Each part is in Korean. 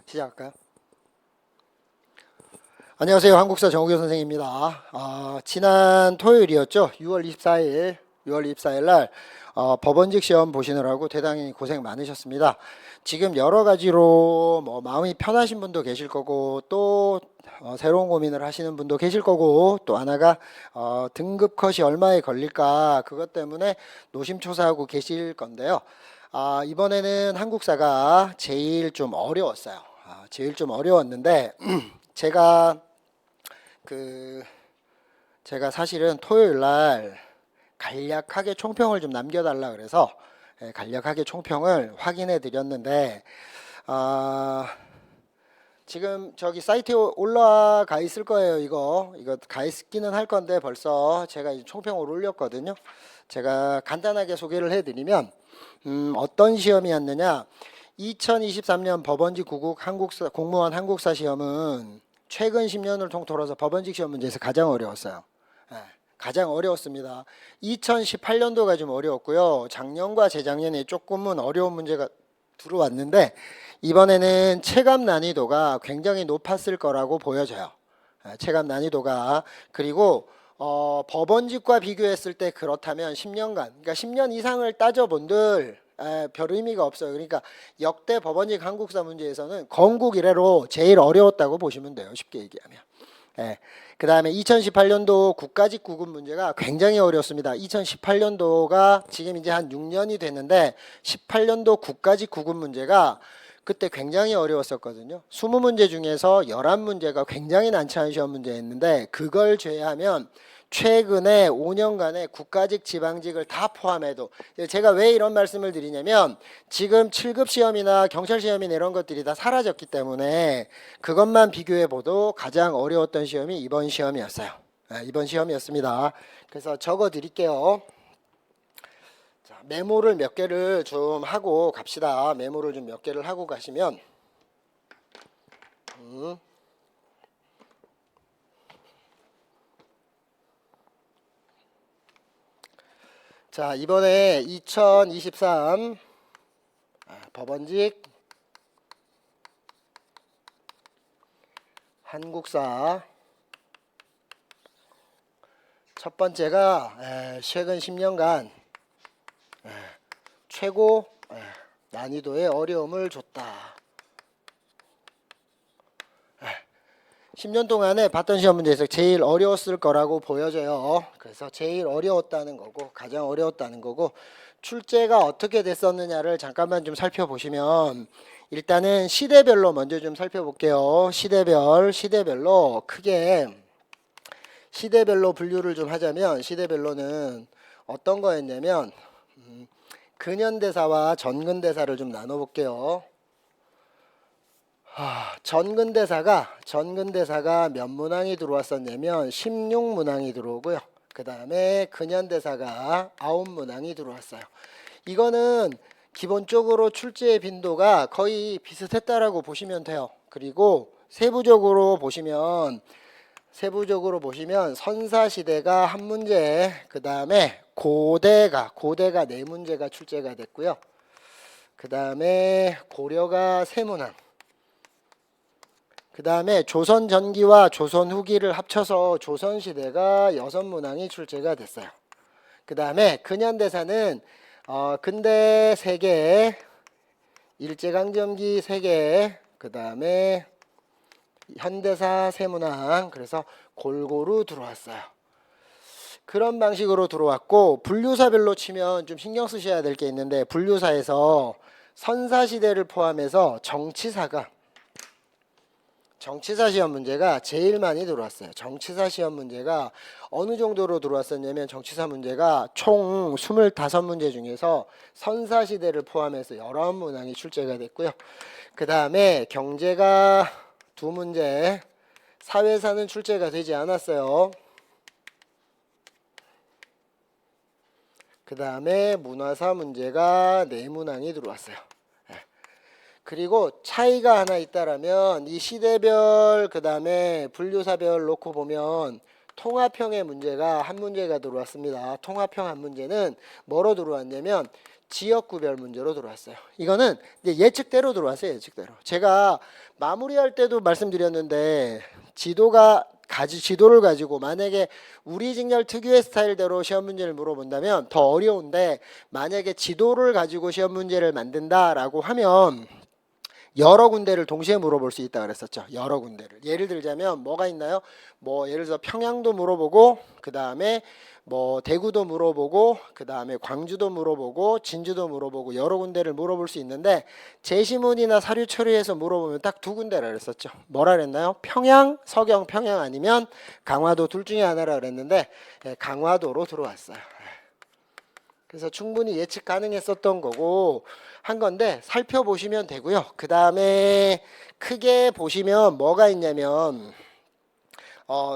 시작할까요? 안녕하세요. 한국사 정우교 선생입니다. 지난 토요일이었죠. 6월 24일 날 법원직 시험 보시느라고 대단히 고생 많으셨습니다. 지금 여러 가지로 마음이 편하신 분도 계실 거고 또 새로운 고민을 하시는 분도 계실 거고 또 하나가 등급 컷이 얼마에 걸릴까 그것 때문에 노심초사하고 계실 건데요. 이번에는 한국사가 제일 좀 어려웠어요. 제일 좀 어려웠는데 제가 제가 사실은 토요일 날 간략하게 총평을 좀 남겨달라 그래서 간략하게 총평을 확인해 드렸는데 지금 저기 사이트에 올라가 있을 거예요. 이거 가 있기는 할 건데 벌써 제가 이제 총평을 올렸거든요. 제가 간단하게 소개를 해드리면 어떤 시험이었느냐, 2023년 법원직 9급 공무원 한국사 시험은 최근 10년을 통틀어서 법원직 시험 문제에서 가장 어려웠어요. 가장 어려웠습니다. 2018년도가 좀 어려웠고요. 작년과 재작년에 조금은 어려운 문제가 들어왔는데 이번에는 체감 난이도가 굉장히 높았을 거라고 보여져요. 체감 난이도가. 그리고 법원직과 비교했을 때 그렇다면 10년간, 그러니까 10년 이상을 따져본들 별 의미가 없어요. 그러니까 역대 법원직 한국사 문제에서는 건국 이래로 제일 어려웠다고 보시면 돼요. 쉽게 얘기하면. 그 다음에 2018년도 국가직 9급 문제가 굉장히 어렵습니다. 2018년도가 지금 이제 한 6년이 됐는데 18년도 국가직 9급 문제가 그때 굉장히 어려웠었거든요. 20문제 중에서 11문제가 굉장히 난처한 시험 문제였는데 그걸 제외하면 최근에 5년간의 국가직 지방직을 다 포함해도, 제가 왜 이런 말씀을 드리냐면 지금 7급 시험이나 경찰 시험이나 이런 것들이 다 사라졌기 때문에 그것만 비교해 봐도 가장 어려웠던 시험이 이번 시험이었어요. 이번 시험이었습니다. 그래서 적어 드릴게요. 자, 메모를 몇 개를 좀 하고 갑시다. 메모를 좀 몇 개를 하고 가시면 자, 이번에 2023 법원직 한국사 첫 번째가 최근 10년간 최고 난이도의 어려움을 줬다. 10년 동안에 봤던 시험 문제에서 제일 어려웠을 거라고 보여져요. 그래서 제일 어려웠다는 거고, 가장 어려웠다는 거고, 출제가 어떻게 됐었느냐를 잠깐만 좀 살펴보시면 일단은 시대별로 먼저 좀 살펴볼게요. 시대별로 크게 시대별로 분류를 좀 하자면 시대별로는 어떤 거였냐면 근현대사와 전근대사를 좀 나눠볼게요. 전근대사가 몇 문항이 들어왔었냐면 16문항이 들어오고요. 그 다음에 근현대사가 9문항이 들어왔어요. 이거는 기본적으로 출제의 빈도가 거의 비슷했다라고 보시면 돼요. 그리고 세부적으로 보시면 선사시대가 한 문제, 그 다음에 고대가 4문제가 출제가 됐고요. 그 다음에 고려가 3문항, 그 다음에 조선 전기와 조선 후기를 합쳐서 조선시대가 6문항이 출제가 됐어요. 그 다음에 근현대사는 근대 3개, 일제강점기 3개, 그 다음에 현대사 3문항, 그래서 골고루 들어왔어요. 그런 방식으로 들어왔고, 분류사별로 치면 좀 신경 쓰셔야 될 게 있는데, 분류사에서 선사시대를 포함해서 정치사 시험 문제가 제일 많이 들어왔어요. 정치사 시험 문제가 어느 정도로 들어왔었냐면 정치사 문제가 총 25문제 중에서 선사시대를 포함해서 19문항이 출제가 됐고요. 그 다음에 경제가 2문제, 사회사는 출제가 되지 않았어요. 그 다음에 문화사 문제가 4문항이 들어왔어요. 그리고 차이가 하나 있다라면 이 시대별 그 다음에 분류사별 놓고 보면 통합형의 문제가 한 문제가 들어왔습니다. 통합형 한 문제는 뭐로 들어왔냐면 지역구별 문제로 들어왔어요. 이거는 이제 예측대로 들어왔어요. 예측대로. 제가 마무리할 때도 말씀드렸는데 지도를 가지고 만약에 우리 직렬 특유의 스타일대로 시험 문제를 물어본다면 더 어려운데, 만약에 지도를 가지고 시험 문제를 만든다라고 하면 여러 군데를 동시에 물어볼 수 있다 그랬었죠. 여러 군데를. 예를 들자면 뭐가 있나요? 뭐 예를 들어서 평양도 물어보고, 그 다음에 뭐 대구도 물어보고, 그 다음에 광주도 물어보고, 진주도 물어보고, 여러 군데를 물어볼 수 있는데, 제시문이나 사료 처리해서 물어보면 딱 두 군데라 그랬었죠. 뭐라 그랬나요? 평양, 서경, 평양 아니면 강화도, 둘 중에 하나라 그랬는데 강화도로 들어왔어요. 그래서 충분히 예측 가능했었던 거고 한 건데 살펴보시면 되고요. 그 다음에 크게 보시면 뭐가 있냐면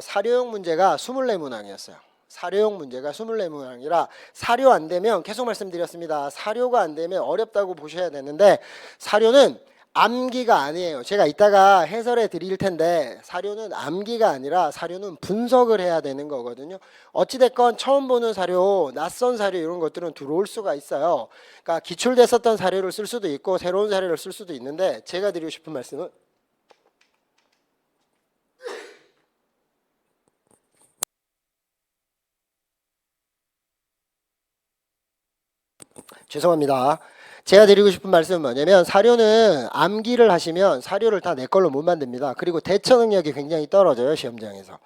사료용 문제가 24문항이었어요. 사료용 문제가 24문항이라 사료 안 되면, 계속 말씀드렸습니다. 사료가 안 되면 어렵다고 보셔야 되는데, 사료는 암기가 아니에요. 제가 이따가 해설해 드릴 텐데, 사료는 암기가 아니라 사료는 분석을 해야 되는 거거든요. 어찌됐건 처음 보는 사료, 낯선 사료 이런 것들은 들어올 수가 있어요. 그러니까 기출됐었던 사료를 쓸 수도 있고 새로운 사료를 쓸 수도 있는데, 제가 드리고 싶은 말씀은 죄송합니다. 제가 드리고 싶은 말씀은 뭐냐면, 사료는 암기를 하시면 사료를 다 내 걸로 못 만듭니다. 그리고 대처 능력이 굉장히 떨어져요, 시험장에서.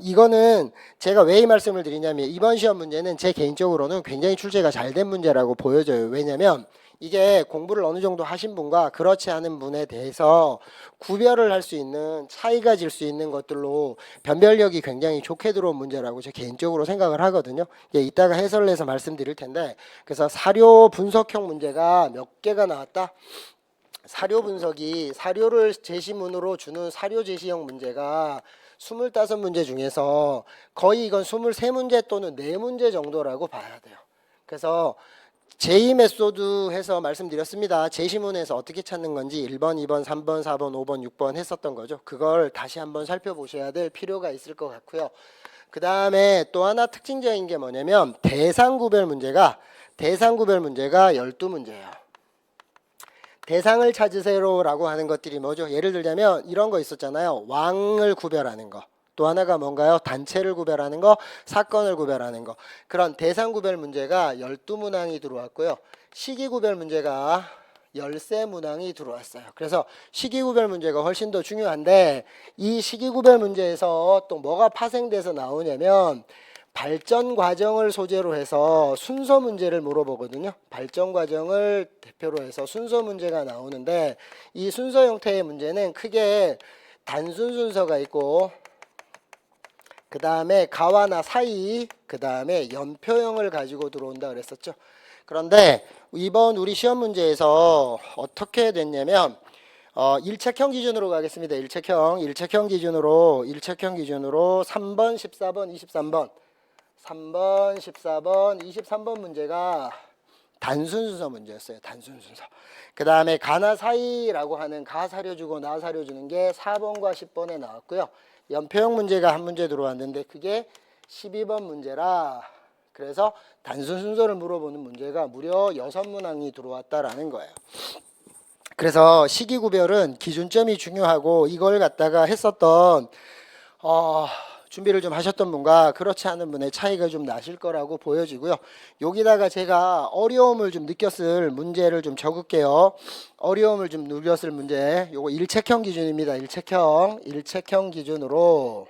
이거는 제가 왜 이 말씀을 드리냐면, 이번 시험 문제는 제 개인적으로는 굉장히 출제가 잘 된 문제라고 보여져요. 왜냐면 이게 공부를 어느 정도 하신 분과 그렇지 않은 분에 대해서 구별을 할 수 있는, 차이가 질 수 있는 것들로 변별력이 굉장히 좋게 들어온 문제라고 제 개인적으로 생각을 하거든요. 이따가 해설을 해서 말씀드릴 텐데, 그래서 사료 분석형 문제가 몇 개가 나왔다? 사료 분석이, 사료를 제시문으로 주는 사료 제시형 문제가 25문제 중에서 거의 이건 23문제 또는 4문제 정도라고 봐야 돼요. 그래서 제2 메소드 해서 말씀드렸습니다. 제시문에서 어떻게 찾는 건지 1번, 2번, 3번, 4번, 5번, 6번 했었던 거죠. 그걸 다시 한번 살펴보셔야 될 필요가 있을 것 같고요. 그 다음에 또 하나 특징적인 게 뭐냐면, 대상구별 문제가 12문제예요. 대상을 찾으세요라고 하는 것들이 뭐죠? 예를 들자면 이런 거 있었잖아요. 왕을 구별하는 거. 또 하나가 뭔가요? 단체를 구별하는 거, 사건을 구별하는 거. 그런 대상 구별 문제가 12문항이 들어왔고요. 시기 구별 문제가 13문항이 들어왔어요. 그래서 시기 구별 문제가 훨씬 더 중요한데, 이 시기 구별 문제에서 또 뭐가 파생돼서 나오냐면, 발전 과정을 소재로 해서 순서 문제를 물어보거든요. 발전 과정을 대표로 해서 순서 문제가 나오는데, 이 순서 형태의 문제는 크게 단순 순서가 있고, 그 다음에 가와 나 사이, 그 다음에 연표형을 가지고 들어온다 그랬었죠. 그런데 이번 우리 시험 문제에서 어떻게 됐냐면, 일책형 기준으로 가겠습니다. 일책형 기준으로 3번, 14번, 23번 3번, 14번, 23번 문제가 단순 순서 문제였어요. 단순 순서. 그 다음에 가나 사이라고 하는 가 사료 주고 나 사료 주는 게 4번과 10번에 나왔고요. 연표형 문제가 한 문제 들어왔는데 그게 12번 문제라, 그래서 단순 순서를 물어보는 문제가 무려 6문항이 들어왔다라는 거예요. 그래서 시기 구별은 기준점이 중요하고, 이걸 갖다가 했었던 준비를 좀 하셨던 분과 그렇지 않은 분의 차이가 좀 나실 거라고 보여지고요. 여기다가 제가 어려움을 좀 느꼈을 문제를 좀 적을게요. 어려움을 좀 느꼈을 문제, 요거 일책형 기준입니다. 일책형 기준으로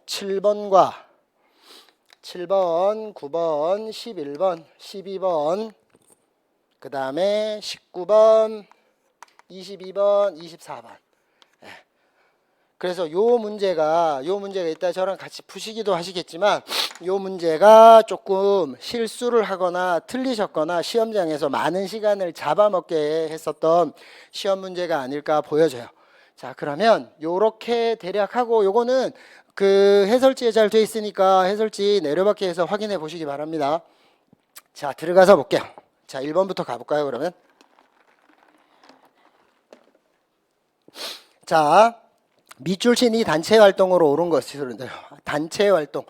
7번, 9번, 11번, 12번, 그 다음에 19번, 22번, 24번. 그래서 요 문제가 이따 저랑 같이 푸시기도 하시겠지만, 요 문제가 조금 실수를 하거나 틀리셨거나 시험장에서 많은 시간을 잡아먹게 했었던 시험 문제가 아닐까 보여져요. 자, 그러면 요렇게 대략 하고, 요거는 그 해설지에 잘 돼 있으니까 해설지 내려받기 해서 확인해 보시기 바랍니다. 자, 들어가서 볼게요. 자, 1번부터 가볼까요, 그러면? 자, 밑줄친이 단체 활동으로 옳은 것이요. 단체 활동.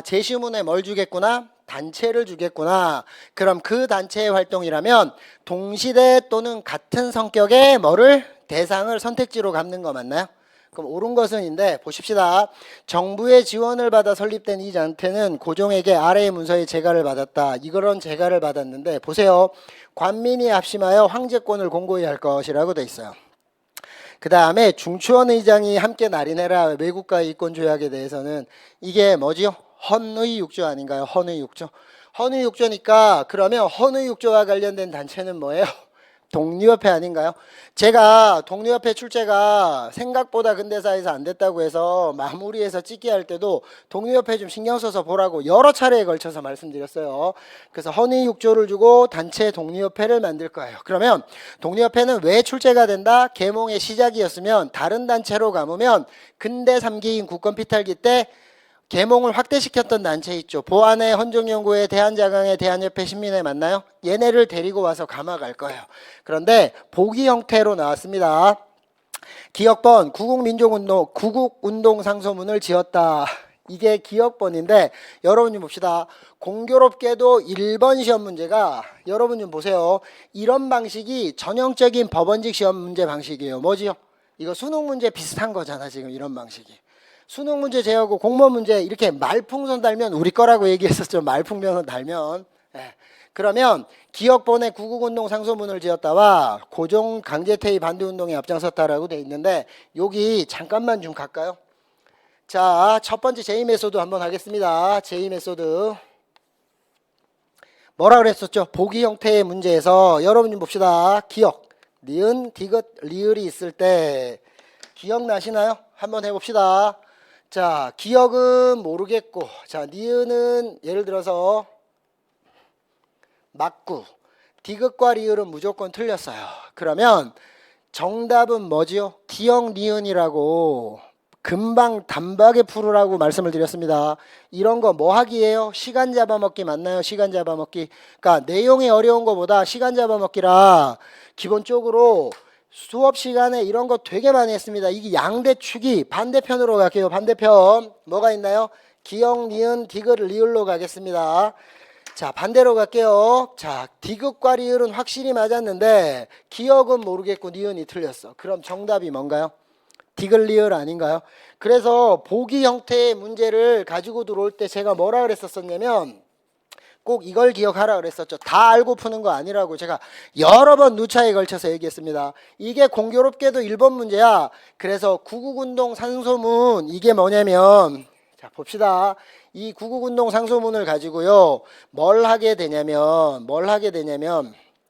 제시문에 뭘 주겠구나? 단체를 주겠구나. 그럼 그 단체의 활동이라면 동시대 또는 같은 성격의 뭐를 대상을 선택지로 갖는 거 맞나요? 그럼 옳은 것은인데 보십시다. 정부의 지원을 받아 설립된 이 단체는 고종에게 아래의 문서의 재가를 받았다. 이런 재가를 받았는데 보세요. 관민이 합심하여 황제권을 공고히 할 것이라고 돼 있어요. 그 다음에 중추원 의장이 함께 날인해라 외국과의 이권 조약에 대해서는 이게 뭐지요? 헌의 6조 아닌가요? 헌의 6조. 헌의 6조니까 그러면 헌의 6조와 관련된 단체는 뭐예요? 독립협회 아닌가요? 제가 독립협회 출제가 생각보다 근대사에서 안 됐다고 해서 마무리해서 찍기 할 때도 독립협회 좀 신경 써서 보라고 여러 차례에 걸쳐서 말씀드렸어요. 그래서 헌의 6조를 주고 단체 독립협회를 만들 거예요. 그러면 독립협회는 왜 출제가 된다? 계몽의 시작이었으면 다른 단체로 감으면 근대 3기인 국권피탈기 때 계몽을 확대시켰던 단체 있죠. 보안의 헌정연구회 대한자강회 대한협회 신민회 맞나요? 얘네를 데리고 와서 감아갈 거예요. 그런데 보기 형태로 나왔습니다. 기억번 구국운동 상소문을 지었다. 이게 기억번인데 여러분 좀 봅시다. 공교롭게도 1번 시험 문제가 여러분 좀 보세요. 이런 방식이 전형적인 법원직 시험 문제 방식이에요. 뭐지요? 이거 수능 문제 비슷한 거잖아 지금 이런 방식이. 수능 문제 제하고 공무원 문제 이렇게 말풍선 달면 우리 거라고 얘기했었죠. 말풍선 달면. 예. 그러면 기억본에 구국운동 상소문을 지었다와 고종 강제퇴위 반대운동에 앞장섰다라고 돼 있는데 여기 잠깐만 좀 갈까요? 자, 첫 번째 제2 메소드 한번 하겠습니다. 제2 메소드. 뭐라 그랬었죠? 보기 형태의 문제에서 여러분 좀 봅시다. 기억. 니은, 디귿, 리을이 있을 때 기억나시나요? 한번 해봅시다. 자, 기억은 모르겠고, 자, 니은은 예를 들어서 맞고, 디귿과 리을은 무조건 틀렸어요. 그러면 정답은 뭐지요? 기억 니은이라고 금방 단박에 풀으라고 말씀을 드렸습니다. 이런 거 뭐 하기예요? 시간 잡아먹기 맞나요? 시간 잡아먹기. 그러니까 내용이 어려운 거보다 시간 잡아먹기라 기본적으로 수업 시간에 이런 거 되게 많이 했습니다. 이게 양대축이 반대편으로 갈게요. 반대편 뭐가 있나요? 기억, 니은, 디귿, 리을로 가겠습니다. 자, 반대로 갈게요. 자, 디귿과 리을은 확실히 맞았는데 기억은 모르겠고 니은이 틀렸어. 그럼 정답이 뭔가요? 디귿, 리을 아닌가요? 그래서 보기 형태의 문제를 가지고 들어올 때 제가 뭐라 그랬었냐면 꼭 이걸 기억하라 그랬었죠. 다 알고 푸는 거 아니라고 제가 여러 번 누차에 걸쳐서 얘기했습니다. 이게 공교롭게도 1번 문제야. 그래서 구국운동 상소문 이게 뭐냐면 자 봅시다. 이 구국운동 상소문을 가지고요. 뭘 하게 되냐면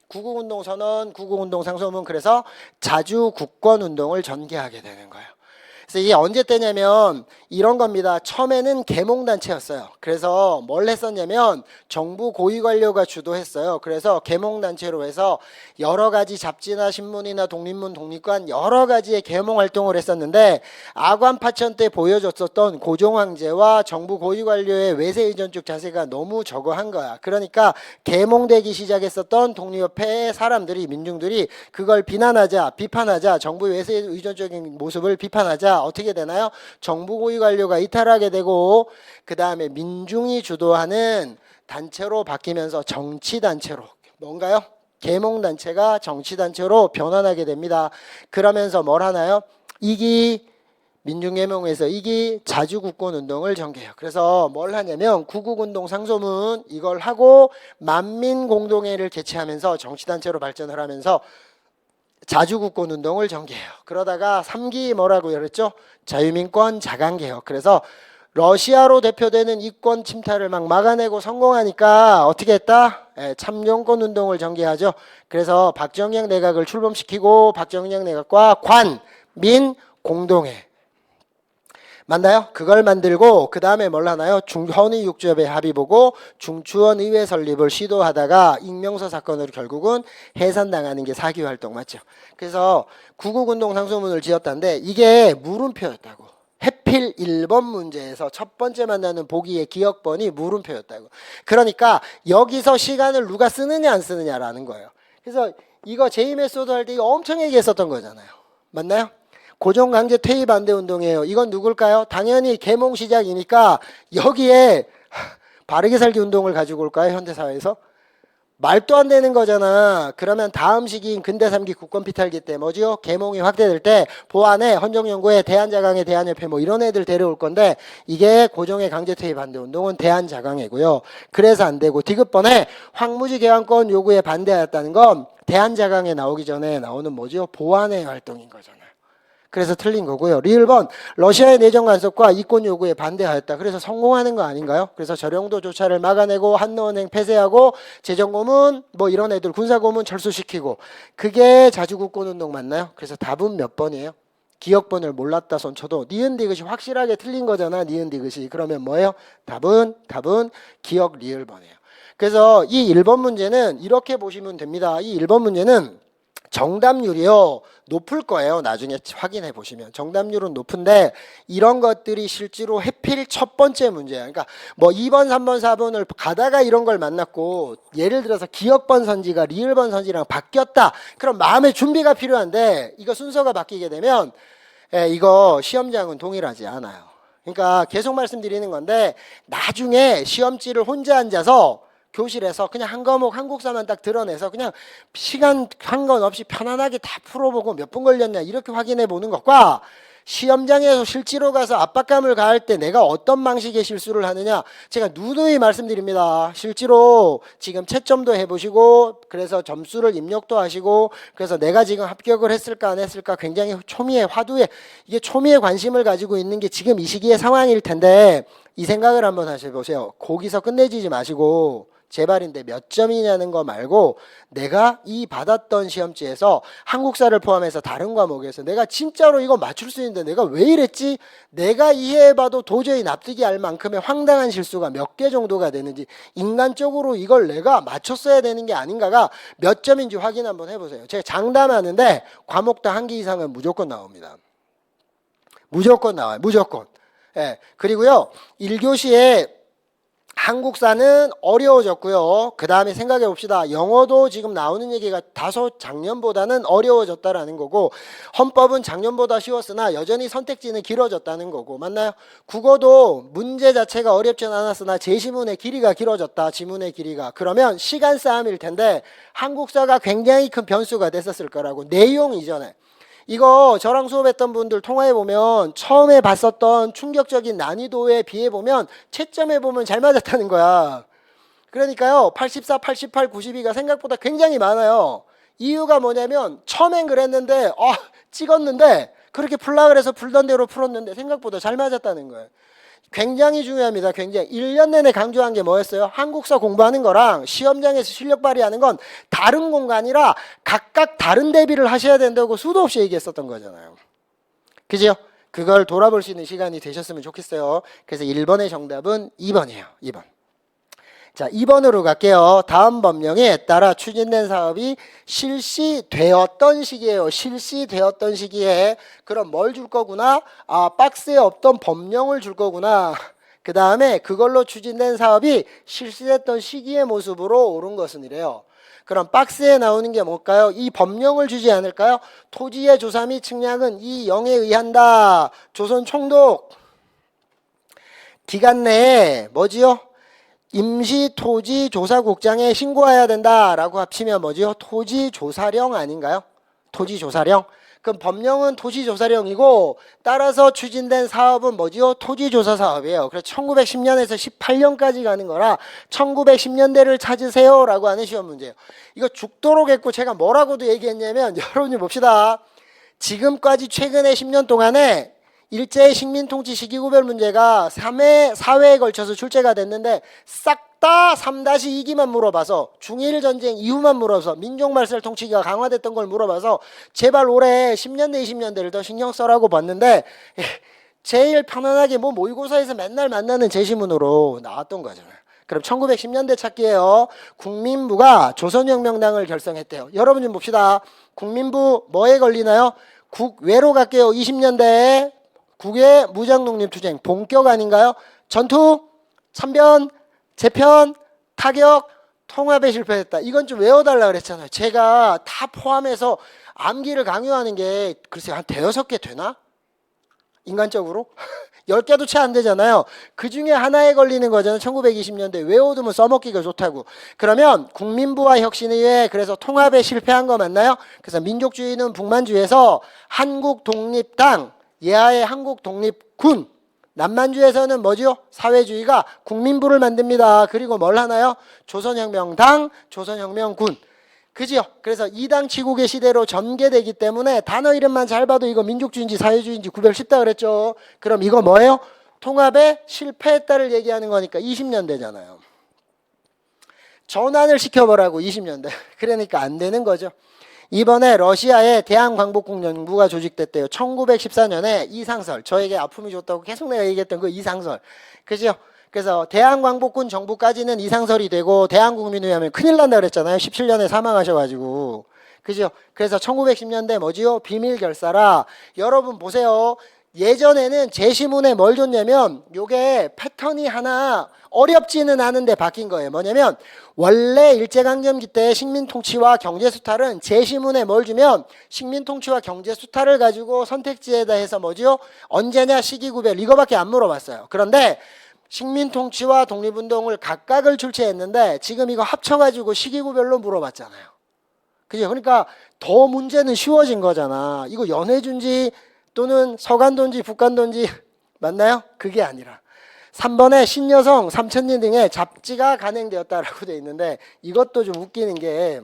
구국운동 선언, 구국운동 상소문 그래서 자주 국권운동을 전개하게 되는 거예요. 그래서 이게 언제 때냐면 이런 겁니다. 처음에는 계몽단체였어요. 그래서 뭘 했었냐면 정부 고위관료가 주도했어요. 그래서 계몽단체로 해서 여러 가지 잡지나 신문이나 독립문, 독립관 여러 가지의 계몽활동을 했었는데 아관파천 때 보여줬었던 고종황제와 정부 고위관료의 외세의존적 자세가 너무 저거한 거야. 그러니까 계몽되기 시작했었던 독립협회의 사람들이 민중들이 그걸 비판하자 정부의 외세의존적인 모습을 비판하자 어떻게 되나요? 정부 고위 관료가 이탈하게 되고 그 다음에 민중이 주도하는 단체로 바뀌면서 정치단체로 뭔가요? 계몽단체가 정치단체로 변환하게 됩니다. 그러면서 뭘 하나요? 이기 민중계몽에서 이기 자주국권운동을 전개해요. 그래서 뭘 하냐면 구국운동 상소문 이걸 하고 만민공동회를 개최하면서 정치단체로 발전을 하면서 자주국권운동을 전개해요. 그러다가 3기 뭐라고 그랬죠? 자유민권 자강개혁. 그래서 러시아로 대표되는 이권 침탈을 막 막아내고 성공하니까 어떻게 했다? 참정권운동을 전개하죠. 그래서 박정희 내각을 출범시키고 박정희 내각과 관, 민, 공동회 맞나요? 그걸 만들고 그 다음에 뭘 하나요? 헌의 6조협의 합의 보고 중추원 의회 설립을 시도하다가 익명서 사건으로 결국은 해산당하는 게 사기활동 맞죠? 그래서 구국운동 상소문을 지었다는데 이게 물음표였다고. 해필 1번 문제에서 첫 번째 만나는 보기의 기억번이 물음표였다고. 그러니까 여기서 시간을 누가 쓰느냐 안 쓰느냐라는 거예요. 그래서 이거 제2 메소드 할 때 이거 엄청 얘기했었던 거잖아요. 맞나요? 고종 강제 퇴위 반대 운동이에요. 이건 누굴까요? 당연히 계몽 시작이니까 여기에 바르게 살기 운동을 가지고 올까요? 현대사회에서? 말도 안 되는 거잖아. 그러면 다음 시기인 근대 3기 국권 피탈기 때 뭐지요? 계몽이 확대될 때 보안에 헌정연구회 대한자강회 대한협회 뭐 이런 애들 데려올 건데 이게 고정의 강제퇴위 반대 운동은 대한자강회고요. 그래서 안 되고 디귿번에 황무지 개항권 요구에 반대하였다는 건 대한자강회 나오기 전에 나오는 뭐지요? 보안의 활동인 거잖아요. 그래서 틀린 거고요. 리을번 러시아의 내정 간섭과 이권 요구에 반대하였다. 그래서 성공하는 거 아닌가요? 그래서 저령도 조차를 막아내고 한노은행 폐쇄하고 재정고문 뭐 이런 애들 군사고문 철수시키고 그게 자주국권운동 맞나요? 그래서 답은 몇 번이에요? 기억번을 몰랐다 손 쳐도 니은디귿이 확실하게 틀린 거잖아. 니은디귿이. 그러면 뭐예요? 답은 기억 리을번이에요. 그래서 이 1번 문제는 이렇게 보시면 됩니다. 이 1번 문제는 정답률이요 높을 거예요. 나중에 확인해 보시면 정답률은 높은데 이런 것들이 실제로 해필 첫 번째 문제야. 그러니까 뭐 2번, 3번, 4번을 가다가 이런 걸 만났고 예를 들어서 기억번 선지가 리을번 선지랑 바뀌었다. 그럼 마음의 준비가 필요한데 이거 순서가 바뀌게 되면 이거 시험장은 동일하지 않아요. 그러니까 계속 말씀드리는 건데 나중에 시험지를 혼자 앉아서 교실에서 그냥 한 과목 한국사만 딱 드러내서 그냥 시간 한 건 없이 편안하게 다 풀어보고 몇 분 걸렸냐 이렇게 확인해 보는 것과 시험장에서 실제로 가서 압박감을 가할 때 내가 어떤 방식의 실수를 하느냐 제가 누누이 말씀드립니다. 실제로 지금 채점도 해보시고 그래서 점수를 입력도 하시고 그래서 내가 지금 합격을 했을까 안 했을까 굉장히 초미의 화두에 이게 초미의 관심을 가지고 있는 게 지금 이 시기의 상황일 텐데 이 생각을 한번 하셔보세요. 거기서 끝내지지 마시고 제발인데 몇 점이냐는 거 말고 내가 이 받았던 시험지에서 한국사를 포함해서 다른 과목에서 내가 진짜로 이거 맞출 수 있는데 내가 왜 이랬지? 내가 이해해봐도 도저히 납득이 알 만큼의 황당한 실수가 몇 개 정도가 되는지 인간적으로 이걸 내가 맞췄어야 되는 게 아닌가가 몇 점인지 확인 한번 해보세요. 제가 장담하는데 과목당 한 개 이상은 무조건 나옵니다. 무조건 나와요. 무조건. 예. 그리고요 1교시에 한국사는 어려워졌고요. 그 다음에 생각해 봅시다. 영어도 지금 나오는 얘기가 다소 작년보다는 어려워졌다라는 거고 헌법은 작년보다 쉬웠으나 여전히 선택지는 길어졌다는 거고 맞나요? 국어도 문제 자체가 어렵진 않았으나 제시문의 길이가 길어졌다. 지문의 길이가. 그러면 시간 싸움일 텐데 한국사가 굉장히 큰 변수가 됐었을 거라고. 내용 이전에. 이거 저랑 수업했던 분들 통화해보면 처음에 봤었던 충격적인 난이도에 비해보면 채점해보면 잘 맞았다는 거야. 그러니까요 84, 88, 92가 생각보다 굉장히 많아요. 이유가 뭐냐면 처음엔 그랬는데 찍었는데 그렇게 풀라 그래서 풀던 대로 풀었는데 생각보다 잘 맞았다는 거예요. 굉장히 중요합니다. 굉장히 1년 내내 강조한 게 뭐였어요? 한국사 공부하는 거랑 시험장에서 실력 발휘하는 건 다른 공간이라 각각 다른 대비를 하셔야 된다고 수도 없이 얘기했었던 거잖아요. 그죠? 그걸 돌아볼 수 있는 시간이 되셨으면 좋겠어요. 그래서 1번의 정답은 2번이에요. 2번. 자, 2번으로 갈게요. 다음 법령에 따라 추진된 사업이 실시되었던 시기예요. 실시되었던 시기에 그럼 뭘 줄 거구나? 박스에 없던 법령을 줄 거구나. 그 다음에 그걸로 추진된 사업이 실시됐던 시기의 모습으로 옳은 것은 이래요. 그럼 박스에 나오는 게 뭘까요? 이 법령을 주지 않을까요? 토지의 조사 및 측량은 이 영에 의한다. 조선 총독 기간 내에 뭐지요? 임시토지조사국장에 신고해야 된다라고 합치면 뭐지요? 토지조사령 아닌가요? 토지조사령. 그럼 법령은 토지조사령이고 따라서 추진된 사업은 뭐지요? 토지조사 사업이에요. 그래서 1910년에서 18년까지 가는 거라 1910년대를 찾으세요 라고 하는 시험 문제예요. 이거 죽도록 했고 제가 뭐라고도 얘기했냐면 여러분이 봅시다. 지금까지 최근에 10년 동안에 일제의 식민통치 시기구별 문제가 4회에 걸쳐서 출제가 됐는데 싹 다 3-2기만 물어봐서 중일전쟁 이후만 물어서 민족말살 통치가 강화됐던 걸 물어봐서 제발 올해 10년대 20년대를 더 신경 써라고 봤는데 제일 편안하게 뭐 모의고사에서 맨날 만나는 제시문으로 나왔던 거잖아요. 그럼 1910년대 찾기예요. 국민부가 조선혁명당을 결성했대요. 여러분 좀 봅시다. 국민부 뭐에 걸리나요? 국외로 갈게요. 20년대에 국외 무장독립투쟁 본격 아닌가요? 전투, 참변, 재편, 타격, 통합에 실패했다. 이건 좀 외워달라 그랬잖아요. 제가 다 포함해서 암기를 강요하는 게 글쎄요 한 5-6개 되나? 인간적으로? 10개도 채 안 되잖아요. 그 중에 하나에 걸리는 거잖아요. 1920년대 외워두면 써먹기가 좋다고. 그러면 국민부와 혁신의회 그래서 통합에 실패한 거 맞나요? 그래서 민족주의는 북만주에서 한국독립당, 예하의 한국독립군, 남만주에서는 뭐죠? 사회주의가 국민부를 만듭니다. 그리고 뭘 하나요? 조선혁명당, 조선혁명군. 그죠? 그래서 이당 치국의 시대로 전개되기 때문에 단어 이름만 잘 봐도 이거 민족주의인지 사회주의인지 구별 쉽다 그랬죠. 그럼 이거 뭐예요? 통합에 실패했다를 얘기하는 거니까 20년대잖아요. 전환을 시켜보라고 20년대. 그러니까 안 되는 거죠. 이번에 러시아의 대한광복국연구가 조직됐대요. 1914년에 이상설. 저에게 아픔이 좋다고 계속 내가 얘기했던 그 이상설. 그죠? 그래서 대한광복군 정부까지는 이상설이 되고 대한국민회의 하면 큰일 난다 그랬잖아요. 17년에 사망하셔가지고. 그죠? 그래서 1910년대 뭐지요? 비밀결사라. 여러분 보세요. 예전에는 제시문에 뭘 줬냐면 요게 패턴이 하나 어렵지는 않은데 바뀐 거예요. 뭐냐면 원래 일제강점기 때 식민통치와 경제수탈은 제시문에 뭘 주면 식민통치와 경제수탈을 가지고 선택지에다 해서 뭐지요? 언제냐 시기구별 이거밖에 안 물어봤어요. 그런데 식민통치와 독립운동을 각각을 출제했는데 지금 이거 합쳐가지고 시기구별로 물어봤잖아요. 그죠? 그러니까 더 문제는 쉬워진 거잖아. 이거 연해준지 또는 서간도인지 북간도인지 맞나요? 그게 아니라 3번에 신여성, 삼천리 등의 잡지가 간행되었다라고 돼 있는데 이것도 좀 웃기는 게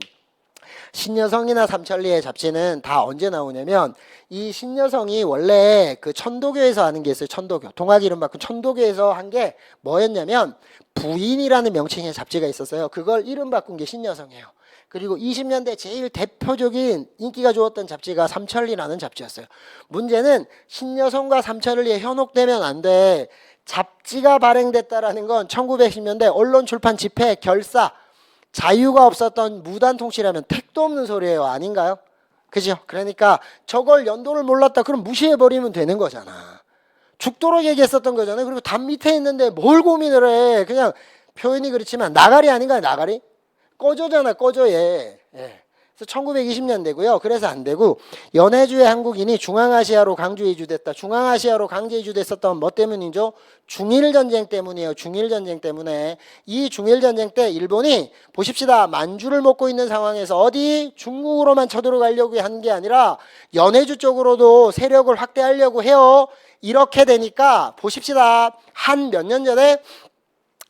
신여성이나 삼천리의 잡지는 다 언제 나오냐면 이 신여성이 원래 그 천도교에서 하는 게 있어요. 천도교. 동학 이름 바꾼 천도교에서 한 게 뭐였냐면 부인이라는 명칭의 잡지가 있었어요. 그걸 이름 바꾼 게 신여성이에요. 그리고 20년대 제일 대표적인 인기가 좋았던 잡지가 삼천리라는 잡지였어요. 문제는 신여성과 삼천리에 현혹되면 안 돼. 잡지가 발행됐다라는 건 1910년대 언론 출판 집회 결사 자유가 없었던 무단 통치라면 택도 없는 소리예요. 아닌가요? 그죠? 그러니까 저걸 연도를 몰랐다 그럼 무시해버리면 되는 거잖아. 죽도록 얘기했었던 거잖아요. 그리고 담 밑에 있는데 뭘 고민을 해. 그냥 표현이 그렇지만 나가리 아닌가요? 나가리? 꺼져잖아. 꺼져 얘. 예. 그래서 1920년대고요. 그래서 안 되고 연해주의 한국인이 중앙아시아로 강제 이주됐다. 중앙아시아로 강제 이주됐었던 뭐 때문이죠? 중일전쟁 때문이에요. 중일전쟁 때문에. 이 중일전쟁 때 일본이 보십시다. 만주를 먹고 있는 상황에서 어디 중국으로만 쳐들어가려고 한 게 아니라 연해주 쪽으로도 세력을 확대하려고 해요. 이렇게 되니까 보십시다. 한 몇 년 전에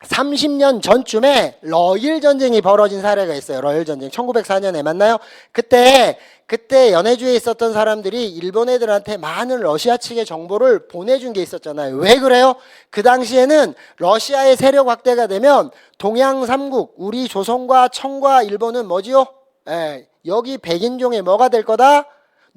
30년 전쯤에 러일 전쟁이 벌어진 사례가 있어요. 러일 전쟁 1904년에 맞나요? 그때 연해주에 있었던 사람들이 일본 애들한테 많은 러시아 측의 정보를 보내준 게 있었잖아요. 왜 그래요? 그 당시에는 러시아의 세력 확대가 되면 동양 삼국 우리 조선과 청과 일본은 뭐지요? 여기 백인종의 뭐가 될 거다?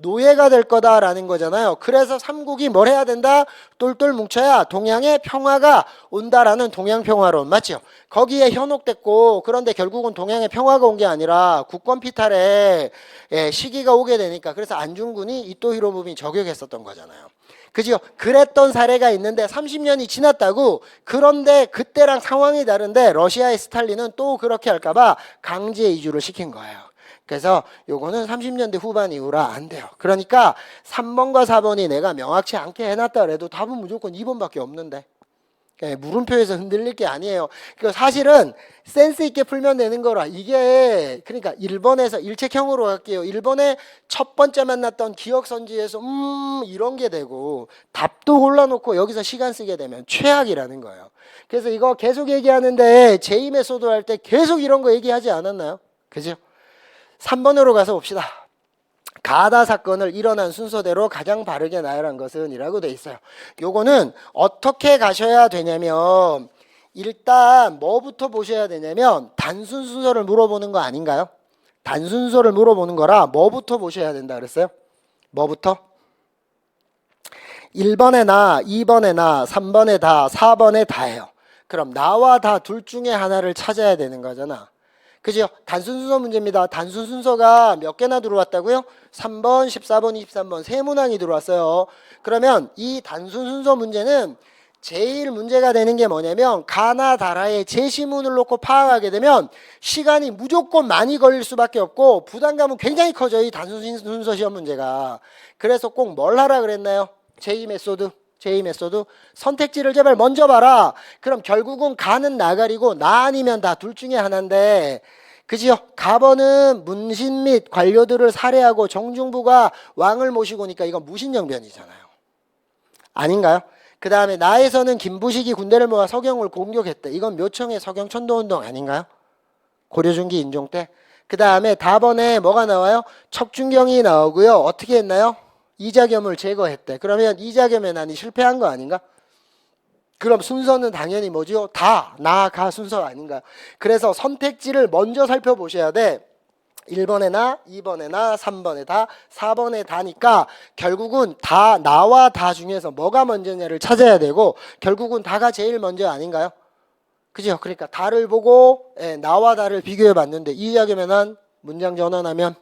노예가 될 거다라는 거잖아요. 그래서 삼국이 뭘 해야 된다? 똘똘 뭉쳐야 동양의 평화가 온다라는 동양평화론 맞죠? 거기에 현혹됐고 그런데 결국은 동양의 평화가 온 게 아니라 국권 피탈에 시기가 오게 되니까 그래서 안중근이 이토 히로부미 저격했었던 거잖아요. 그죠? 그랬던 사례가 있는데 30년이 지났다고. 그런데 그때랑 상황이 다른데 러시아의 스탈린은 또 그렇게 할까봐 강제 이주를 시킨 거예요. 그래서 요거는 30년대 후반 이후라 안 돼요. 그러니까 3번과 4번이 내가 명확치 않게 해놨다 그래도 답은 무조건 2번밖에 없는데 물음표에서 흔들릴 게 아니에요. 사실은 센스 있게 풀면 되는 거라. 이게 그러니까 1번에서 일책형으로 갈게요. 1번에 첫 번째 만났던 기억선지에서 이런 게 되고 답도 골라놓고 여기서 시간 쓰게 되면 최악이라는 거예요. 그래서 이거 계속 얘기하는데 제2 메소드 할 때 계속 이런 거 얘기하지 않았나요? 그죠? 3번으로 가서 봅시다. 가다 사건을 일어난 순서대로 가장 바르게 나열한 것은 이라고 돼 있어요. 요거는 어떻게 가셔야 되냐면 일단 뭐부터 보셔야 되냐면 단순 순서를 물어보는 거 아닌가요? 단순 순서를 물어보는 거라 뭐부터 보셔야 된다 그랬어요? 뭐부터? 1번에 나, 2번에 나, 3번에 다, 4번에 다예요. 그럼 나와 다 둘 중에 하나를 찾아야 되는 거잖아. 그죠? 단순 순서 문제입니다. 단순 순서가 몇 개나 들어왔다고요? 3번, 14번, 23번 세 문항이 들어왔어요. 그러면 이 단순 순서 문제는 제일 문제가 되는 게 뭐냐면 가나 다라의 제시문을 놓고 파악하게 되면 시간이 무조건 많이 걸릴 수밖에 없고 부담감은 굉장히 커져요. 이 단순 순서 시험 문제가. 그래서 꼭 뭘 하라 그랬나요? 제2 메소드. 제2 메소드 선택지를 제발 먼저 봐라. 그럼 결국은 가는 나가리고 나 아니면 다 둘 중에 하나인데 그지요? 가버는 문신 및 관료들을 살해하고 정중부가 왕을 모시고 오니까 이건 무신정변이잖아요. 아닌가요? 그 다음에 나에서는 김부식이 군대를 모아 서경을 공격했대. 이건 묘청의 서경 천도운동 아닌가요? 고려중기 인종 때. 그 다음에 다번에 뭐가 나와요? 척준경이 나오고요. 어떻게 했나요? 이자겸을 제거했대. 그러면 이자겸의 난이 실패한 거 아닌가? 그럼 순서는 당연히 뭐죠? 다, 나, 가 순서 아닌가요? 그래서 선택지를 먼저 살펴보셔야 돼. 1번에 나, 2번에 나, 3번에 다, 4번에 다니까 결국은 다, 나와 다 중에서 뭐가 먼저냐를 찾아야 되고 결국은 다가 제일 먼저 아닌가요? 그죠? 그러니까 다를 보고 나와 다를 비교해 봤는데 이자겸의 난 문장 전환하면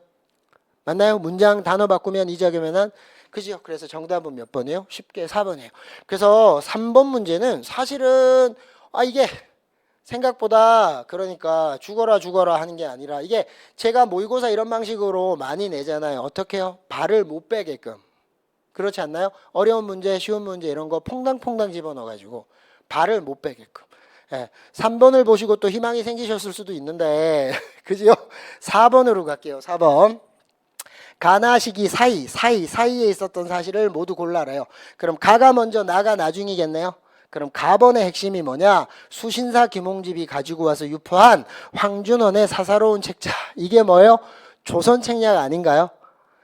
맞나요? 문장 단어 바꾸면 이자겸의 난 그죠? 그래서 정답은 몇 번이에요? 쉽게 4번이에요. 그래서 3번 문제는 사실은 이게 생각보다 그러니까 죽어라 하는 게 아니라 이게 제가 모의고사 이런 방식으로 많이 내잖아요. 어떻게 해요? 발을 못 빼게끔. 그렇지 않나요? 어려운 문제, 쉬운 문제 이런 거 퐁당퐁당 집어넣어가지고 발을 못 빼게끔. 3번을 보시고 또 희망이 생기셨을 수도 있는데 그죠? 4번으로 갈게요. 4번. 가나 시기 사이에 있었던 사실을 모두 골라라요. 그럼 가가 먼저 나가 나중이겠네요. 그럼 가번의 핵심이 뭐냐? 수신사 김홍집이 가지고 와서 유포한 황준원의 사사로운 책자. 이게 뭐예요? 조선책략 아닌가요?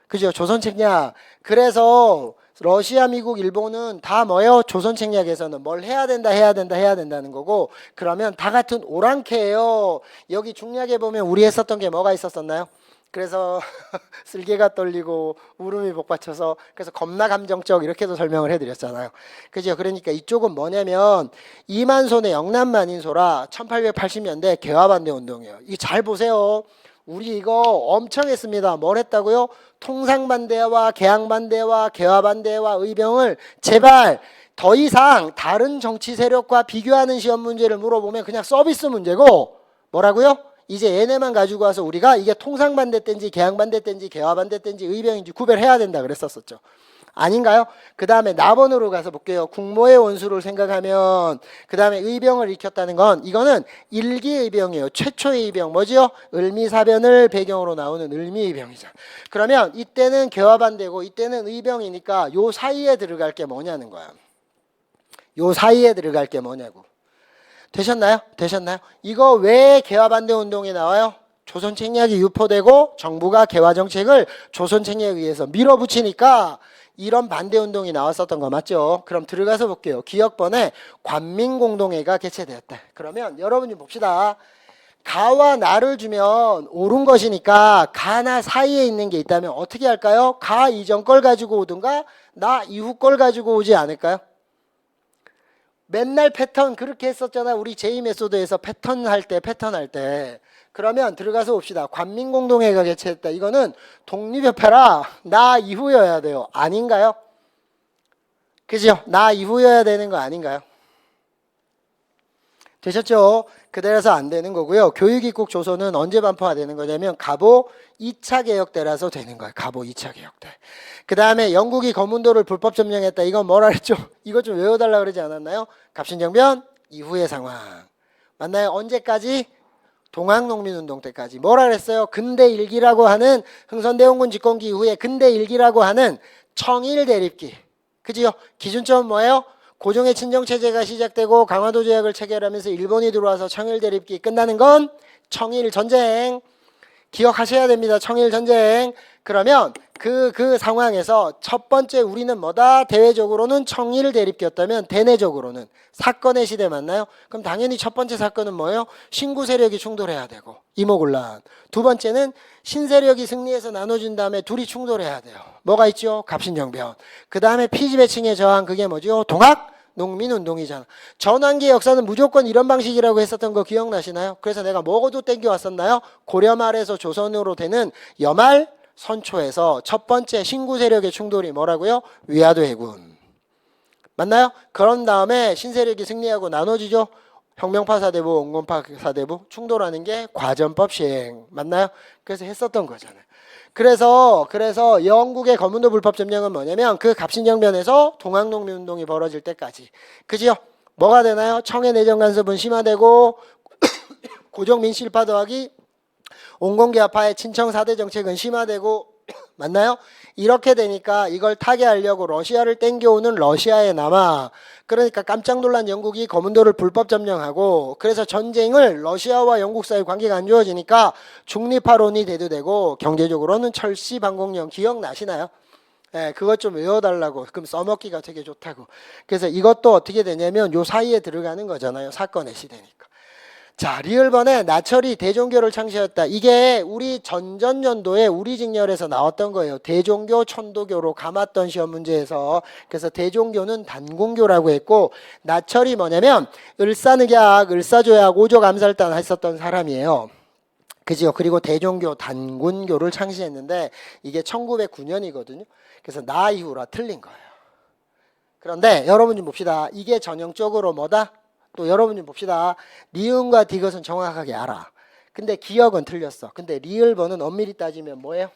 그죠? 조선책략. 그래서 러시아, 미국, 일본은 다 뭐예요? 조선책략에서는 뭘 해야 된다는 거고 그러면 다 같은 오랑캐예요. 여기 중략에 보면 우리 했었던 게 뭐가 있었었나요? 그래서 쓸개가 떨리고 울음이 복받쳐서 그래서 겁나 감정적 이렇게도 설명을 해드렸잖아요. 그죠? 그러니까 이쪽은 뭐냐면 이만손의 영남만인소라 1880년대 개화반대 운동이에요. 이거 잘 보세요. 우리 이거 엄청 했습니다. 뭘 했다고요? 통상반대와 개항반대와 개화반대와 의병을 제발 더 이상 다른 정치 세력과 비교하는 시험 문제를 물어보면 그냥 서비스 문제고 뭐라고요? 이제 얘네만 가지고 와서 우리가 이게 통상반대 때인지 개항반대 때인지 개화반대 때인지 의병인지 구별해야 된다 그랬었죠. 아닌가요? 그 다음에 나번으로 가서 볼게요. 국모의 원수를 생각하면 그 다음에 의병을 일으켰다는 건 이거는 일기의병이에요. 최초의 의병 뭐지요? 을미사변을 배경으로 나오는 을미의병이죠. 그러면 이때는 개화반대고 이때는 의병이니까 요 사이에 들어갈 게 뭐냐는 거야. 요 사이에 들어갈 게 뭐냐고. 되셨나요? 이거 왜 개화반대 운동이 나와요? 조선책략이 유포되고 정부가 개화정책을 조선책략에 의해서 밀어붙이니까 이런 반대운동이 나왔었던 거 맞죠? 그럼 들어가서 볼게요. 기억번에 관민공동회가 개최되었다. 그러면 여러분이 봅시다. 가와 나를 주면 옳은 것이니까 가나 사이에 있는 게 있다면 어떻게 할까요? 가 이전 걸 가지고 오든가 나 이후 걸 가지고 오지 않을까요? 맨날 패턴 그렇게 했었잖아. 우리 제2 메소드에서 패턴 할 때. 그러면 들어가서 봅시다. 관민공동회가 개최했다. 이거는 독립협회라 나 이후여야 돼요. 아닌가요? 그죠? 나 이후여야 되는 거 아닌가요? 되셨죠? 그대로서 안 되는 거고요. 교육입국 조서는 언제 반포화되는 거냐면 가보 2차 개혁 때라서 되는 거예요. 가보 2차 개혁 때. 그 다음에 영국이 거문도를 불법 점령했다. 이건 뭐라 그랬죠? 이거 좀 외워달라 그러지 않았나요? 갑신정변 이후의 상황. 맞나요? 언제까지? 동학농민운동 때까지. 뭐라 그랬어요? 근대일기라고 하는 흥선대원군 집권기 이후에 근대일기라고 하는 청일 대립기. 그지요? 기준점은 뭐예요? 고종의 친정체제가 시작되고 강화도 조약을 체결하면서 일본이 들어와서 청일 대립기 끝나는 건 청일전쟁. 기억하셔야 됩니다. 청일전쟁. 그러면 그 상황에서 첫 번째 우리는 뭐다? 대외적으로는 청일 대립기였다면 대내적으로는 사건의 시대 맞나요? 그럼 당연히 첫 번째 사건은 뭐예요? 신구 세력이 충돌해야 되고 이모곤란. 두 번째는 신세력이 승리해서 나눠준 다음에 둘이 충돌해야 돼요. 뭐가 있죠? 갑신정변. 그 다음에 피지배층의 저항 그게 뭐죠? 동학 농민운동이잖아. 전환기 역사는 무조건 이런 방식이라고 했었던 거 기억나시나요? 그래서 내가 뭐도 땡겨왔었나요? 고려 말에서 조선으로 되는 여말 선초에서 첫 번째 신구 세력의 충돌이 뭐라고요? 위화도 해군. 맞나요? 그런 다음에 신세력이 승리하고 나눠지죠. 혁명파 사대부, 온건파 사대부 충돌하는 게 과전법 시행. 맞나요? 그래서 했었던 거잖아요. 그래서 영국의 거문도 불법 점령은 뭐냐면 그 갑신정변에서 동학농민운동이 벌어질 때까지. 그지요? 뭐가 되나요? 청해 내정 간섭은 심화되고 고종민실파 더하기 온건계화파의 친청 4대 정책은 심화되고 맞나요? 이렇게 되니까 이걸 타개하려고 러시아를 땡겨오는 러시아에 남아. 그러니까 깜짝 놀란 영국이 거문도를 불법 점령하고 그래서 전쟁을 러시아와 영국 사이 관계가 안 좋아지니까 중립화론이 대두되고 경제적으로는 철씨 방공령 기억나시나요? 예, 그것 좀 외워달라고. 그럼 써먹기가 되게 좋다고. 그래서 이것도 어떻게 되냐면 요 사이에 들어가는 거잖아요. 사건의 시대니까. 자, 리을번에 나철이 대종교를 창시했다. 이게 우리 전전년도에 우리 직렬에서 나왔던 거예요. 대종교, 천도교로 감았던 시험 문제에서. 그래서 대종교는 단군교라고 했고 나철이 뭐냐면 을사늑약, 을사조약, 오조감살단 했었던 사람이에요. 그지요? 그리고 대종교, 단군교를 창시했는데 이게 1909년이거든요. 그래서 나 이후라 틀린 거예요. 그런데 여러분 좀 봅시다. 이게 전형적으로 뭐다? 또 여러분 좀 봅시다. 니은과 디귿은 정확하게 알아. 근데 기억은 틀렸어. 근데 리을번은 엄밀히 따지면 뭐예요?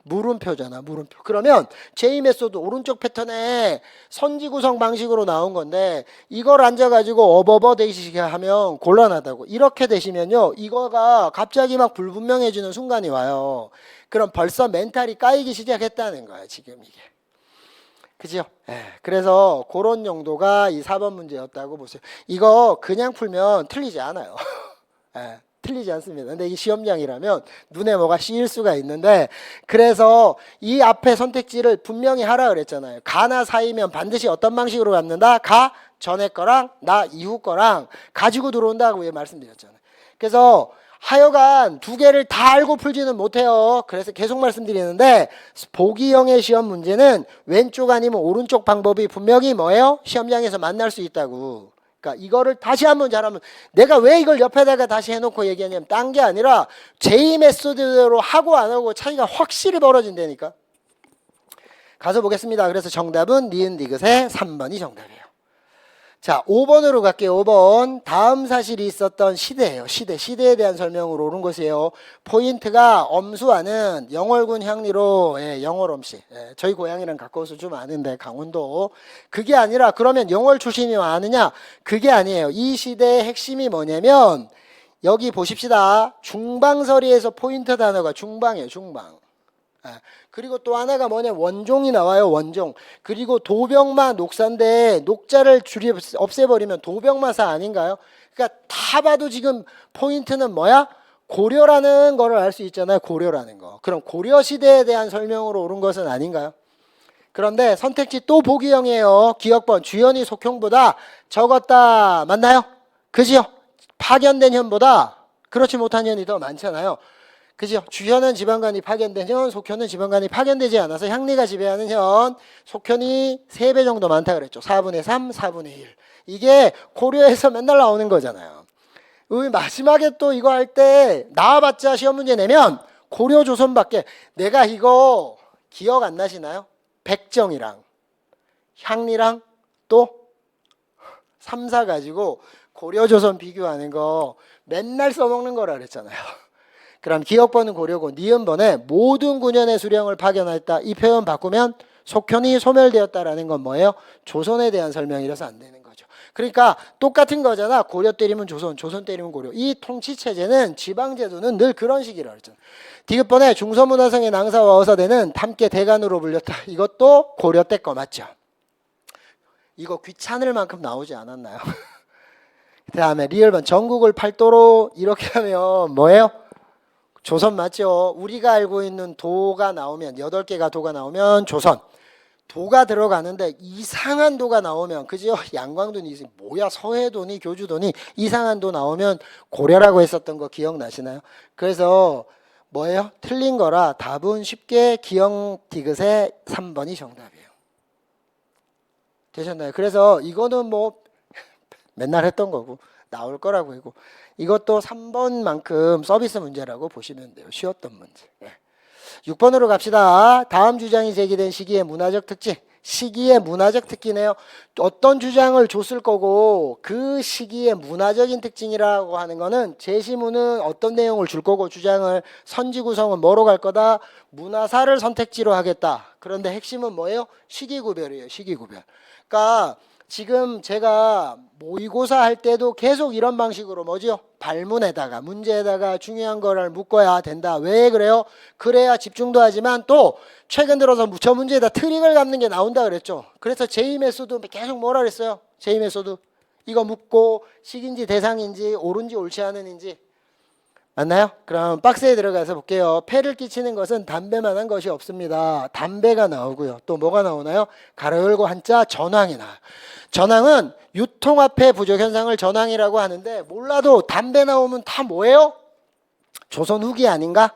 물음표잖아. 물음표. 그러면 제이메소드 오른쪽 패턴에 선지 구성 방식으로 나온 건데 이걸 앉아가지고 어버버 되시게 하면 곤란하다고. 이렇게 되시면요. 이거가 갑자기 막 불분명해지는 순간이 와요. 그럼 벌써 멘탈이 까이기 시작했다는 거야. 지금 이게. 그죠? 예, 그래서 그런 용도가 이 4번 문제였다고 보세요. 이거 그냥 풀면 틀리지 않아요. 예, 틀리지 않습니다. 근데 이 시험장이라면 눈에 뭐가 씌일 수가 있는데 그래서 이 앞에 선택지를 분명히 하라 그랬잖아요. 가나 사이면 반드시 어떤 방식으로 갖는다? 가 전에 거랑 나 이후 거랑 가지고 들어온다고 말씀드렸잖아요. 그래서 하여간 두 개를 다 알고 풀지는 못해요. 그래서 계속 말씀드리는데 보기형의 시험 문제는 왼쪽 아니면 오른쪽 방법이 분명히 뭐예요? 시험장에서 만날 수 있다고. 그러니까 이거를 다시 한번 잘하면 내가 왜 이걸 옆에다가 다시 해놓고 얘기하냐면 딴 게 아니라 제이 메소드대로 하고 안 하고 차이가 확실히 벌어진다니까. 가서 보겠습니다. 그래서 정답은 니은 디귿의 3번이 정답이에요. 자, 5번으로 갈게요. 5번. 다음 사실이 있었던 시대예요. 시대에 대한 설명으로 옳은 것이에요. 포인트가 엄수와는 영월군 향리로 영월엄씨. 저희 고향이랑 가까워서 좀 아는데 강원도. 그게 아니라 그러면 영월 출신이 아느냐? 그게 아니에요. 이 시대의 핵심이 뭐냐면 여기 보십시다. 중방서리에서 포인트 단어가 중방이에요. 중방. 그리고 또 하나가 뭐냐 원종이 나와요. 원종. 그리고 도병마 녹사인데 녹자를 줄여 없애버리면 도병마사 아닌가요? 그러니까 다 봐도 지금 포인트는 뭐야? 고려라는 거를 알 수 있잖아요. 고려라는 거. 그럼 고려시대에 대한 설명으로 옳은 것은 아닌가요? 그런데 선택지 또 보기형이에요. 기억번 주현이 속형보다 적었다. 맞나요? 그지요? 파견된 현보다 그렇지 못한 현이 더 많잖아요. 그죠? 주현은 지방간이 파견된 현, 속현은 지방간이 파견되지 않아서 향리가 지배하는 현, 속현이 3배 정도 많다 그랬죠. 4분의 3, 4분의 1. 이게 고려에서 맨날 나오는 거잖아요. 마지막에 또 이거 할 때 나와봤자 시험 문제 내면 고려 조선밖에 내가 이거 기억 안 나시나요? 백정이랑 향리랑 또 3, 4 가지고 고려 조선 비교하는 거 맨날 써먹는 거라 그랬잖아요. 그럼 기억번은 고려고 니은번에 모든 군현의 수령을 파견했다. 이 표현 바꾸면 속현이 소멸되었다라는 건 뭐예요? 조선에 대한 설명이라서 안 되는 거죠. 그러니까 똑같은 거잖아. 고려 때리면 조선, 조선 때리면 고려. 이 통치체제는 지방제도는 늘 그런 식이라 그랬잖아. 디귿번에 중서문화성의 낭사와 어사대는 함께 대간으로 불렸다. 이것도 고려 때 거 맞죠? 이거 귀찮을 만큼 나오지 않았나요? 그 다음에 리을번 전국을 팔도로 이렇게 하면 뭐예요? 조선 맞죠? 우리가 알고 있는 도가 나오면 8개가 도가 나오면 조선. 도가 들어가는데 이상한 도가 나오면 그죠? 양광도니 뭐야 서해도니 교주도니 이상한 도 나오면 고려라고 했었던 거 기억나시나요? 그래서 뭐예요? 틀린 거라 답은 쉽게 기억 디귿의 3번이 정답이에요. 되셨나요? 그래서 이거는 뭐 맨날 했던 거고 나올 거라고 하고 이것도 3번만큼 서비스 문제라고 보시면 돼요. 쉬웠던 문제. 6번으로 갑시다. 다음 주장이 제기된 시기의 문화적 특징. 시기의 문화적 특기네요. 어떤 주장을 줬을 거고 그 시기의 문화적인 특징이라고 하는 거는 제시문은 어떤 내용을 줄 거고 주장을 선지 구성은 뭐로 갈 거다? 문화사를 선택지로 하겠다. 그런데 핵심은 뭐예요? 시기 구별이에요. 시기 구별. 그러니까 지금 제가 모의고사 할 때도 계속 이런 방식으로 뭐죠? 발문에다가 문제에다가 중요한 거를 묶어야 된다. 왜 그래요? 그래야 집중도 하지만 또 최근 들어서 저 문제에다 트릭을 잡는 게 나온다 그랬죠. 그래서 제이 메소드 계속 뭐라 그랬어요? 제이 메소드 이거 묻고 식인지 대상인지 옳은지 옳지 않은지 맞나요? 그럼 박스에 들어가서 볼게요. 폐를 끼치는 것은 담배만한 것이 없습니다. 담배가 나오고요. 또 뭐가 나오나요? 가로 열고 한자 전황이 나와요. 전황은 유통화폐 부족 현상을 전황이라고 하는데 몰라도 담배 나오면 다 뭐예요? 조선 후기 아닌가?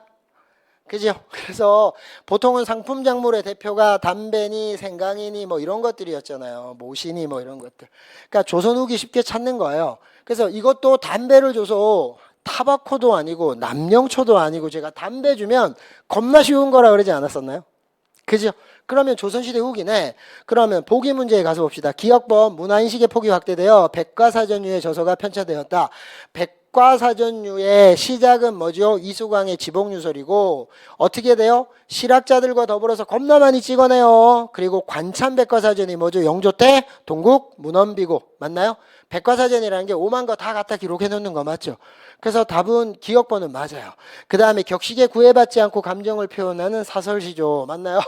그죠? 그래서 보통은 상품 작물의 대표가 담배니 생강이니 뭐 이런 것들이었잖아요. 모시니 뭐 이런 것들. 그러니까 조선 후기 쉽게 찾는 거예요. 그래서 이것도 담배를 줘서 타바코도 아니고 남영초도 아니고 제가 담배 주면 겁나 쉬운 거라 그러지 않았었나요? 그죠? 그러면 조선시대 후기네. 그러면 보기 문제에 가서 봅시다. 기억법 문화인식의 폭이 확대되어 백과사전유의 저서가 편찬되었다. 백과사전유의 시작은 뭐죠? 이수광의 지복유설이고 어떻게 돼요? 실학자들과 더불어서 겁나 많이 찍어내요. 그리고 관참백과사전이 뭐죠? 영조 때 동국 문헌비고 맞나요? 백과사전이라는 게 오만 거 다 갖다 기록해 놓는 거 맞죠? 그래서 답은 기억번은 맞아요. 그 다음에 격식에 구애받지 않고 감정을 표현하는 사설시조 맞나요?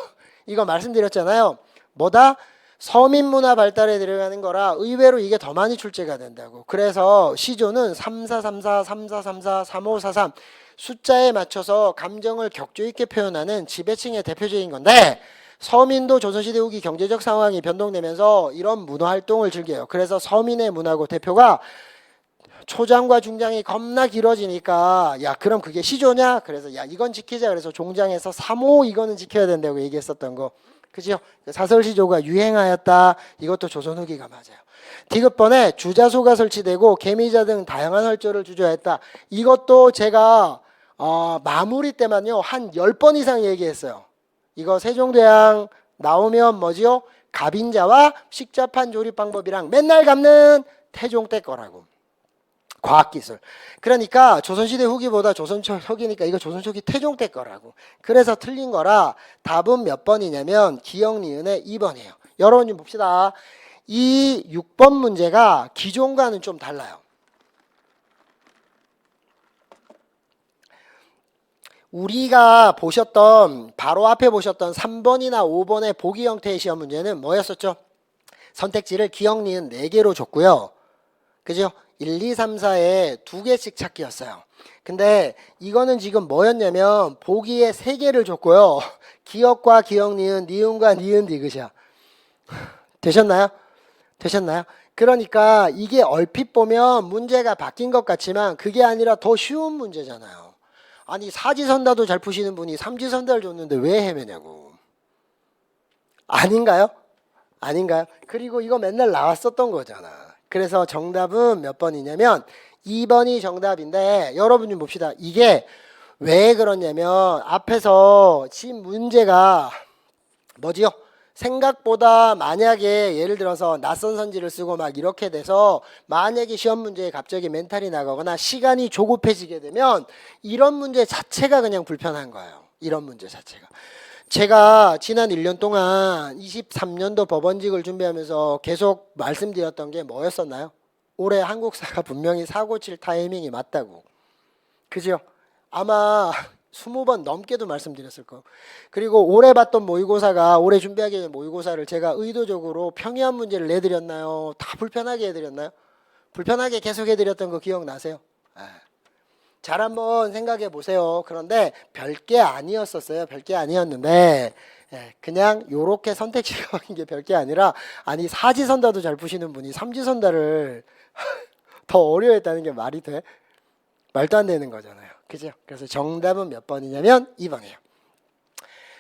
이거 말씀드렸잖아요. 뭐다? 서민문화 발달에 들어가는 거라 의외로 이게 더 많이 출제가 된다고. 그래서 시조는 3434, 3434, 3543 숫자에 맞춰서 감정을 격조 있게 표현하는 지배층의 대표적인 건데 서민도 조선시대 후기 경제적 상황이 변동되면서 이런 문화활동을 즐겨요. 그래서 서민의 문화고 대표가 초장과 중장이 겁나 길어지니까 야 그럼 그게 시조냐? 그래서 야 이건 지키자. 그래서 종장에서 3호 이거는 지켜야 된다고 얘기했었던 거. 그죠? 사설시조가 유행하였다. 이것도 조선 후기가 맞아요. 디귿번에 주자소가 설치되고 개미자 등 다양한 활조를 주저했다. 이것도 제가 마무리 때만요 한 10번 이상 얘기했어요. 이거 세종대왕 나오면 뭐지요? 갑인자와 식자판 조립 방법이랑 맨날 감는 태종 때 거라고. 과학기술. 그러니까 조선시대 후기보다 조선초기니까 이거 조선초기 태종 때 거라고. 그래서 틀린 거라 답은 몇 번이냐면 기억 니은의 2번이에요. 여러분 좀 봅시다. 이 6번 문제가 기존과는 좀 달라요. 우리가 보셨던 바로 앞에 보셨던 3번이나 5번의 보기 형태의 시험 문제는 뭐였었죠? 선택지를 기억 니은 4개로 줬고요. 그죠? 1, 2, 3, 4에 2개씩 찾기였어요. 근데 이거는 지금 뭐였냐면 보기에 3개를 줬고요. 기억과 기억 니은, 니은과 니은 디귿이야. 되셨나요? 되셨나요? 그러니까 이게 얼핏 보면 문제가 바뀐 것 같지만 그게 아니라 더 쉬운 문제잖아요. 아니 사지선다도 잘 푸시는 분이 삼지선다를 줬는데 왜 헤매냐고. 아닌가요? 아닌가요? 그리고 이거 맨날 나왔었던 거잖아. 그래서 정답은 몇 번이냐면 2번이 정답인데 여러분 좀 봅시다. 이게 왜 그러냐면 앞에서 지금 문제가 뭐지요? 생각보다 만약에 예를 들어서 낯선 선지를 쓰고 막 이렇게 돼서 만약에 시험 문제에 갑자기 멘탈이 나가거나 시간이 조급해지게 되면 이런 문제 자체가 그냥 불편한 거예요. 이런 문제 자체가. 제가 지난 1년 동안 23년도 법원직을 준비하면서 계속 말씀드렸던 게 뭐였었나요? 올해 한국사가 분명히 사고 칠 타이밍이 맞다고. 그죠? 아마 20번 넘게도 말씀드렸을 거예요. 그리고 올해 봤던 모의고사가 올해 준비하기 위해 모의고사를 제가 의도적으로 평이한 문제를 내드렸나요? 다 불편하게 해드렸나요? 불편하게 계속 해드렸던 거 기억나세요? 잘 한번 생각해 보세요. 그런데 별게 아니었었어요. 별게 아니었는데 그냥 요렇게 선택지가 바뀐 게 별게 아니라 아니 사지선다도 잘 푸시는 분이 삼지선다를 더 어려워했다는 게 말이 돼? 말도 안 되는 거잖아요. 그죠? 그래서 정답은 몇 번이냐면 2번이에요.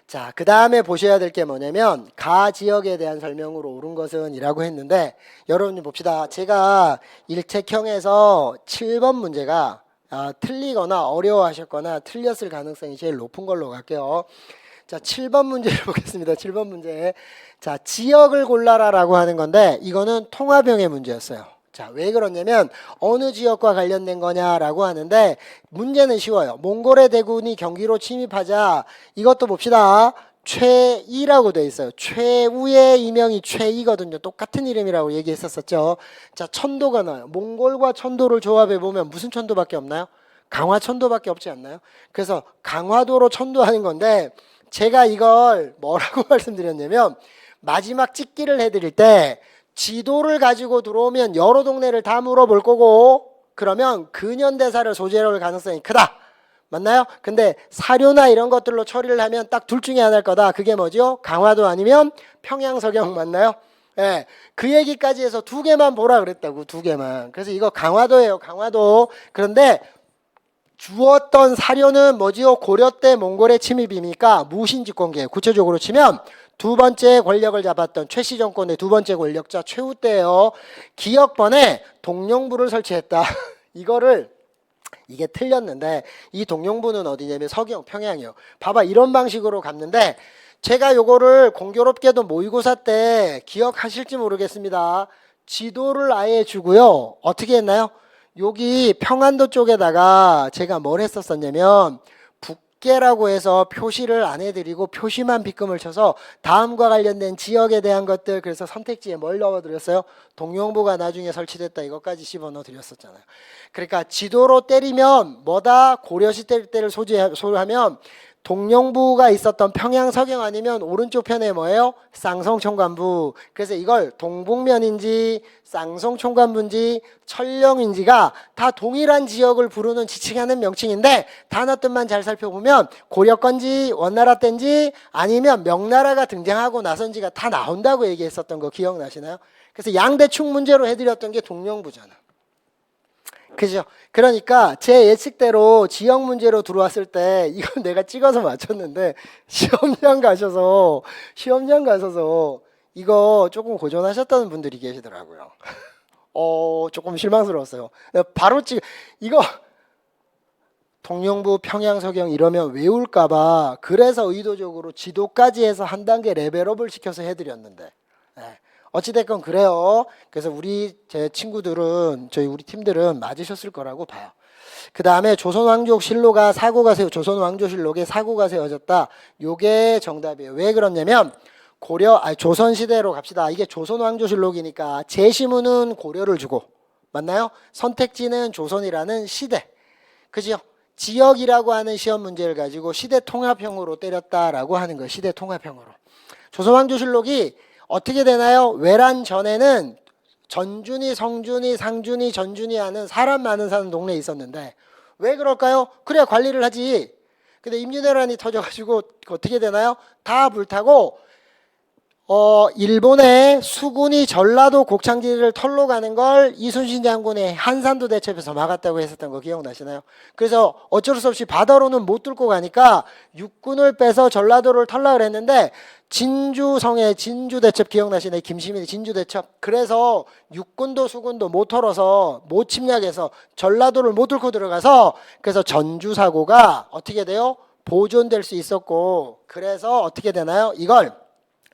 자, 그 다음에 보셔야 될 게 뭐냐면 가 지역에 대한 설명으로 옳은 것은 이라고 했는데 여러분 봅시다. 제가 일책형에서 7번 문제가 틀리거나 어려워하셨거나 틀렸을 가능성이 제일 높은 걸로 갈게요. 자, 7번 문제를 보겠습니다. 7번 문제. 자, 지역을 골라라라고 하는 건데 이거는 통합형의 문제였어요. 자, 왜 그러냐면 어느 지역과 관련된 거냐라고 하는데 문제는 쉬워요. 몽골의 대군이 경기로 침입하자 이것도 봅시다. 최이라고 돼 있어요. 최우의 이명이 최이거든요. 똑같은 이름이라고 얘기했었죠. 자, 천도가 나와요. 몽골과 천도를 조합해 보면 무슨 천도밖에 없나요? 강화천도밖에 없지 않나요? 그래서 강화도로 천도하는 건데 제가 이걸 뭐라고 말씀드렸냐면 마지막 찍기를 해드릴 때 지도를 가지고 들어오면 여러 동네를 다 물어볼 거고 그러면 근현대사를 소재로 할 가능성이 크다. 맞나요? 근데 사료나 이런 것들로 처리를 하면 딱 둘 중에 하나일 거다. 그게 뭐죠? 강화도 아니면 평양서경 맞나요? 예, 그 얘기까지 해서 두 개만 보라 그랬다고. 두 개만. 그래서 이거 강화도예요. 강화도. 그런데 주었던 사료는 뭐지요? 고려 때 몽골의 침입이니까 무신집권계예요. 구체적으로 치면 두 번째 권력을 잡았던 최씨 정권의 두 번째 권력자 최후 때예요. 기역번에 동령부를 설치했다. 이게 틀렸는데 이 동령부는 어디냐면 서경 평양이요. 봐봐, 이런 방식으로 갔는데 제가 요거를 공교롭게도 모의고사 때 기억하실지 모르겠습니다. 지도를 아예 주고요. 어떻게 했나요? 여기 평안도 쪽에다가 제가 뭘 했었었냐면 북계라고 해서 표시를 안 해드리고 표시만 빗금을 쳐서 다음과 관련된 지역에 대한 것들, 그래서 선택지에 뭘 넣어드렸어요? 동령부가 나중에 설치됐다 이것까지 집어넣어 드렸었잖아요. 그러니까 지도로 때리면 뭐다? 고려시대 때를 소유하면 동령부가 있었던 평양 서경 아니면 오른쪽 편에 뭐예요? 쌍성총관부. 그래서 이걸 동북면인지 쌍성총관부인지 천령인지가 다 동일한 지역을 부르는 지칭하는 명칭인데 단어 뜻만 잘 살펴보면 고려 건지 원나라 때인지 아니면 명나라가 등장하고 나선지가 다 나온다고 얘기했었던 거 기억나시나요? 그래서 양대충 문제로 해드렸던 게 동령부잖아. 그죠? 그러니까 제 예측대로 지역 문제로 들어왔을 때 이건 내가 찍어서 맞췄는데 시험장 가셔서 이거 조금 고전하셨다는 분들이 계시더라고요. 조금 실망스러웠어요. 바로 이거 동령부 평양서경 이러면 외울까봐 그래서 의도적으로 지도까지 해서 한 단계 레벨업을 시켜서 해드렸는데 어찌됐건 그래요. 그래서 제 친구들은 우리 팀들은 맞으셨을 거라고 봐요. 그 다음에 조선왕조실록가 사고가 조선왕조실록에 사고가 세워졌다. 요게 정답이에요. 왜 그러냐면 조선시대로 갑시다. 이게 조선왕조실록이니까 제시문은 고려를 주고 맞나요? 선택지는 조선이라는 시대. 그죠? 지역이라고 하는 시험 문제를 가지고 시대 통합형으로 때렸다라고 하는 거예요. 시대 통합형으로. 조선왕조실록이 어떻게 되나요? 외란 전에는 전준이, 성준이, 상준이, 전준이 하는 사람 많은 사는 동네에 있었는데 왜 그럴까요? 그래야 관리를 하지. 근데 임진왜란이 터져가지고 어떻게 되나요? 다 불타고 일본의 수군이 전라도 곡창지를 털러 가는 걸 이순신 장군의 한산도 대첩에서 막았다고 했었던 거 기억나시나요? 그래서 어쩔 수 없이 바다로는 못 뚫고 가니까 육군을 빼서 전라도를 털라 그랬는데 진주성의 진주대첩 기억나시나요? 김시민의 진주대첩. 그래서 육군도 수군도 못 털어서 못 침략해서 전라도를 못 뚫고 들어가서 그래서 전주사고가 어떻게 돼요? 보존될 수 있었고 그래서 어떻게 되나요? 이걸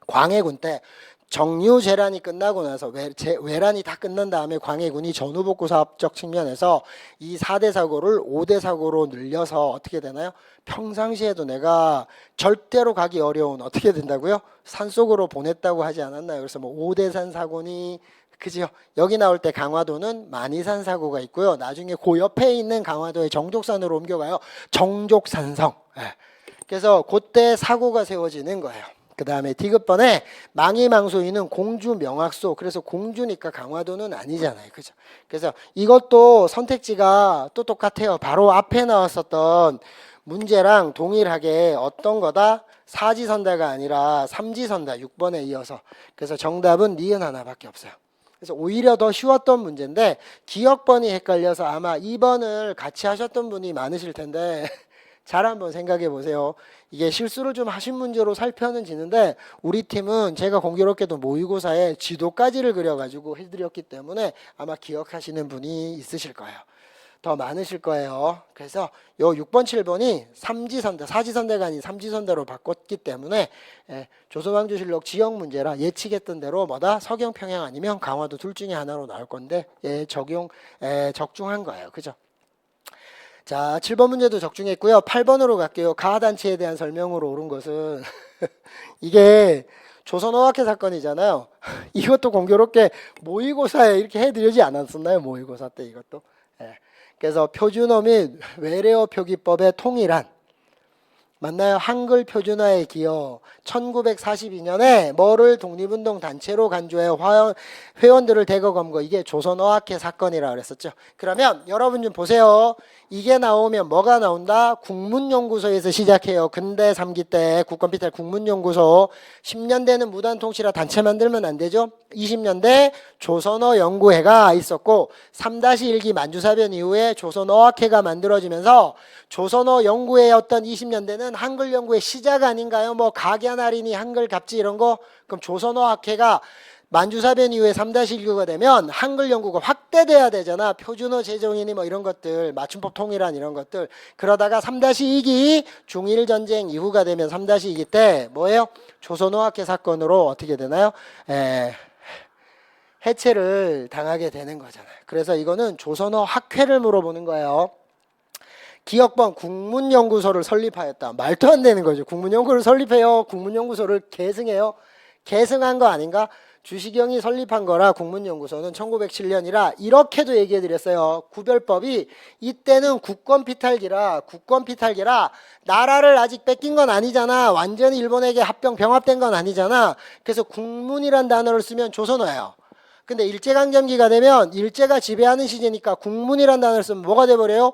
광해군 때 정유재란이 끝나고 나서 외란이 다 끝난 다음에 광해군이 전후복구 사업적 측면에서 이 4대 사고를 5대 사고로 늘려서 어떻게 되나요? 평상시에도 내가 절대로 가기 어려운 어떻게 된다고요? 산속으로 보냈다고 하지 않았나요? 그래서 뭐 5대산 사고니 그죠? 여기 나올 때 강화도는 만이산 사고가 있고요. 나중에 그 옆에 있는 강화도의 정족산으로 옮겨가요. 정족산성. 그래서 그때 사고가 세워지는 거예요. 그 다음에 디귿번에 망이망소이는 공주 명학소. 그래서 공주니까 강화도는 아니잖아요. 그죠? 그래서 이것도 선택지가 또 똑같아요. 바로 앞에 나왔었던 문제랑 동일하게 어떤 거다? 사지선다가 아니라 삼지선다. 6번에 이어서. 그래서 정답은 니은 하나밖에 없어요. 그래서 오히려 더 쉬웠던 문제인데 기억번이 헷갈려서 아마 2번을 같이 하셨던 분이 많으실 텐데 잘 한번 생각해 보세요. 이게 실수를 좀 하신 문제로 살펴는 지는데 우리 팀은 제가 공교롭게도 모의고사에 지도까지를 그려가지고 해드렸기 때문에 아마 기억하시는 분이 있으실 거예요. 더 많으실 거예요. 그래서 요 6번, 7번이 삼지선대, 사지선대가 아닌 삼지선대로 바꿨기 때문에 조선왕조실록 지역 문제라 예측했던 대로 뭐다? 서경, 평양 아니면 강화도 둘 중에 하나로 나올 건데 적중한 거예요. 그죠? 자, 7번 문제도 적중했고요. 8번으로 갈게요. 가하단체에 대한 설명으로 옳은 것은 이게 조선어학회 사건이잖아요. 이것도 공교롭게 모의고사에 이렇게 해드리지 않았었나요? 모의고사 때 이것도. 그래서 표준어 및 외래어 표기법의 통일한 맞나요? 한글 표준화의 기여 1942년에 뭐를 독립운동 단체로 간주해 회원들을 대거 검거 이게 조선어학회 사건이라고 그랬었죠. 그러면 여러분 좀 보세요. 이게 나오면 뭐가 나온다? 국문연구소에서 시작해요. 근대 3기 때 국권피탈 국문연구소 10년대는 무단통치라 단체 만들면 안 되죠. 20년대 조선어연구회가 있었고 3-1기 만주사변 이후에 조선어학회가 만들어지면서 조선어연구회였던 20년대는 한글 연구의 시작 아닌가요? 뭐 각야날이니 한글 갑지 이런 거. 그럼 조선어학회가 만주사변 이후에 3-1교가 되면 한글 연구가 확대돼야 되잖아. 표준어 제정이니 뭐 이런 것들, 맞춤법 통일한 이런 것들. 그러다가 3-2기 중일전쟁 이후가 되면 3-2기 때 뭐예요? 조선어학회 사건으로 어떻게 되나요? 해체를 당하게 되는 거잖아요. 그래서 이거는 조선어학회를 물어보는 거예요. 기억번 국문연구소를 설립하였다. 말도 안 되는 거죠. 국문연구를 설립해요. 국문연구소를 계승해요. 계승한 거 아닌가? 주시경이 설립한 거라 국문연구소는 1907년이라 이렇게도 얘기해 드렸어요. 구별법이 이때는 국권피탈기라 나라를 아직 뺏긴 건 아니잖아. 완전히 일본에게 병합된 건 아니잖아. 그래서 국문이란 단어를 쓰면 조선어예요. 근데 일제강점기가 되면 일제가 지배하는 시대니까 국문이란 단어를 쓰면 뭐가 돼버려요?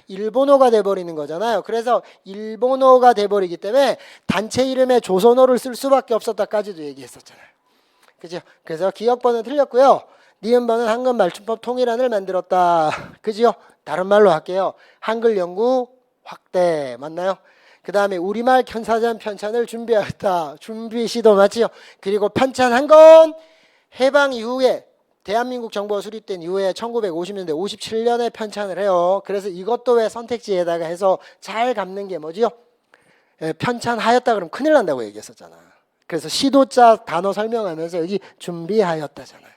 일본어가 돼버리는 거잖아요. 그래서 일본어가 돼버리기 때문에 단체 이름에 조선어를 쓸 수밖에 없었다까지도 얘기했었잖아요. 그죠? 그래서 기억번은 틀렸고요. 니은번은 한글 맞춤법 통일안을 만들었다. 그죠? 다른 말로 할게요. 한글 연구 확대 맞나요? 그 다음에 우리말 견사전 편찬을 준비하였다. 준비 시도 맞지요? 그리고 편찬한 건 해방 이후에 대한민국 정부가 수립된 이후에 1950년대 57년에 편찬을 해요. 그래서 이것도 왜 선택지에다가 해서 잘 갚는 게 뭐지요? 편찬하였다 그러면 큰일 난다고 얘기했었잖아. 그래서 시도자 단어 설명하면서 여기 준비하였다잖아요.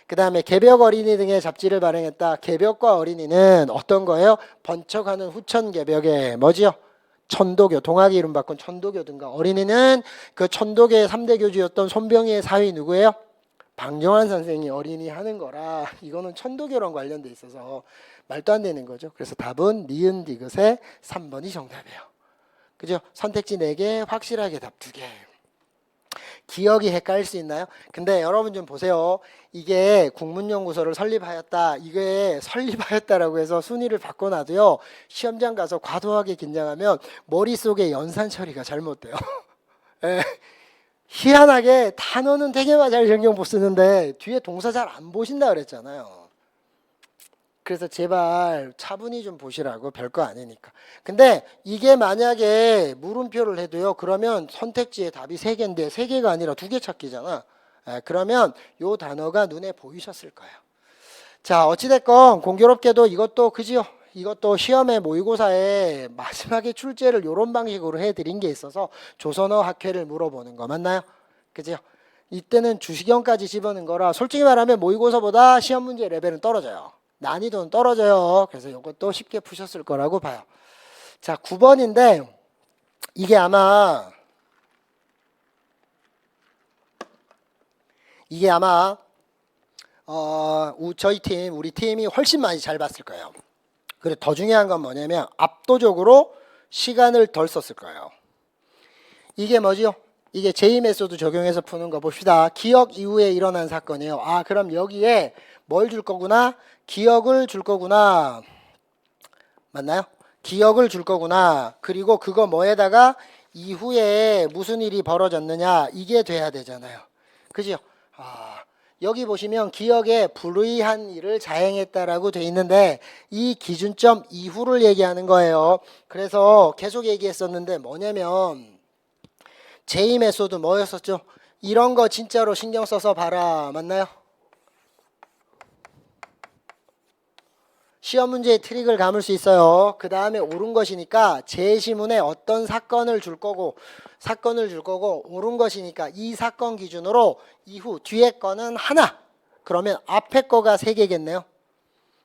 그 다음에 개벽 어린이 등의 잡지를 발행했다. 개벽과 어린이는 어떤 거예요? 번쩍하는 후천 개벽의 뭐지요? 천도교, 동학의 이름 바꾼 천도교 등과 어린이는 그 천도교의 3대 교주였던 손병희의 사위 누구예요? 방정환 선생이 어린이 하는 거라 이거는 천도교랑 관련돼 있어서 말도 안 되는 거죠. 그래서 답은 니은 디귿의 3번이 정답이에요. 그죠? 선택지 4개 확실하게 답 2개. 기억이 헷갈릴 수 있나요? 근데 여러분 좀 보세요. 이게 국문연구소를 설립하였다. 이게 설립하였다라고 해서 순위를 바꿔놔도요. 시험장 가서 과도하게 긴장하면 머릿속에 연산 처리가 잘못돼요. 예. 희한하게 단어는 되게 잘 신경 못 쓰는데 뒤에 동사 잘 안 보신다 그랬잖아요. 그래서 제발 차분히 좀 보시라고. 별거 아니니까. 근데 이게 만약에 물음표를 해도요. 그러면 선택지에 답이 3개인데 3개가 아니라 2개 찾기잖아. 그러면 요 단어가 눈에 보이셨을 거예요. 자, 어찌됐건 공교롭게도 이것도 그지요. 이것도 시험에 모의고사에 마지막에 출제를 이런 방식으로 해드린 게 있어서 조선어 학회를 물어보는 거 맞나요? 그죠? 이때는 주시경까지 집어넣은 거라 솔직히 말하면 모의고사보다 시험 문제 레벨은 떨어져요. 난이도는 떨어져요. 그래서 이것도 쉽게 푸셨을 거라고 봐요. 자, 9번인데 이게 아마 저희 팀, 우리 팀이 훨씬 많이 잘 봤을 거예요. 그리고 더 중요한 건 뭐냐면 압도적으로 시간을 덜 썼을 거예요. 이게 뭐지요? 이게 제이 메소드 적용해서 푸는 거 봅시다. 기억 이후에 일어난 사건이에요. 아, 그럼 여기에 뭘 줄 거구나? 기억을 줄 거구나. 맞나요? 기억을 줄 거구나. 그리고 그거 뭐에다가 이후에 무슨 일이 벌어졌느냐 이게 돼야 되잖아요. 그죠? 여기 보시면 기억에 불의한 일을 자행했다라고 돼 있는데 이 기준점 이후를 얘기하는 거예요. 그래서 계속 얘기했었는데 뭐냐면 제이 메소드 뭐였었죠? 이런 거 진짜로 신경 써서 봐라. 맞나요? 시험 문제의 트릭을 감을 수 있어요. 그 다음에 옳은 것이니까 제시문에 어떤 사건을 줄 거고 옳은 것이니까 이 사건 기준으로 이후 뒤에 거는 하나. 그러면 앞에 거가 세 개겠네요.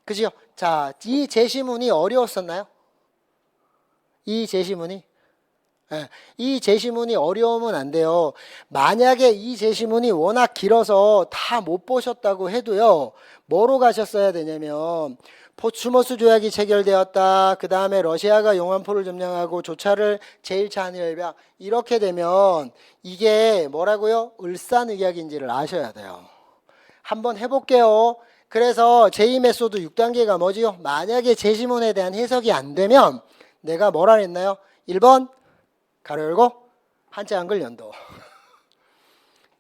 그죠? 자, 이 제시문이 어려웠었나요? 이 제시문이? 예, 이 제시문이 어려우면 안 돼요. 만약에 이 제시문이 워낙 길어서 다 못 보셨다고 해도요. 뭐로 가셨어야 되냐면 포츠모스 조약이 체결되었다. 그 다음에 러시아가 용암포를 점령하고 조차를 제1차 한일협약 이렇게 되면 이게 뭐라고요? 을사늑약인지를 아셔야 돼요. 한번 해볼게요. 그래서 제2메소드 6단계가 뭐지요? 만약에 제시문에 대한 해석이 안 되면 내가 뭐라 했나요? 1번 가로 열고 한자 한글 연도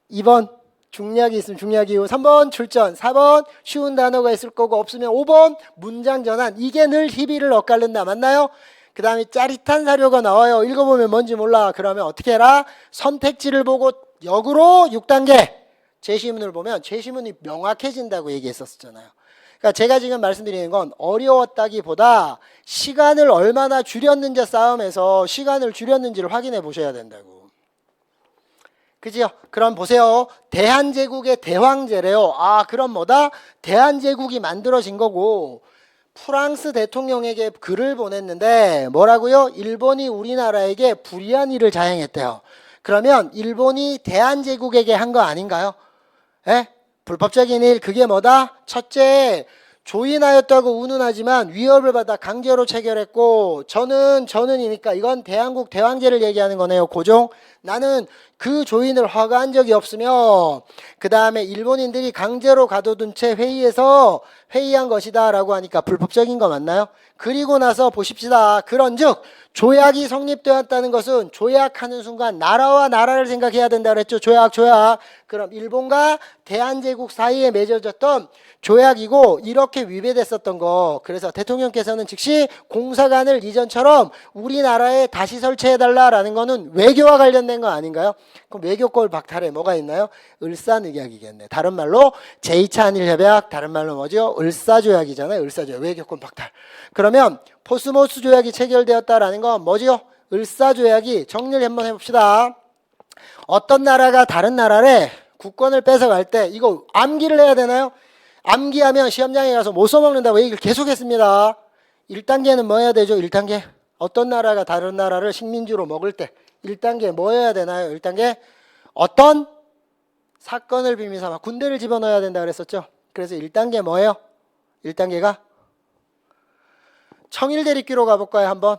2번 중략이 있으면 중략 이후 3번 출전 4번 쉬운 단어가 있을 거고 없으면 5번 문장 전환 이게 늘 희비를 엇갈른다 맞나요? 그 다음에 짜릿한 사료가 나와요. 읽어보면 뭔지 몰라. 그러면 어떻게 해라? 선택지를 보고 역으로 6단계 제시문을 보면 제시문이 명확해진다고 얘기했었잖아요. 그러니까 제가 지금 말씀드리는 건 어려웠다기보다 시간을 얼마나 줄였는지 싸움에서 시간을 줄였는지를 확인해 보셔야 된다고. 그죠? 그럼 보세요. 대한제국의 대황제래요. 아, 그럼 뭐다? 대한제국이 만들어진 거고 프랑스 대통령에게 글을 보냈는데 뭐라고요? 일본이 우리나라에게 불이한 일을 자행했대요. 그러면 일본이 대한제국에게 한 거 아닌가요? 예? 불법적인 일 그게 뭐다? 첫째 조인하였다고 운운하지만 위협을 받아 강제로 체결했고 저는이니까 이건 대한국 대왕제를 얘기하는 거네요. 고종 나는 그 조인을 허가한 적이 없으며 그 다음에 일본인들이 강제로 가둬둔 채 회의에서 회의한 것이다 라고 하니까 불법적인 거 맞나요? 그리고 나서 보십시다. 그런즉 조약이 성립되었다는 것은 조약하는 순간 나라와 나라를 생각해야 된다 그랬죠. 조약. 그럼 일본과 대한제국 사이에 맺어졌던 조약이고 이렇게 위배됐었던 거. 그래서 대통령께서는 즉시 공사관을 이전처럼 우리나라에 다시 설치해달라라는 거는 외교와 관련된 거 아닌가요? 그럼 외교권 박탈에 뭐가 있나요? 을사늑약이겠네. 다른 말로 제2차 한일협약 다른 말로 뭐죠? 을사조약이잖아요. 을사조약 외교권 박탈. 그러면 포스모스 조약이 체결되었다라는 건 뭐죠? 을사조약이 정리를 한번 해봅시다. 어떤 나라가 다른 나라에 국권을 뺏어갈 때 이거 암기를 해야 되나요? 암기하면 시험장에 가서 못 써먹는다고 얘기를 계속했습니다. 1단계는 뭐 해야 되죠? 1단계 어떤 나라가 다른 나라를 식민지로 먹을 때 1단계 뭐 해야 되나요? 1단계 어떤 사건을 빌미 삼아 군대를 집어넣어야 된다 그랬었죠. 그래서 1단계 뭐예요? 1단계가 청일대립기로 가볼까요? 한번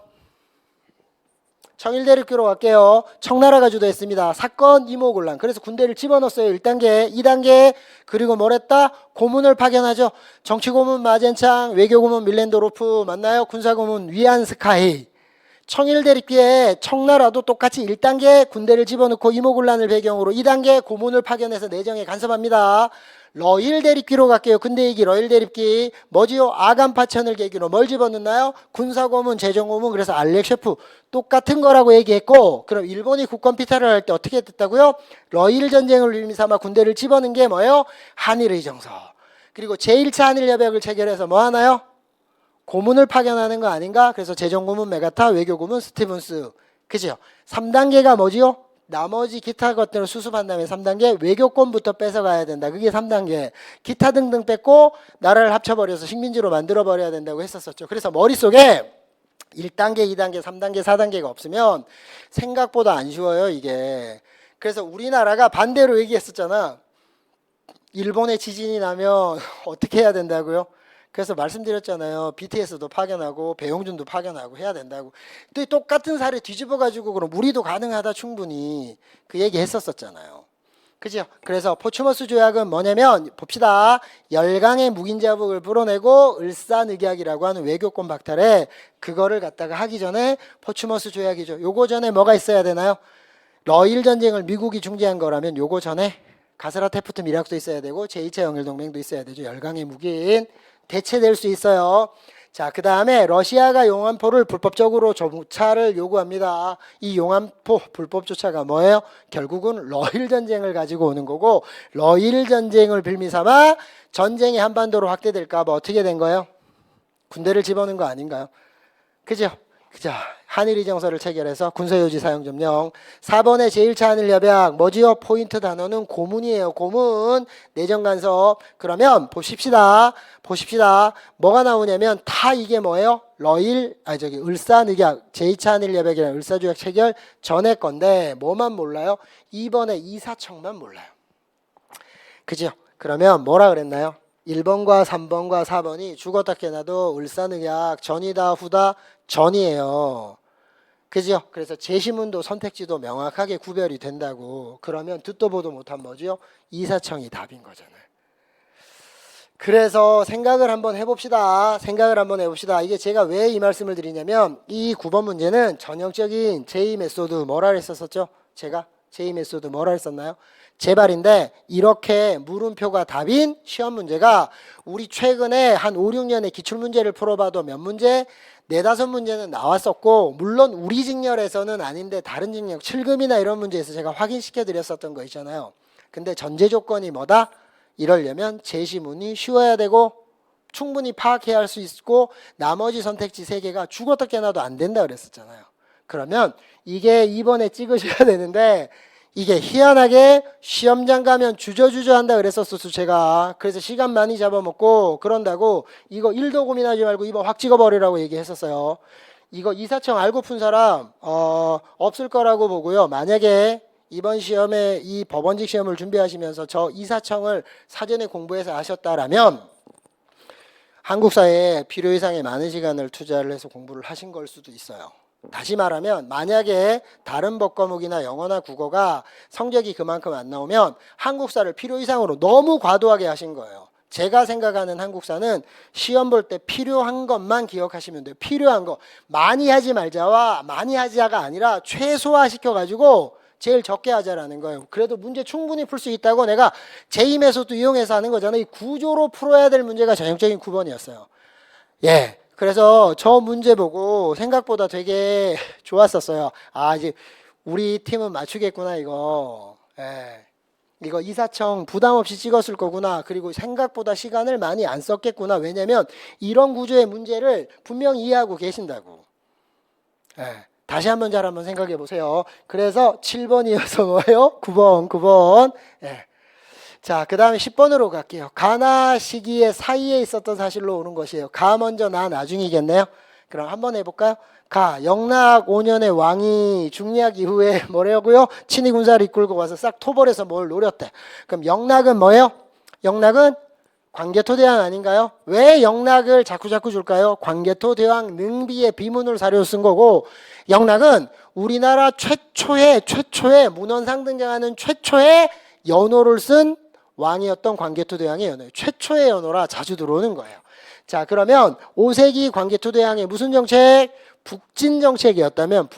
청일대립기로 갈게요. 청나라가 주도했습니다. 사건 이모곤란. 그래서 군대를 집어넣었어요. 1단계 2단계 그리고 뭐랬다? 고문을 파견하죠. 정치고문 마젠창, 외교고문 밀렌도로프 맞나요? 군사고문 위안스카이. 청일대립기에 청나라도 똑같이 1단계 군대를 집어넣고 이모곤란을 배경으로 2단계 고문을 파견해서 내정에 간섭합니다. 러일대립기로 갈게요. 근대 이기 러일대립기 뭐지요? 아간파천을 계기로 뭘 집어넣나요? 군사고문, 재정고문. 그래서 알렉 셰프 똑같은 거라고 얘기했고 그럼 일본이 국권 피탈을 할 때 어떻게 됐다고요? 러일 전쟁을 의미 삼아 군대를 집어넣은 게 뭐예요? 한일의정서. 그리고 제1차 한일협약을 체결해서 뭐 하나요? 고문을 파견하는 거 아닌가? 그래서 재정고문 메가타, 외교고문 스티븐스. 그죠? 3단계가 뭐지요? 나머지 기타 것들을 수습한 다음에 3단계 외교권부터 뺏어가야 된다. 그게 3단계. 기타 등등 뺏고 나라를 합쳐버려서 식민지로 만들어버려야 된다고 했었었죠. 그래서 머릿속에 1단계, 2단계, 3단계, 4단계가 없으면 생각보다 안 쉬워요 이게. 그래서 우리나라가 반대로 얘기했었잖아. 일본에 지진이 나면 어떻게 해야 된다고요? 그래서 말씀드렸잖아요. BTS도 파견하고 배용준도 파견하고 해야 된다고. 또 똑같은 사례 뒤집어 가지고 그럼 우리도 가능하다 충분히 그 얘기 했었잖아요. 그죠? 그래서 포츠모스 조약은 뭐냐면 봅시다. 열강의 묵인자복을 풀어내고 을사늑약이라고 하는 외교권 박탈에 그거를 갖다가 하기 전에 포츠모스 조약이죠. 요거 전에 뭐가 있어야 되나요? 러일 전쟁을 미국이 중재한 거라면 요거 전에 가스라 테프트 미락도 있어야 되고 제2차 영일동맹도 있어야 되죠. 열강의 묵인 대체될 수 있어요. 자, 그 다음에 러시아가 용암포를 불법적으로 조차를 요구합니다. 이 용암포 불법 조차가 뭐예요? 결국은 러일 전쟁을 가지고 오는 거고 러일 전쟁을 빌미 삼아 전쟁이 한반도로 확대될까 봐 어떻게 된 거예요? 군대를 집어넣은 거 아닌가요? 그죠? 그죠? 한일이 정서를 체결해서 군사요지 사용 점령. 4번의 제1차 한일협약 뭐지요? 포인트 단어는 고문이에요. 고문. 내정 간섭. 그러면 보십시다. 뭐가 나오냐면 다 이게 뭐예요? 을사늑약 제2차 한일협약이랑 을사조약 체결 전에 건데 뭐만 몰라요? 2번의 이사청만 몰라요. 그죠? 그러면 뭐라 그랬나요? 1번과 3번과 4번이 죽었다 깨나도 을사늑약 전이다 후다 전이에요. 그죠? 그래서 제시문도 선택지도 명확하게 구별이 된다고. 그러면 듣도 보도 못한 뭐죠? 이사청이 답인 거잖아요. 그래서 생각을 한번 해봅시다. 이게 제가 왜 이 말씀을 드리냐면 이 9번 문제는 전형적인 제2 메소드 뭐라 했었죠? 제가 제2 메소드 뭐라 했었나요? 제발인데 이렇게 물음표가 답인 시험 문제가 우리 최근에 한 5, 6년의 기출문제를 풀어봐도 몇 문제? 4, 5문제는 나왔었고 물론 우리 직렬에서는 아닌데 다른 직렬 7금이나 이런 문제에서 제가 확인시켜 드렸었던 거 있잖아요. 근데 전제 조건이 뭐다? 이러려면 제시문이 쉬워야 되고 충분히 파악해야 할 수 있고 나머지 선택지 3개가 죽었다 깨나도 안 된다 그랬었잖아요. 그러면 이게 2번에 찍으셔야 되는데 이게 희한하게 시험장 가면 주저주저 한다 그랬었어 제가. 그래서 시간 많이 잡아먹고 그런다고 이거 1도 고민하지 말고 이번 확 찍어버리라고 얘기했었어요. 이거 이사청 알고 푼 사람 없을 거라고 보고요. 만약에 이번 시험에 이 법원직 시험을 준비하시면서 저 이사청을 사전에 공부해서 아셨다라면 한국사에 필요 이상의 많은 시간을 투자를 해서 공부를 하신 걸 수도 있어요. 다시 말하면 만약에 다른 법 과목이나 영어나 국어가 성적이 그만큼 안 나오면 한국사를 필요 이상으로 너무 과도하게 하신 거예요. 제가 생각하는 한국사는 시험 볼 때 필요한 것만 기억하시면 돼요. 필요한 거. 많이 하지 말자와 많이 하자가 아니라 최소화 시켜가지고 제일 적게 하자라는 거예요. 그래도 문제 충분히 풀 수 있다고 내가 제2 메소드 이용해서 하는 거잖아요. 이 구조로 풀어야 될 문제가 전형적인 9번이었어요. 예. 그래서 저 문제 보고 생각보다 되게 좋았었어요. 아, 이제 우리 팀은 맞추겠구나, 이거. 예. 이거 이사청 부담 없이 찍었을 거구나. 그리고 생각보다 시간을 많이 안 썼겠구나. 왜냐면 이런 구조의 문제를 분명히 이해하고 계신다고. 예. 다시 한번 잘 한번 생각해 보세요. 그래서 7번이어서 뭐예요? 9번. 예. 자, 그 다음에 10번으로 갈게요. 가나 시기의 사이에 있었던 사실로 오는 것이에요. 가 먼저 나 나중이겠네요. 그럼 한번 해볼까요? 가 영락 5년의 왕이 중략 이후에 뭐라고요? 친위 군사를 이끌고 와서 싹 토벌해서 뭘 노렸대. 그럼 영락은 뭐예요? 영락은 광개토대왕 아닌가요? 왜 영락을 자꾸 줄까요? 광개토대왕 능비의 비문을 사료로 쓴 거고 영락은 우리나라 최초의 문헌상 등장하는 최초의 연호를 쓴 왕이었던 광개토대왕의 연호예요. 최초의 연호라 자주 들어오는 거예요. 자, 그러면 5세기 광개토대왕의 무슨 정책? 북진 정책이었다면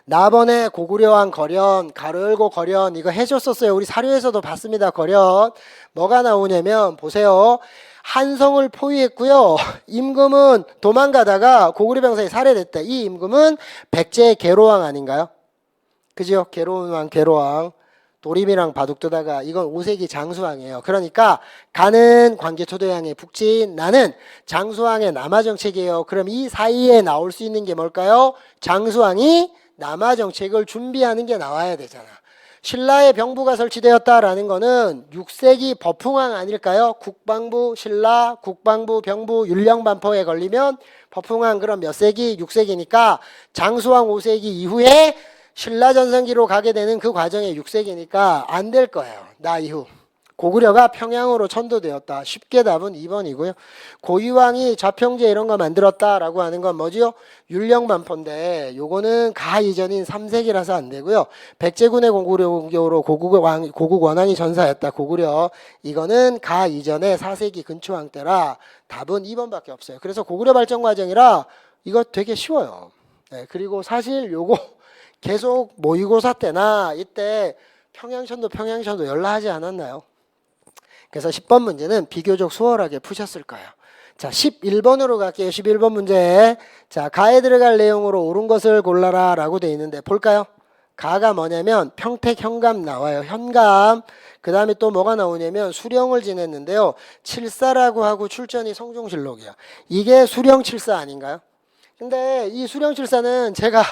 나번에 고구려왕 거련 가로 열고 거련 이거 해줬었어요. 우리 사료에서도 봤습니다. 거련 뭐가 나오냐면 보세요. 한성을 포위했고요. 임금은 도망가다가 고구려 병사에 살해됐다. 이 임금은 백제 계로왕 아닌가요? 그죠? 계로왕 도림이랑 바둑 두다가 이건 5세기 장수왕이에요. 그러니까 가는 광개토대왕의 북진, 나는 장수왕의 남하정책이에요. 그럼 이 사이에 나올 수 있는 게 뭘까요? 장수왕이 남하정책을 준비하는 게 나와야 되잖아. 신라의 병부가 설치되었다라는 거는 6세기 버풍왕 아닐까요? 국방부, 신라, 국방부, 병부, 율령반포에 걸리면 버풍왕 그럼 몇 세기? 6세기니까 장수왕 5세기 이후에 신라전성기로 가게 되는 그 과정에 6세기니까 안 될 거예요. 나 이후. 고구려가 평양으로 천도되었다. 쉽게 답은 2번이고요. 고유왕이 좌평제 이런 거 만들었다라고 하는 건 뭐지요? 율령반포인데 요거는 가 이전인 3세기라서 안 되고요. 백제군의 고구려로 고국 원왕이 전사했다. 고구려. 이거는 가 이전의 4세기 근초왕 때라 답은 2번밖에 없어요. 그래서 고구려 발전 과정이라 이거 되게 쉬워요. 네, 그리고 사실 요거 계속 모의고사 때나 이때 평양천도 연락하지 않았나요? 그래서 10번 문제는 비교적 수월하게 푸셨을 거예요. 자, 11번으로 갈게요. 11번 문제. 자, 가에 들어갈 내용으로 옳은 것을 골라라 라고 되어 있는데 볼까요? 가가 뭐냐면 평택 현감 나와요. 현감. 그 다음에 또 뭐가 나오냐면 수령을 지냈는데요. 칠사라고 하고 출전이 성종실록이야. 이게 수령칠사 아닌가요? 근데 이 수령칠사는 제가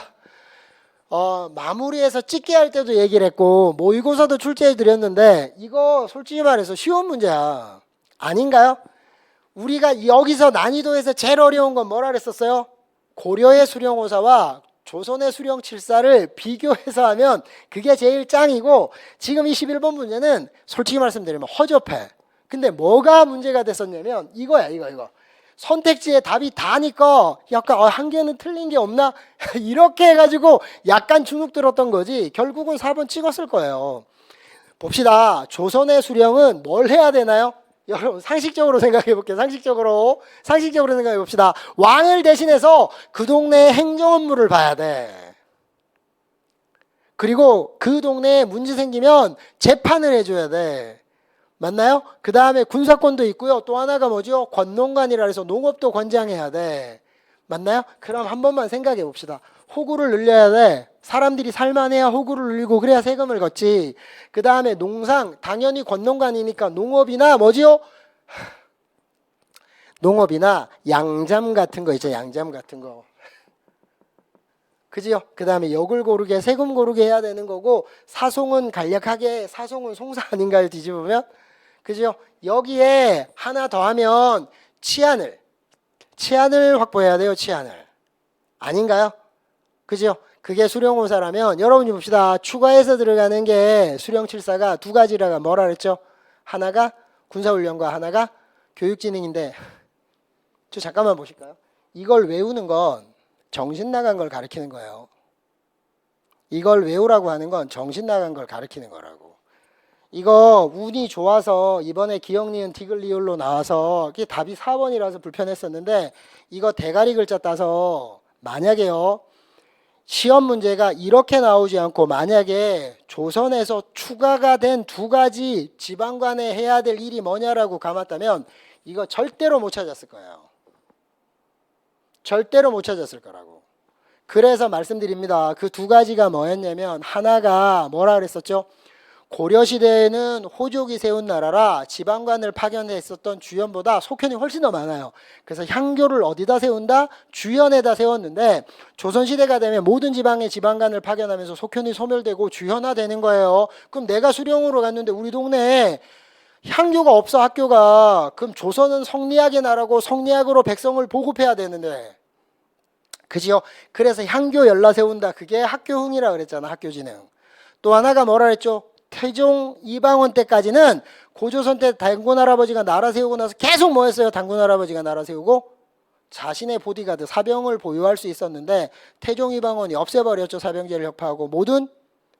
마무리해서 찍게 할 때도 얘기를 했고 모의고사도 출제해 드렸는데 이거 솔직히 말해서 쉬운 문제야. 아닌가요? 우리가 여기서 난이도에서 제일 어려운 건 뭐라 그랬었어요? 고려의 수령호사와 조선의 수령칠사를 비교해서 하면 그게 제일 짱이고 지금 이 11번 문제는 솔직히 말씀드리면 허접해. 근데 뭐가 문제가 됐었냐면 이거야 이거. 선택지에 답이 다니까 약간 한 개는 틀린 게 없나? 이렇게 해가지고 약간 주눅 들었던 거지 결국은 4번 찍었을 거예요. 봅시다. 조선의 수령은 뭘 해야 되나요? 여러분 상식적으로 생각해 볼게요. 상식적으로 생각해 봅시다. 왕을 대신해서 그 동네의 행정 업무를 봐야 돼. 그리고 그 동네에 문제 생기면 재판을 해줘야 돼. 맞나요? 그 다음에 군사권도 있고요. 또 하나가 뭐죠? 권농관이라 해서 농업도 권장해야 돼. 맞나요? 그럼 한 번만 생각해 봅시다. 호구를 늘려야 돼. 사람들이 살만해야 호구를 늘리고 그래야 세금을 걷지. 그 다음에 농상 당연히 권농관이니까 농업이나 뭐지요? 농업이나 양잠 같은 거 있죠. 양잠 같은 거. 그지요? 그 다음에 역을 고르게 세금 고르게 해야 되는 거고 사송은 간략하게 사송은 송사 아닌가요? 뒤집으면? 그죠? 여기에 하나 더 하면 치안을 확보해야 돼요. 치안을. 아닌가요? 그죠? 그게 수령호사라면 여러분이 봅시다. 추가해서 들어가는 게 수령칠사가 두 가지라가 뭐라 그랬죠? 하나가 군사훈련과 하나가 교육진흥인데 저 잠깐만 보실까요? 이걸 외우는 건 정신 나간 걸 가리키는 거예요. 이걸 외우라고 하는 건 정신 나간 걸 가리키는 거라고. 이거 운이 좋아서 이번에 기역, 니은, 디귿, 리을로 나와서 이게 답이 4번이라서 불편했었는데 이거 대가리 글자 따서 만약에요 시험 문제가 이렇게 나오지 않고 만약에 조선에서 추가가 된 두 가지 지방관에 해야 될 일이 뭐냐라고 감았다면 이거 절대로 못 찾았을 거예요. 절대로 못 찾았을 거라고. 그래서 말씀드립니다. 그 두 가지가 뭐였냐면 하나가 뭐라 그랬었죠? 고려시대에는 호족이 세운 나라라 지방관을 파견했었던 주현보다 속현이 훨씬 더 많아요. 그래서 향교를 어디다 세운다? 주현에다 세웠는데 조선시대가 되면 모든 지방에 지방관을 파견하면서 속현이 소멸되고 주현화되는 거예요. 그럼 내가 수령으로 갔는데 우리 동네에 향교가 없어 학교가. 그럼 조선은 성리학의 나라고 성리학으로 백성을 보급해야 되는데 그지요? 그래서 향교 열라 세운다. 그게 학교흥이라 그랬잖아. 학교진흥. 또 하나가 뭐라 그랬죠? 태종 이방원 때까지는 고조선 때 단군 할아버지가 나라 세우고 나서 계속 뭐 했어요? 단군 할아버지가 나라 세우고 자신의 보디가드 사병을 보유할 수 있었는데 태종 이방원이 없애버렸죠. 사병제를 혁파하고 모든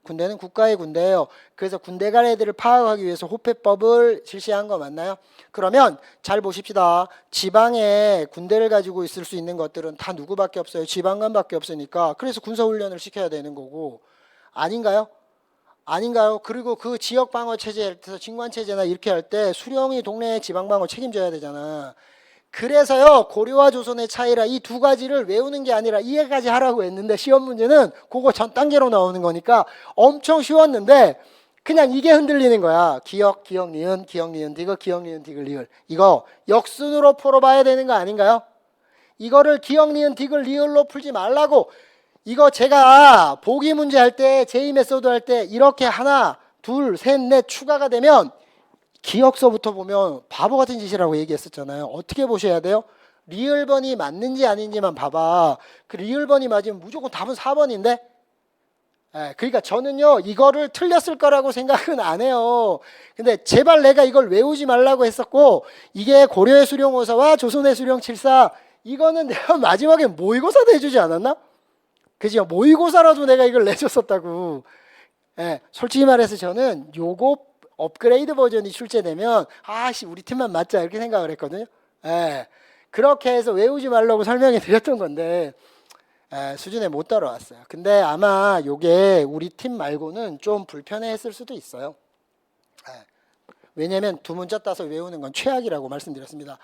군대는 국가의 군대예요. 그래서 군대 갈 애들을 파악하기 위해서 호패법을 실시한 거 맞나요? 그러면 잘 보십시다. 지방에 군대를 가지고 있을 수 있는 것들은 다 누구밖에 없어요? 지방관밖에 없으니까. 그래서 군사훈련을 시켜야 되는 거고 아닌가요? 아닌가요? 그리고 그 지역 방어 체제에서 진관 체제나 이렇게 할 때 수령이 동네 지방 방어 책임져야 되잖아. 그래서요 고려와 조선의 차이라 이 두 가지를 외우는 게 아니라 이해까지 하라고 했는데 시험 문제는 그거 전 단계로 나오는 거니까 엄청 쉬웠는데 그냥 이게 흔들리는 거야. 기역, 니은, 디귿, 디귿, 리을. 이거 역순으로 풀어봐야 되는 거 아닌가요? 이거를 기역, 니은, 디귿, 리을로 풀지 말라고. 이거 제가 보기 문제 할 때 제2 메소드 할 때 이렇게 하나 둘 셋 넷 추가가 되면 기억서부터 보면 바보 같은 짓이라고 얘기했었잖아요. 어떻게 보셔야 돼요? 리을번이 맞는지 아닌지만 봐봐. 그 리을번이 맞으면 무조건 답은 4번인데 그러니까 저는요 이거를 틀렸을 거라고 생각은 안 해요. 근데 제발 내가 이걸 외우지 말라고 했었고 이게 고려의 수령호사와 조선의 수령칠사 이거는 내가 마지막에 모의고사도 해주지 않았나? 그죠? 모의고사라도 내가 이걸 내줬었다고. 솔직히 말해서 저는 요거 업그레이드 버전이 출제되면 아씨 우리 팀만 맞자 이렇게 생각을 했거든요. 그렇게 해서 외우지 말라고 설명해 드렸던 건데 수준에 못 따라왔어요. 근데 아마 요게 우리 팀 말고는 좀 불편해했을 수도 있어요. 왜냐면 두 문자 따서 외우는 건 최악이라고 말씀드렸습니다.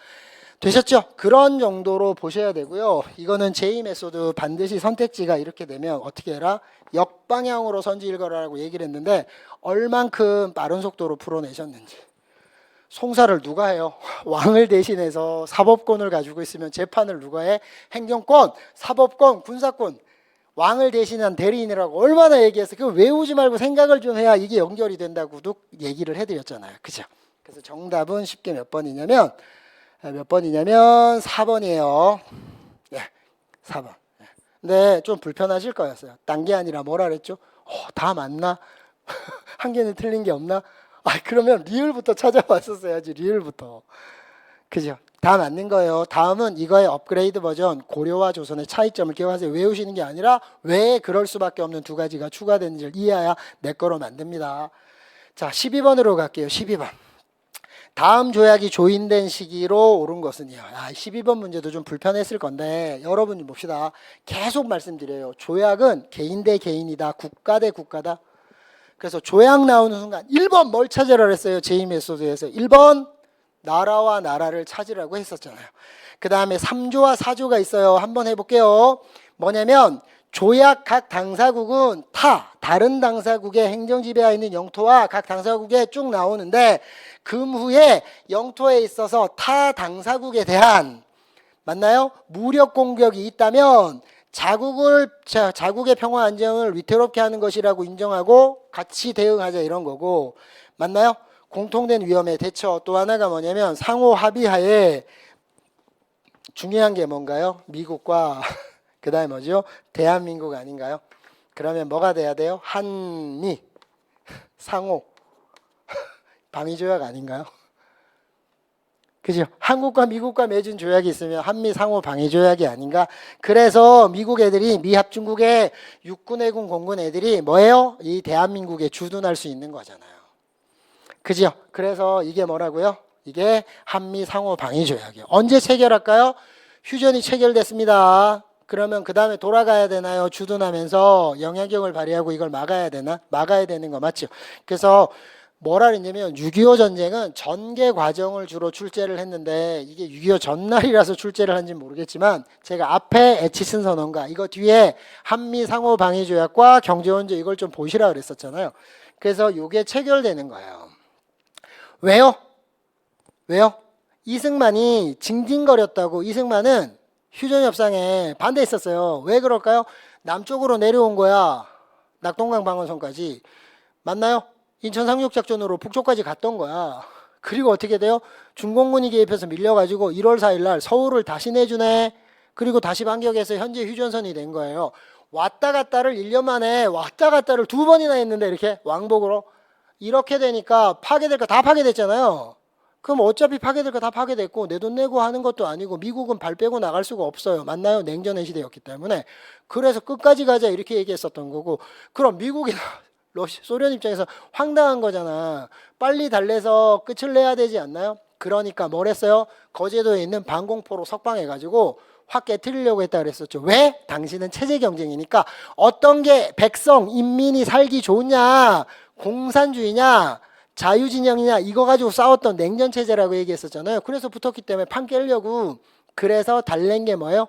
되셨죠? 그런 정도로 보셔야 되고요. 이거는 제이 메소드 반드시 선택지가 이렇게 되면 어떻게 해라? 역방향으로 선지 읽어라라고 얘기를 했는데 얼만큼 빠른 속도로 풀어내셨는지. 송사를 누가 해요? 왕을 대신해서 사법권을 가지고 있으면 재판을 누가 해? 행정권, 사법권, 군사권. 왕을 대신한 대리인이라고 얼마나 얘기해서 그거 외우지 말고 생각을 좀 해야 이게 연결이 된다고도 얘기를 해드렸잖아요. 그죠? 그래서 정답은 쉽게 몇 번이냐면 4번이에요. 예, 4번. 근데 좀 불편하실 거였어요. 딴 게 아니라 뭐라 그랬죠? 다 맞나? 한 개는 틀린 게 없나? 그러면 리을부터 찾아봤었어야지. 리을부터. 그죠? 다 맞는 거예요. 다음은 이거의 업그레이드 버전 고려와 조선의 차이점을 기억하세요. 외우시는 게 아니라 왜 그럴 수밖에 없는 두 가지가 추가되는지를 이해해야 내 거로 만듭니다. 자, 12번으로 갈게요. 12번. 다음 조약이 조인된 시기로 옳은 것은요. 12번 문제도 좀 불편했을 건데 여러분 좀 봅시다. 계속 말씀드려요. 조약은 개인 대 개인이다. 국가 대 국가다. 그래서 조약 나오는 순간 1번 뭘 찾으라 그랬어요. 제이 메소드에서 1번 나라와 나라를 찾으라고 했었잖아요. 그 다음에 3조와 4조가 있어요. 한번 해볼게요. 뭐냐면 조약 각 당사국은 다른 당사국의 행정지배하에 있는 영토와 각 당사국에 쭉 나오는데 금후에 영토에 있어서 타 당사국에 대한 맞나요? 무력 공격이 있다면 자국의 평화 안정을 위태롭게 하는 것이라고 인정하고 같이 대응하자 이런 거고 맞나요? 공통된 위험의 대처 또 하나가 뭐냐면 상호 합의하에 중요한 게 뭔가요? 미국과 그 다음에 뭐죠? 대한민국 아닌가요? 그러면 뭐가 돼야 돼요? 한미 상호 방위조약 아닌가요? 그죠? 한국과 미국과 맺은 조약이 있으면 한미 상호 방위조약이 아닌가? 그래서 미국 애들이 미합중국의 육군, 해군, 공군 애들이 뭐예요? 이 대한민국에 주둔할 수 있는 거잖아요. 그죠? 그래서 이게 뭐라고요? 이게 한미 상호 방위조약이에요. 언제 체결할까요? 휴전이 체결됐습니다. 그러면 그 다음에 돌아가야 되나요? 주둔하면서 영향력을 발휘하고 이걸 막아야 되나? 막아야 되는 거 맞죠? 그래서 뭐라 그랬냐면 6.25 전쟁은 전개 과정을 주로 출제를 했는데 이게 6.25 전날이라서 출제를 한지 모르겠지만 제가 앞에 에치슨 선언과 이거 뒤에 한미 상호 방위 조약과 경제원조 이걸 좀 보시라 그랬었잖아요. 그래서 이게 체결되는 거예요. 왜요? 이승만이 징징거렸다고. 이승만은 휴전 협상에 반대했었어요. 왜 그럴까요? 남쪽으로 내려온 거야. 낙동강 방어선까지. 맞나요? 인천 상륙작전으로 북쪽까지 갔던 거야. 그리고 어떻게 돼요? 중공군이 개입해서 밀려가지고 1월 4일 날 서울을 다시 내주네. 그리고 다시 반격해서 현재 휴전선이 된 거예요. 왔다 갔다를 1년 만에 왔다 갔다를 2번이나 했는데 이렇게 왕복으로. 이렇게 되니까 파괴될 거 다 파괴됐잖아요. 그럼 어차피 파괴될 거 다 파괴됐고 내 돈 내고 하는 것도 아니고 미국은 발 빼고 나갈 수가 없어요. 맞나요? 냉전의 시대였기 때문에. 그래서 끝까지 가자 이렇게 얘기했었던 거고. 그럼 미국이나 소련 입장에서 황당한 거잖아. 빨리 달래서 끝을 내야 되지 않나요? 그러니까 뭘 했어요? 거제도에 있는 방공포로 석방해가지고 확 깨트리려고 했다 그랬었죠. 왜? 당신은 체제 경쟁이니까 어떤 게 백성, 인민이 살기 좋냐, 공산주의냐, 자유진영이냐 이거 가지고 싸웠던 냉전체제라고 얘기했었잖아요. 그래서 붙었기 때문에 판 깨려고. 그래서 달랜 게 뭐예요?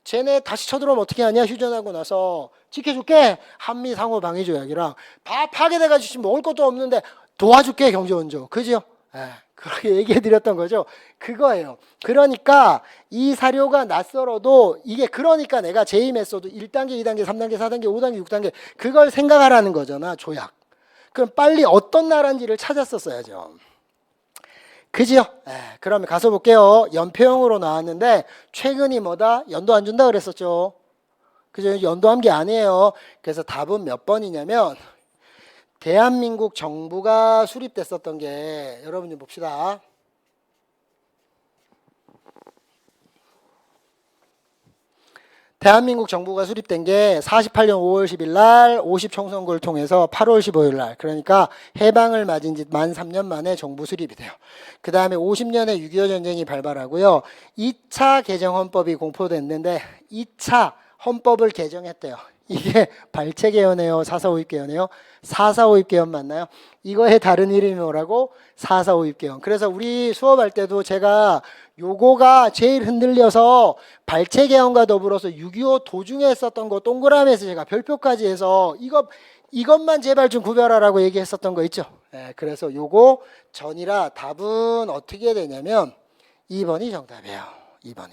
쟤네 다시 쳐들어오면 어떻게 하냐? 휴전하고 나서 지켜줄게. 한미 상호 방위 조약이랑 다 파괴돼가지고 지금 먹을 것도 없는데 도와줄게 경제원조. 그죠? 그렇게 얘기해 드렸던 거죠. 그거예요. 그러니까 이 사료가 낯설어도 이게 그러니까 내가 제이 메소드 1단계, 2단계, 3단계, 4단계, 5단계, 6단계 그걸 생각하라는 거잖아. 조약. 그럼 빨리 어떤 나라인지를 찾았었어야죠. 그죠? 그러면 가서 볼게요. 연표형으로 나왔는데 최근이 뭐다? 연도 안 준다 그랬었죠. 그죠? 연도한 게 아니에요. 그래서 답은 몇 번이냐면 대한민국 정부가 수립됐었던 게 여러분 좀 봅시다. 대한민국 정부가 수립된 게 48년 5월 10일 날 50총선거를 통해서 8월 15일 날 그러니까 해방을 맞은 지 만 3년 만에 정부 수립이 돼요. 그 다음에 50년에 6.25 전쟁이 발발하고요. 2차 개정헌법이 공포됐는데 2차 헌법을 개정했대요. 이게 발췌개연이에요? 4,4,5입개연이에요? 4,4,5입개연 맞나요? 이거의 다른 이름이 뭐라고? 4,4,5입개연. 그래서 우리 수업할 때도 제가 요거가 제일 흔들려서 발췌개연과 더불어서 6.25 도중에 썼던 거 동그라미에서 제가 별표까지 해서 이것만 제발 좀 구별하라고 얘기했었던 거 있죠. 예, 그래서 요거 전이라 답은 어떻게 되냐면 2번이 정답이에요. 2번이.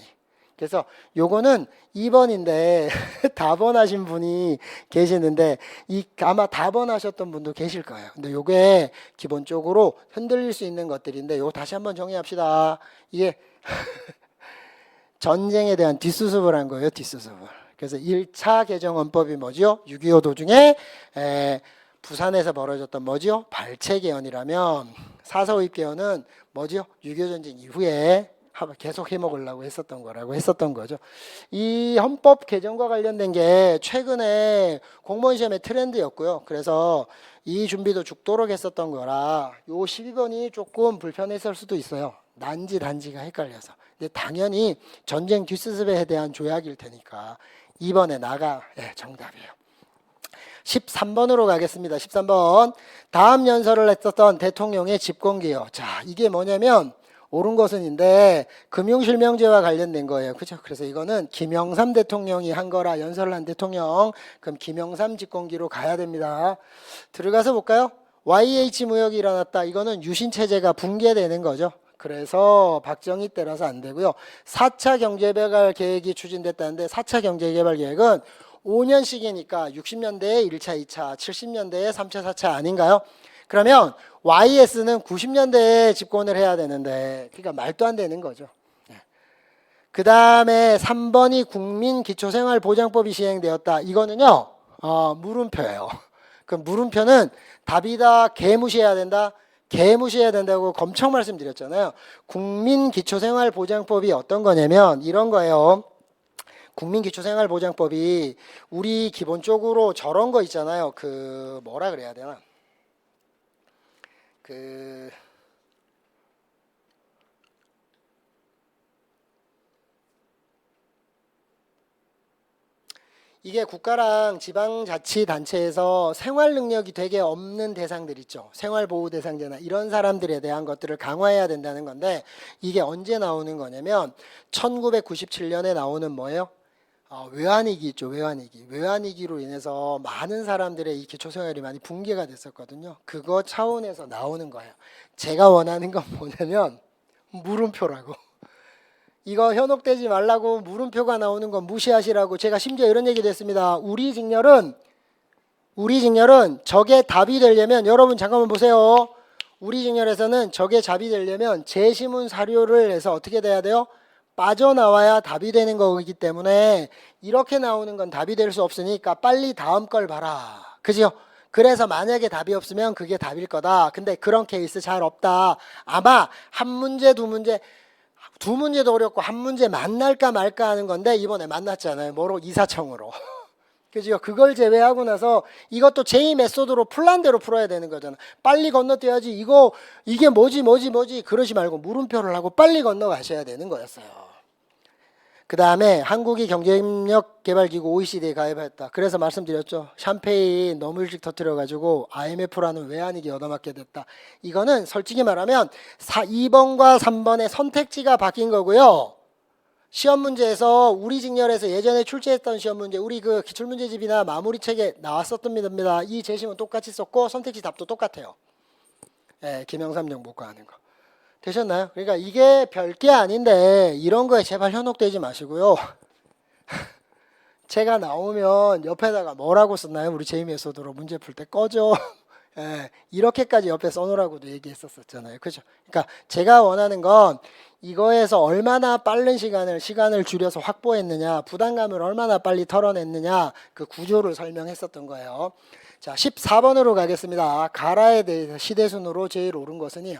그래서 요거는 2번인데 답원하신 분이 계시는데 아마 답원하셨던 분도 계실 거예요. 근데 요게 기본적으로 흔들릴 수 있는 것들인데 요거 다시 한번 정리합시다. 이게 전쟁에 대한 뒷수습을 한 거예요. 뒷수습을. 그래서 1차 개정헌법이 뭐죠? 6.25 도중에 부산에서 벌어졌던 뭐죠? 발췌개헌이라면 4.4.5입개헌은 뭐죠? 6.25 전쟁 이후에 계속 해먹으려고 했었던 거라고 했었던 거죠. 이 헌법 개정과 관련된 게 최근에 공무원 시험의 트렌드였고요. 그래서 이 준비도 죽도록 했었던 거라 요 12번이 조금 불편했을 수도 있어요. 난지 단지가 헷갈려서. 근데 당연히 전쟁 뒷수습에 대한 조약일 테니까 2번에 나가 정답이에요. 13번으로 가겠습니다. 13번. 다음 연설을 했었던 대통령의 집권기요. 자, 이게 뭐냐면 옳은 것은인데 금융실명제와 관련된 거예요. 그죠? 그래서 이거는 김영삼 대통령이 한 거라 연설을 한 대통령. 그럼 김영삼 집권기로 가야 됩니다. 들어가서 볼까요? YH 무역이 일어났다. 이거는 유신체제가 붕괴되는 거죠. 그래서 박정희 때라서 안 되고요. 4차 경제개발 계획이 추진됐다는데 4차 경제개발 계획은 5년씩이니까 60년대에 1차, 2차, 70년대에 3차, 4차 아닌가요? 그러면 YS는 90년대에 집권을 해야 되는데 그러니까 말도 안 되는 거죠. 그 다음에 3번이 국민기초생활보장법이 시행되었다. 이거는요 물음표예요. 그 물음표는 답이다. 개무시해야 된다. 개무시해야 된다고 엄청 말씀드렸잖아요. 국민기초생활보장법이 어떤 거냐면 이런 거예요. 국민기초생활보장법이 우리 기본적으로 저런 거 있잖아요. 그 뭐라 그래야 되나? 이게 국가랑 지방자치단체에서 생활능력이 되게 없는 대상들 있죠. 생활보호대상자나 이런 사람들에 대한 것들을 강화해야 된다는 건데 이게 언제 나오는 거냐면 1997년에 나오는 뭐예요? 외환위기 있죠. 외환위기. 외환위기로 인해서 많은 사람들의 이 기초생활이 많이 붕괴가 됐었거든요. 그거 차원에서 나오는 거예요. 제가 원하는 건 뭐냐면 물음표라고. 이거 현혹되지 말라고 물음표가 나오는 건 무시하시라고 제가 심지어 이런 얘기도 했습니다. 우리 직렬은 저게 답이 되려면 여러분 잠깐만 보세요. 우리 직렬에서는 저게 답이 되려면 제시문 사료를 해서 어떻게 돼야 돼요? 빠져나와야 답이 되는 거기 때문에 이렇게 나오는 건 답이 될 수 없으니까 빨리 다음 걸 봐라. 그죠? 그래서 만약에 답이 없으면 그게 답일 거다. 근데 그런 케이스 잘 없다. 아마 한 문제, 두 문제도 어렵고 한 문제 만날까 말까 하는 건데 이번에 만났잖아요. 뭐로? 이사청으로. 그죠? 그걸 제외하고 나서 이것도 제2 메소드로 플랜대로 풀어야 되는 거잖아. 빨리 건너뛰어야지. 이게 뭐지 그러지 말고 물음표를 하고 빨리 건너가셔야 되는 거였어요. 그 다음에 한국이 경제협력개발기구 OECD에 가입했다. 그래서 말씀드렸죠. 샴페인 너무 일찍 터뜨려가지고 IMF라는 외환위기 얻어맞게 됐다. 이거는 솔직히 말하면 2번과 3번의 선택지가 바뀐 거고요. 시험 문제에서 우리 직렬에서 예전에 출제했던 시험 문제 우리 그 기출문제집이나 마무리책에 나왔었던 겁니다. 이 제시문 똑같이 썼고 선택지 답도 똑같아요. 김영삼 정보과 하는 거. 되셨나요? 그러니까 이게 별게 아닌데 이런 거에 제발 현혹되지 마시고요. 제가 나오면 옆에다가 뭐라고 썼나요? 우리 제이메소드로 문제 풀 때 꺼져. 이렇게까지 옆에 써놓으라고도 얘기했었잖아요. 그죠? 그러니까 제가 원하는 건 이거에서 얼마나 빠른 시간을 줄여서 확보했느냐, 부담감을 얼마나 빨리 털어냈느냐, 그 구조를 설명했었던 거예요. 자, 14번으로 가겠습니다. 가라에 대해서 시대순으로 제일 옳은 것은요.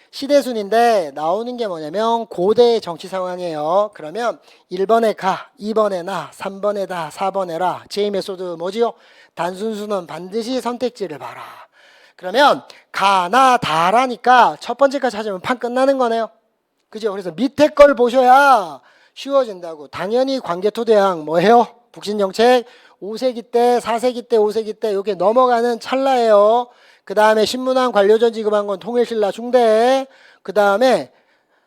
시대순인데 나오는 게 뭐냐면 고대의 정치 상황이에요. 그러면 1번에 가, 2번에 나, 3번에 다, 4번에 라. 제이메소드 뭐지요? 단순수는 반드시 선택지를 봐라. 그러면 가, 나, 다라니까 첫 번째 거 찾으면 판 끝나는 거네요. 그죠? 그래서 밑에 걸 보셔야 쉬워진다고. 당연히 관계토대항 뭐예요? 북신정책 5세기 때, 4세기 때, 5세기 때 이렇게 넘어가는 찰나예요. 그 다음에 신문왕 관료전 지급한 건 통일신라 중대. 그 다음에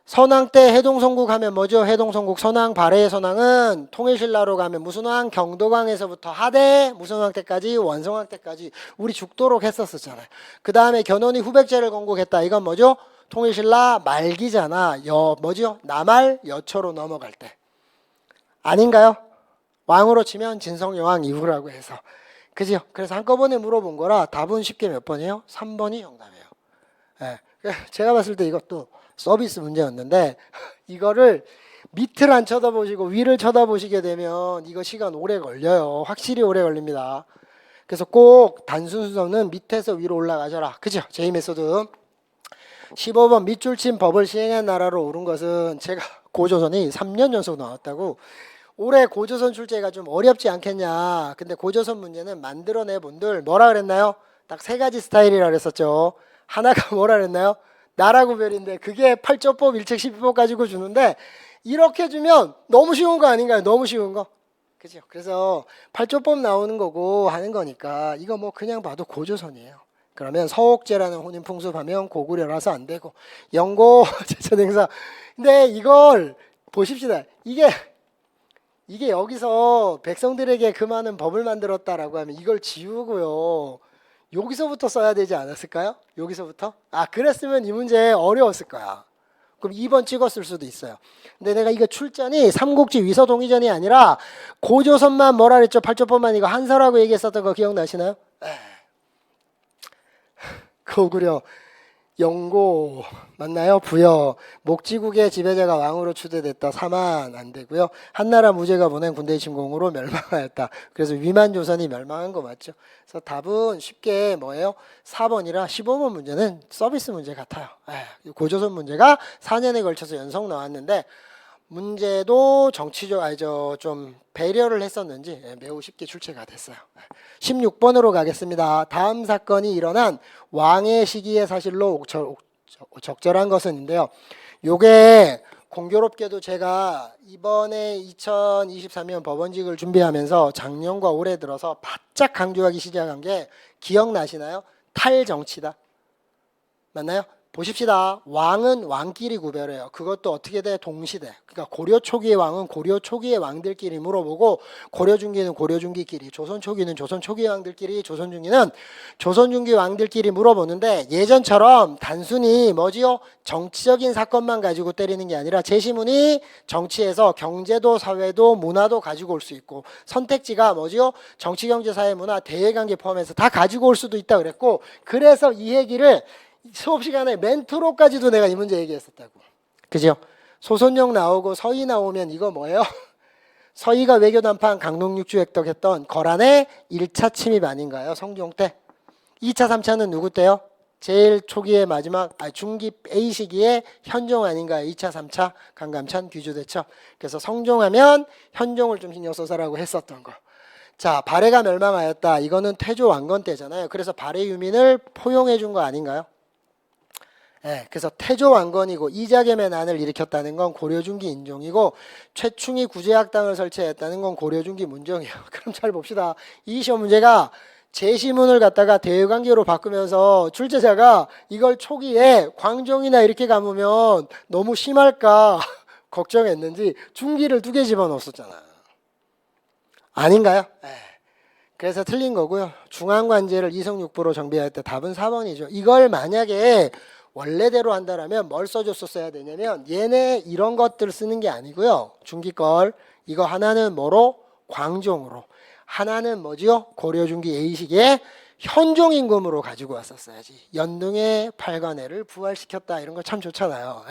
선왕 때 해동성국 하면 뭐죠? 해동성국 선왕, 발해의 선왕은 통일신라로 가면 무슨 왕? 경도광에서부터 하대, 무슨 왕 때까지? 원성왕 때까지 우리 죽도록 했었잖아요. 그 다음에 견훤이 후백제를 건국했다. 이건 뭐죠? 통일신라 말기잖아. 뭐죠? 남할 여초로 넘어갈 때. 아닌가요? 왕으로 치면 진성여왕 이후라고 해서. 그죠? 그래서 한꺼번에 물어본 거라 답은 쉽게 몇 번이에요? 3번이 정답이에요. 예. 제가 봤을 때 이것도 서비스 문제였는데 이거를 밑을 안 쳐다보시고 위를 쳐다보시게 되면 이거 시간 오래 걸려요. 확실히 오래 걸립니다. 그래서 꼭 단순 수선은 밑에서 위로 올라가셔라. 그죠? 제이 메소드. 15번 밑줄 친 법을 시행한 나라로 오른 것은 제가 고조선이 3년 연속 나왔다고. 올해 고조선 출제가 좀 어렵지 않겠냐. 근데 고조선 문제는 만들어내 본들 뭐라 그랬나요? 딱 세 가지 스타일이라 그랬었죠. 하나가 뭐라 그랬나요? 나라 구별인데 그게 8조법, 일책 12법 가지고 주는데 이렇게 주면 너무 쉬운 거 아닌가요? 너무 쉬운 거. 그죠? 그래서 8조법 나오는 거고 하는 거니까 이거 뭐 그냥 봐도 고조선이에요. 그러면 서옥제라는 혼인 풍습하면 고구려라서 안 되고 영고 제천행사. 근데 이걸 보십시다. 이게 여기서 백성들에게 그 많은 법을 만들었다라고 하면 이걸 지우고요. 여기서부터 써야 되지 않았을까요? 여기서부터? 그랬으면 이 문제 어려웠을 거야. 그럼 2번 찍었을 수도 있어요. 근데 내가 이거 출전이 삼국지 위서동의전이 아니라 고조선만 뭐라 그랬죠? 8조법만 이거 한서라고 얘기했었던 거 기억나시나요? 고구려 영고 맞나요? 부여 목지국의 지배자가 왕으로 추대됐다. 사만 안 되고요. 한나라 무죄가 보낸 군대 침공으로 멸망하였다. 그래서 위만조선이 멸망한 거 맞죠? 그래서 답은 쉽게 뭐예요? 4번이라 15번 문제는 서비스 문제 같아요. 고조선 문제가 4년에 걸쳐서 연속 나왔는데 문제도 정치적 좀 배려를 했었는지 매우 쉽게 출제가 됐어요. 16번으로 가겠습니다. 다음 사건이 일어난 왕의 시기의 사실로 적절한 것은인데요. 요게 공교롭게도 제가 이번에 2023년 법원직을 준비하면서 작년과 올해 들어서 바짝 강조하기 시작한 게 기억나시나요? 탈정치다. 맞나요? 보십시다. 왕은 왕끼리 구별해요. 그것도 어떻게 돼? 동시대. 그러니까 고려 초기의 왕은 고려 초기의 왕들끼리 물어보고 고려 중기는 고려 중기끼리, 조선 초기는 조선 초기 왕들끼리, 조선 중기는 조선 중기 왕들끼리 물어보는데 예전처럼 단순히 뭐지요? 정치적인 사건만 가지고 때리는 게 아니라 제시문이 정치에서 경제도 사회도 문화도 가지고 올 수 있고 선택지가 뭐지요? 정치, 경제, 사회, 문화, 대외관계 포함해서 다 가지고 올 수도 있다 그랬고 그래서 이 얘기를 수업 시간에 멘트로까지도 내가 이 문제 얘기했었다고. 그죠? 소선용 나오고 서희 나오면 이거 뭐예요? 서희가 외교단판 강농육주 획득했던 거란의 1차 침입 아닌가요? 성종 때. 2차, 3차는 누구 때요? 제일 초기의 마지막 중기 A 시기에 현종 아닌가요? 2차, 3차 강감찬 귀주대첩. 그래서 성종하면 현종을 좀 신경 써서라고 했었던 거. 자, 발해가 멸망하였다. 이거는 태조 왕건 때잖아요. 그래서 발해 유민을 포용해 준 거 아닌가요? 그래서 태조 왕건이고 이자겸의 난을 일으켰다는 건 고려 중기 인종이고 최충이 구제학당을 설치했다는 건 고려 중기 문종이에요. 그럼 잘 봅시다. 이 시험 문제가 제시문을 갖다가 대외관계로 바꾸면서 출제자가 이걸 초기에 광종이나 이렇게 감으면 너무 심할까 걱정했는지 중기를 2개 집어넣었었잖아. 아닌가요? 그래서 틀린 거고요. 중앙관제를 이성육부로 정비할 때 답은 4번이죠. 이걸 만약에 원래대로 한다면 뭘 써줬었어야 되냐면 얘네 이런 것들 쓰는 게 아니고요. 중기걸 이거 하나는 뭐로? 광종으로. 하나는 뭐지요? 고려중기 A시기에 현종임금으로 가지고 왔었어야지. 연등의 팔관애를 부활시켰다. 이런 거 참 좋잖아요.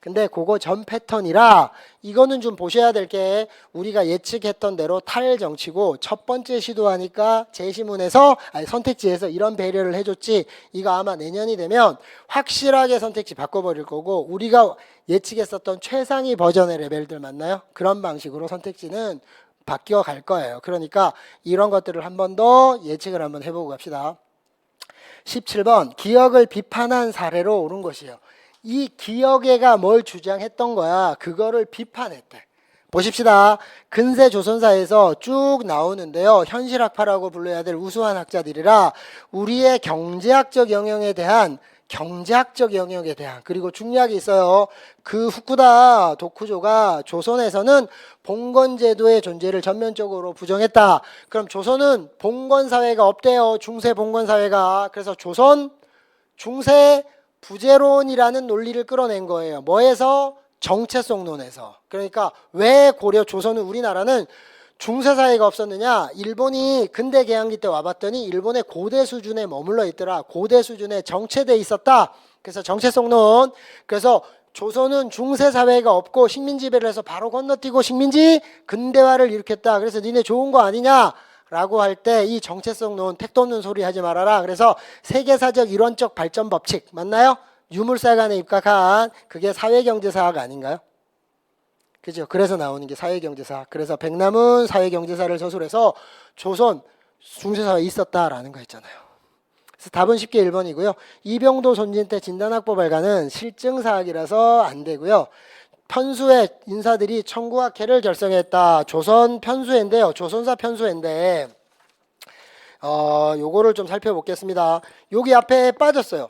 근데 그거 전 패턴이라 이거는 좀 보셔야 될 게 우리가 예측했던 대로 탈정치고 첫 번째 시도하니까 제시문에서 선택지에서 이런 배려를 해줬지. 이거 아마 내년이 되면 확실하게 선택지 바꿔버릴 거고 우리가 예측했었던 최상위 버전의 레벨들 맞나요? 그런 방식으로 선택지는 바뀌어 갈 거예요. 그러니까 이런 것들을 한 번 더 예측을 한번 해보고 갑시다. 17번 기역을 비판한 사례로 옳은 것이에요. 이 기역애가 뭘 주장했던 거야? 그거를 비판했대. 보십시다. 근세 조선사에서 쭉 나오는데요. 현실학파라고 불러야 될 우수한 학자들이라 우리의 경제학적 영역에 대한 그리고 중략이 있어요. 그 후쿠다 도쿠조가 조선에서는 봉건제도의 존재를 전면적으로 부정했다. 그럼 조선은 봉건사회가 없대요. 중세 봉건사회가. 그래서 조선 중세 부재론이라는 논리를 끌어낸 거예요. 뭐에서? 정체성론에서. 그러니까 왜 고려 조선은 우리나라는 중세사회가 없었느냐? 일본이 근대 개항기 때 와봤더니 일본의 고대 수준에 머물러 있더라. 고대 수준에 정체돼 있었다. 그래서 정체성론. 그래서 조선은 중세사회가 없고 식민지배를 해서 바로 건너뛰고 식민지 근대화를 일으켰다. 그래서 니네 좋은 거 아니냐? 라고 할 때 이 정체성론 택도 없는 소리 하지 말아라. 그래서 세계사적 이론적 발전 법칙 맞나요? 유물사관에 입각한 그게 사회경제사학 아닌가요? 그죠? 그래서 나오는 게 사회경제사. 그래서 백남은 사회경제사를 저술해서 조선 중세사회에 있었다라는 거 있잖아요. 그래서 답은 쉽게 1번이고요. 이병도 손진 때 진단학법 발간은 실증사학이라서 안 되고요. 편수회 인사들이 청구학회를 결성했다. 조선 편수회인데요. 조선사 편수회인데 요거를 좀 살펴보겠습니다. 여기 앞에 빠졌어요.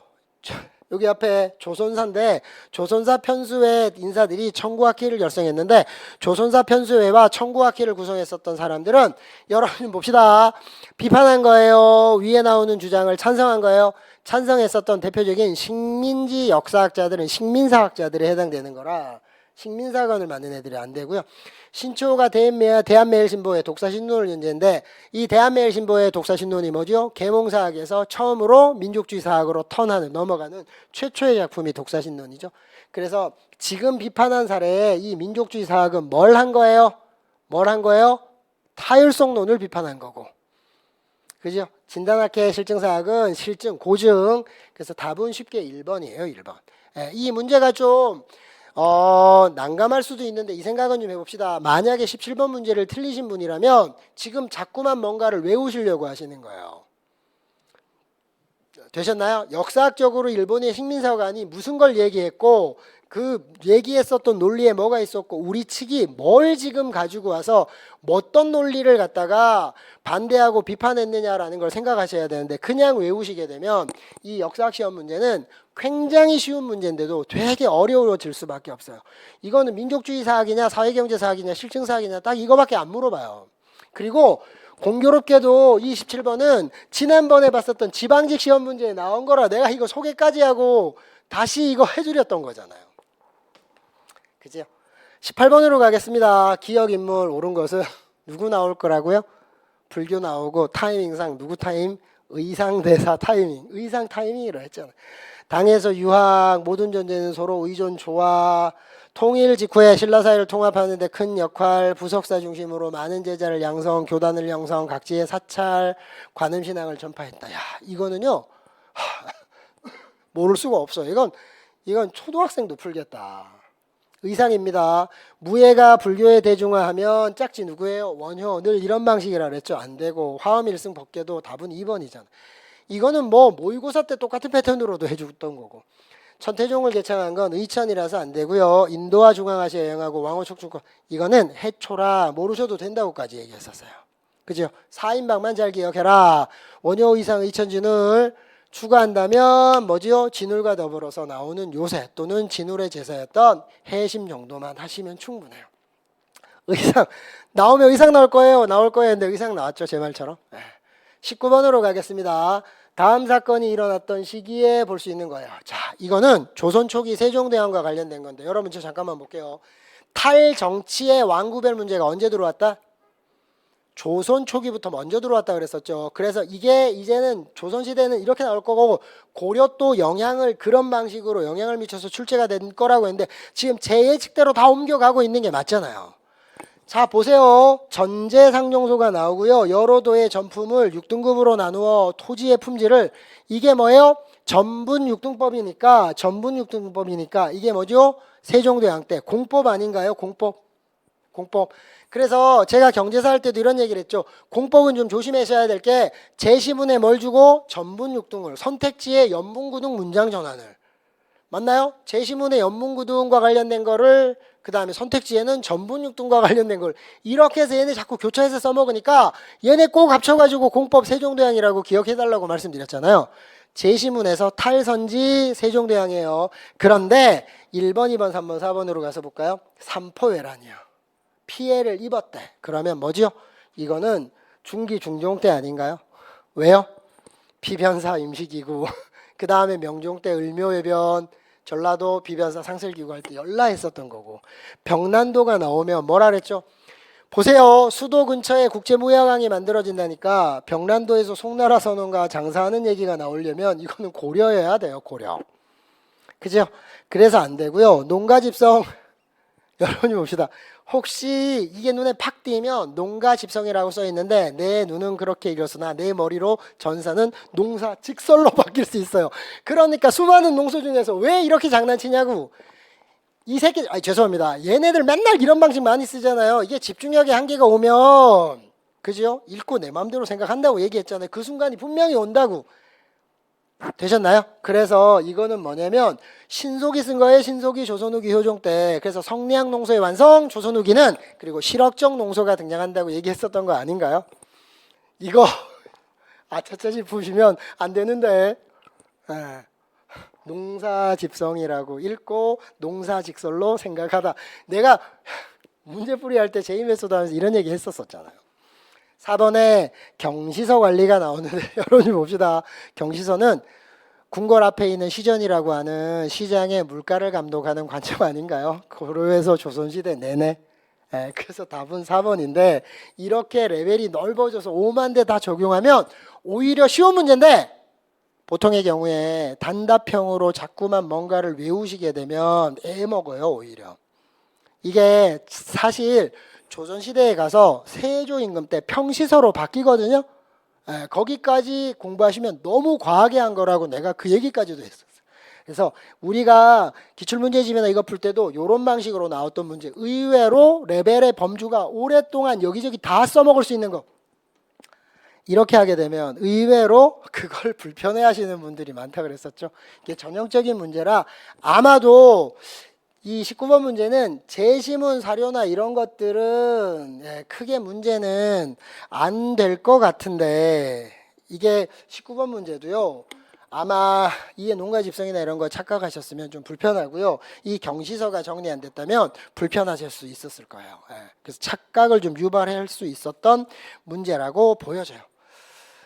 여기 앞에 조선사인데 조선사 편수회 인사들이 청구학회를 결성했는데 조선사 편수회와 청구학회를 구성했었던 사람들은 여러분 봅시다. 비판한 거예요? 위에 나오는 주장을 찬성한 거예요? 찬성했었던 대표적인 식민지 역사학자들은 식민사학자들에 해당되는 거라 식민사관을 만든 애들이 안 되고요. 신초가 대한매일신보의 독사신론을 연재했는데 이 대한매일신보의 독사신론이 뭐죠? 계몽사학에서 처음으로 민족주의 사학으로 넘어가는 최초의 작품이 독사신론이죠. 그래서 지금 비판한 사례에 이 민족주의 사학은 뭘 한 거예요? 타율성론을 비판한 거고. 그죠? 진단학회 실증사학은 실증, 고증. 그래서 답은 쉽게 1번이에요. 1번. 이 문제가 좀 난감할 수도 있는데 이 생각은 좀 해봅시다. 만약에 17번 문제를 틀리신 분이라면 지금 자꾸만 뭔가를 외우시려고 하시는 거예요. 되셨나요? 역사학적으로 일본의 식민사관이 무슨 걸 얘기했고 그 얘기했었던 논리에 뭐가 있었고 우리 측이 뭘 지금 가지고 와서 어떤 논리를 갖다가 반대하고 비판했느냐라는 걸 생각하셔야 되는데 그냥 외우시게 되면 이 역사학 시험 문제는 굉장히 쉬운 문제인데도 되게 어려워질 수밖에 없어요. 이거는 민족주의 사학이냐 사회경제 사학이냐 실증 사학이냐 딱 이거밖에 안 물어봐요. 그리고 공교롭게도 이 17번은 지난번에 봤었던 지방직 시험 문제에 나온 거라 내가 이거 소개까지 하고 다시 이거 해드렸던 거잖아요. 그죠? 18번으로 가겠습니다. 기억인물 옳은 것은 누구 나올 거라고요? 불교 나오고 타이밍상 누구 타임? 의상대사 타이밍. 의상 타이밍이라 했잖아요. 당에서 유학, 모든 존재는 서로 의존 조화, 통일 직후에 신라사회를 통합하는 데 큰 역할, 부석사 중심으로 많은 제자를 양성, 교단을 형성, 각지의 사찰, 관음신앙을 전파했다. 야, 이거는요. 모를 수가 없어요. 이건 초등학생도 풀겠다. 의상입니다. 무예가 불교의 대중화하면 짝지 누구예요? 원효. 늘 이런 방식이라 그랬죠. 안 되고 화엄일승 법계도 답은 2번이잖아. 이거는 뭐 모의고사 때 똑같은 패턴으로도 해줬던 거고. 천태종을 개창한 건 의천이라서 안 되고요. 인도와 중앙아시아 여행하고 왕호 촉축권 이거는 해초라 모르셔도 된다고까지 얘기했었어요. 그죠? 4인방만 잘 기억해라. 원효 의상 의천진을 추가한다면 뭐지요? 진울과 더불어서 나오는 요새 또는 진울의 제사였던 해심 정도만 하시면 충분해요. 의상 나오면 의상 나올 거예요. 근데 의상 나왔죠. 제 말처럼. 19번으로 가겠습니다. 다음 사건이 일어났던 시기에 볼 수 있는 거예요. 자, 이거는 조선 초기 세종대왕과 관련된 건데 여러분 저 잠깐만 볼게요. 탈정치의 왕구별 문제가 언제 들어왔다? 조선 초기부터 먼저 들어왔다 그랬었죠. 그래서 이게 이제는 조선시대는 이렇게 나올 거고 고려 또 그런 방식으로 영향을 미쳐서 출제가 된 거라고 했는데 지금 제 예측대로 다 옮겨가고 있는 게 맞잖아요. 자 보세요. 전제상종소가 나오고요. 여러 도의 전품을 6등급으로 나누어 토지의 품질을 이게 뭐예요? 전분 6등법이니까 이게 뭐죠? 세종대왕 때 공법 아닌가요? 공법. 그래서 제가 경제사 할 때도 이런 얘기를 했죠. 공법은 좀 조심하셔야 될 게 제시문에 뭘 주고 전분 6등을 선택지에 연분구등 문장 전환을 맞나요? 제시문의 연문구등과 관련된 거를 그 다음에 선택지에는 전분육등과 관련된 걸 이렇게 해서 얘네 자꾸 교차해서 써먹으니까 얘네 꼭 합쳐가지고 공법 세종대왕이라고 기억해달라고 말씀드렸잖아요. 제시문에서 탈선지 세종대왕이에요. 그런데 1번, 2번, 3번, 4번으로 가서 볼까요? 삼포회란이요. 피해를 입었대. 그러면 뭐죠? 이거는 중기 중종 때 아닌가요? 왜요? 비변사 임시기구 그 다음에 명종 때 을묘해변 전라도 비변사 상설기구 할 때 연라했었던 거고 병난도가 나오면 뭐라 그랬죠? 보세요. 수도 근처에 국제무역항이 만들어진다니까 병난도에서 송나라 선원과 장사하는 얘기가 나오려면 이거는 고려여야 돼요. 고려. 그죠? 그래서 안 되고요. 농가집성 여러분이 봅시다. 혹시 이게 눈에 팍 띄면 농가집성이라고 써 있는데 내 눈은 그렇게 읽었으나 내 머리로 전사는 농사직설로 바뀔 수 있어요. 그러니까 수많은 농소 중에서 왜 이렇게 장난치냐고. 이 새끼 죄송합니다. 얘네들 맨날 이런 방식 많이 쓰잖아요. 이게 집중력의 한계가 오면 그죠? 읽고 내 마음대로 생각한다고 얘기했잖아요. 그 순간이 분명히 온다고. 되셨나요? 그래서 이거는 뭐냐면 신속이 쓴 거예요. 신속이 조선 후기 효종 때. 그래서 성리학 농소의 완성 조선 후기는 그리고 실억정 농소가 등장한다고 얘기했었던 거 아닌가요? 이거 아차차시 보시면 안 되는데 농사집성이라고 읽고 농사직설로 생각하다. 내가 문제풀이 할 때 제이메소드 하면서 이런 얘기 했었잖아요. 4번에 경시서 관리가 나오는데 여러분이 봅시다. 경시서는 궁궐 앞에 있는 시전이라고 하는 시장의 물가를 감독하는 관점 아닌가요? 고려에서 조선시대 내내. 그래서 답은 4번인데 이렇게 레벨이 넓어져서 5만 대 다 적용하면 오히려 쉬운 문제인데 보통의 경우에 단답형으로 자꾸만 뭔가를 외우시게 되면 애먹어요. 오히려. 이게 사실 조선시대에 가서 세조 임금 때 평시서로 바뀌거든요. 거기까지 공부하시면 너무 과하게 한 거라고 내가 그 얘기까지도 했었어요. 그래서 우리가 기출문제집이나 이거 풀 때도 이런 방식으로 나왔던 문제 의외로 레벨의 범주가 오랫동안 여기저기 다 써먹을 수 있는 거 이렇게 하게 되면 의외로 그걸 불편해 하시는 분들이 많다 그랬었죠. 이게 전형적인 문제라 아마도 이 19번 문제는 제시문 사료나 이런 것들은 크게 문제는 안 될 것 같은데 이게 19번 문제도요. 아마 이해 농가집성이나 이런 거 착각하셨으면 좀 불편하고요. 이 경시서가 정리 안 됐다면 불편하실 수 있었을 거예요. 그래서 착각을 좀 유발할 수 있었던 문제라고 보여져요.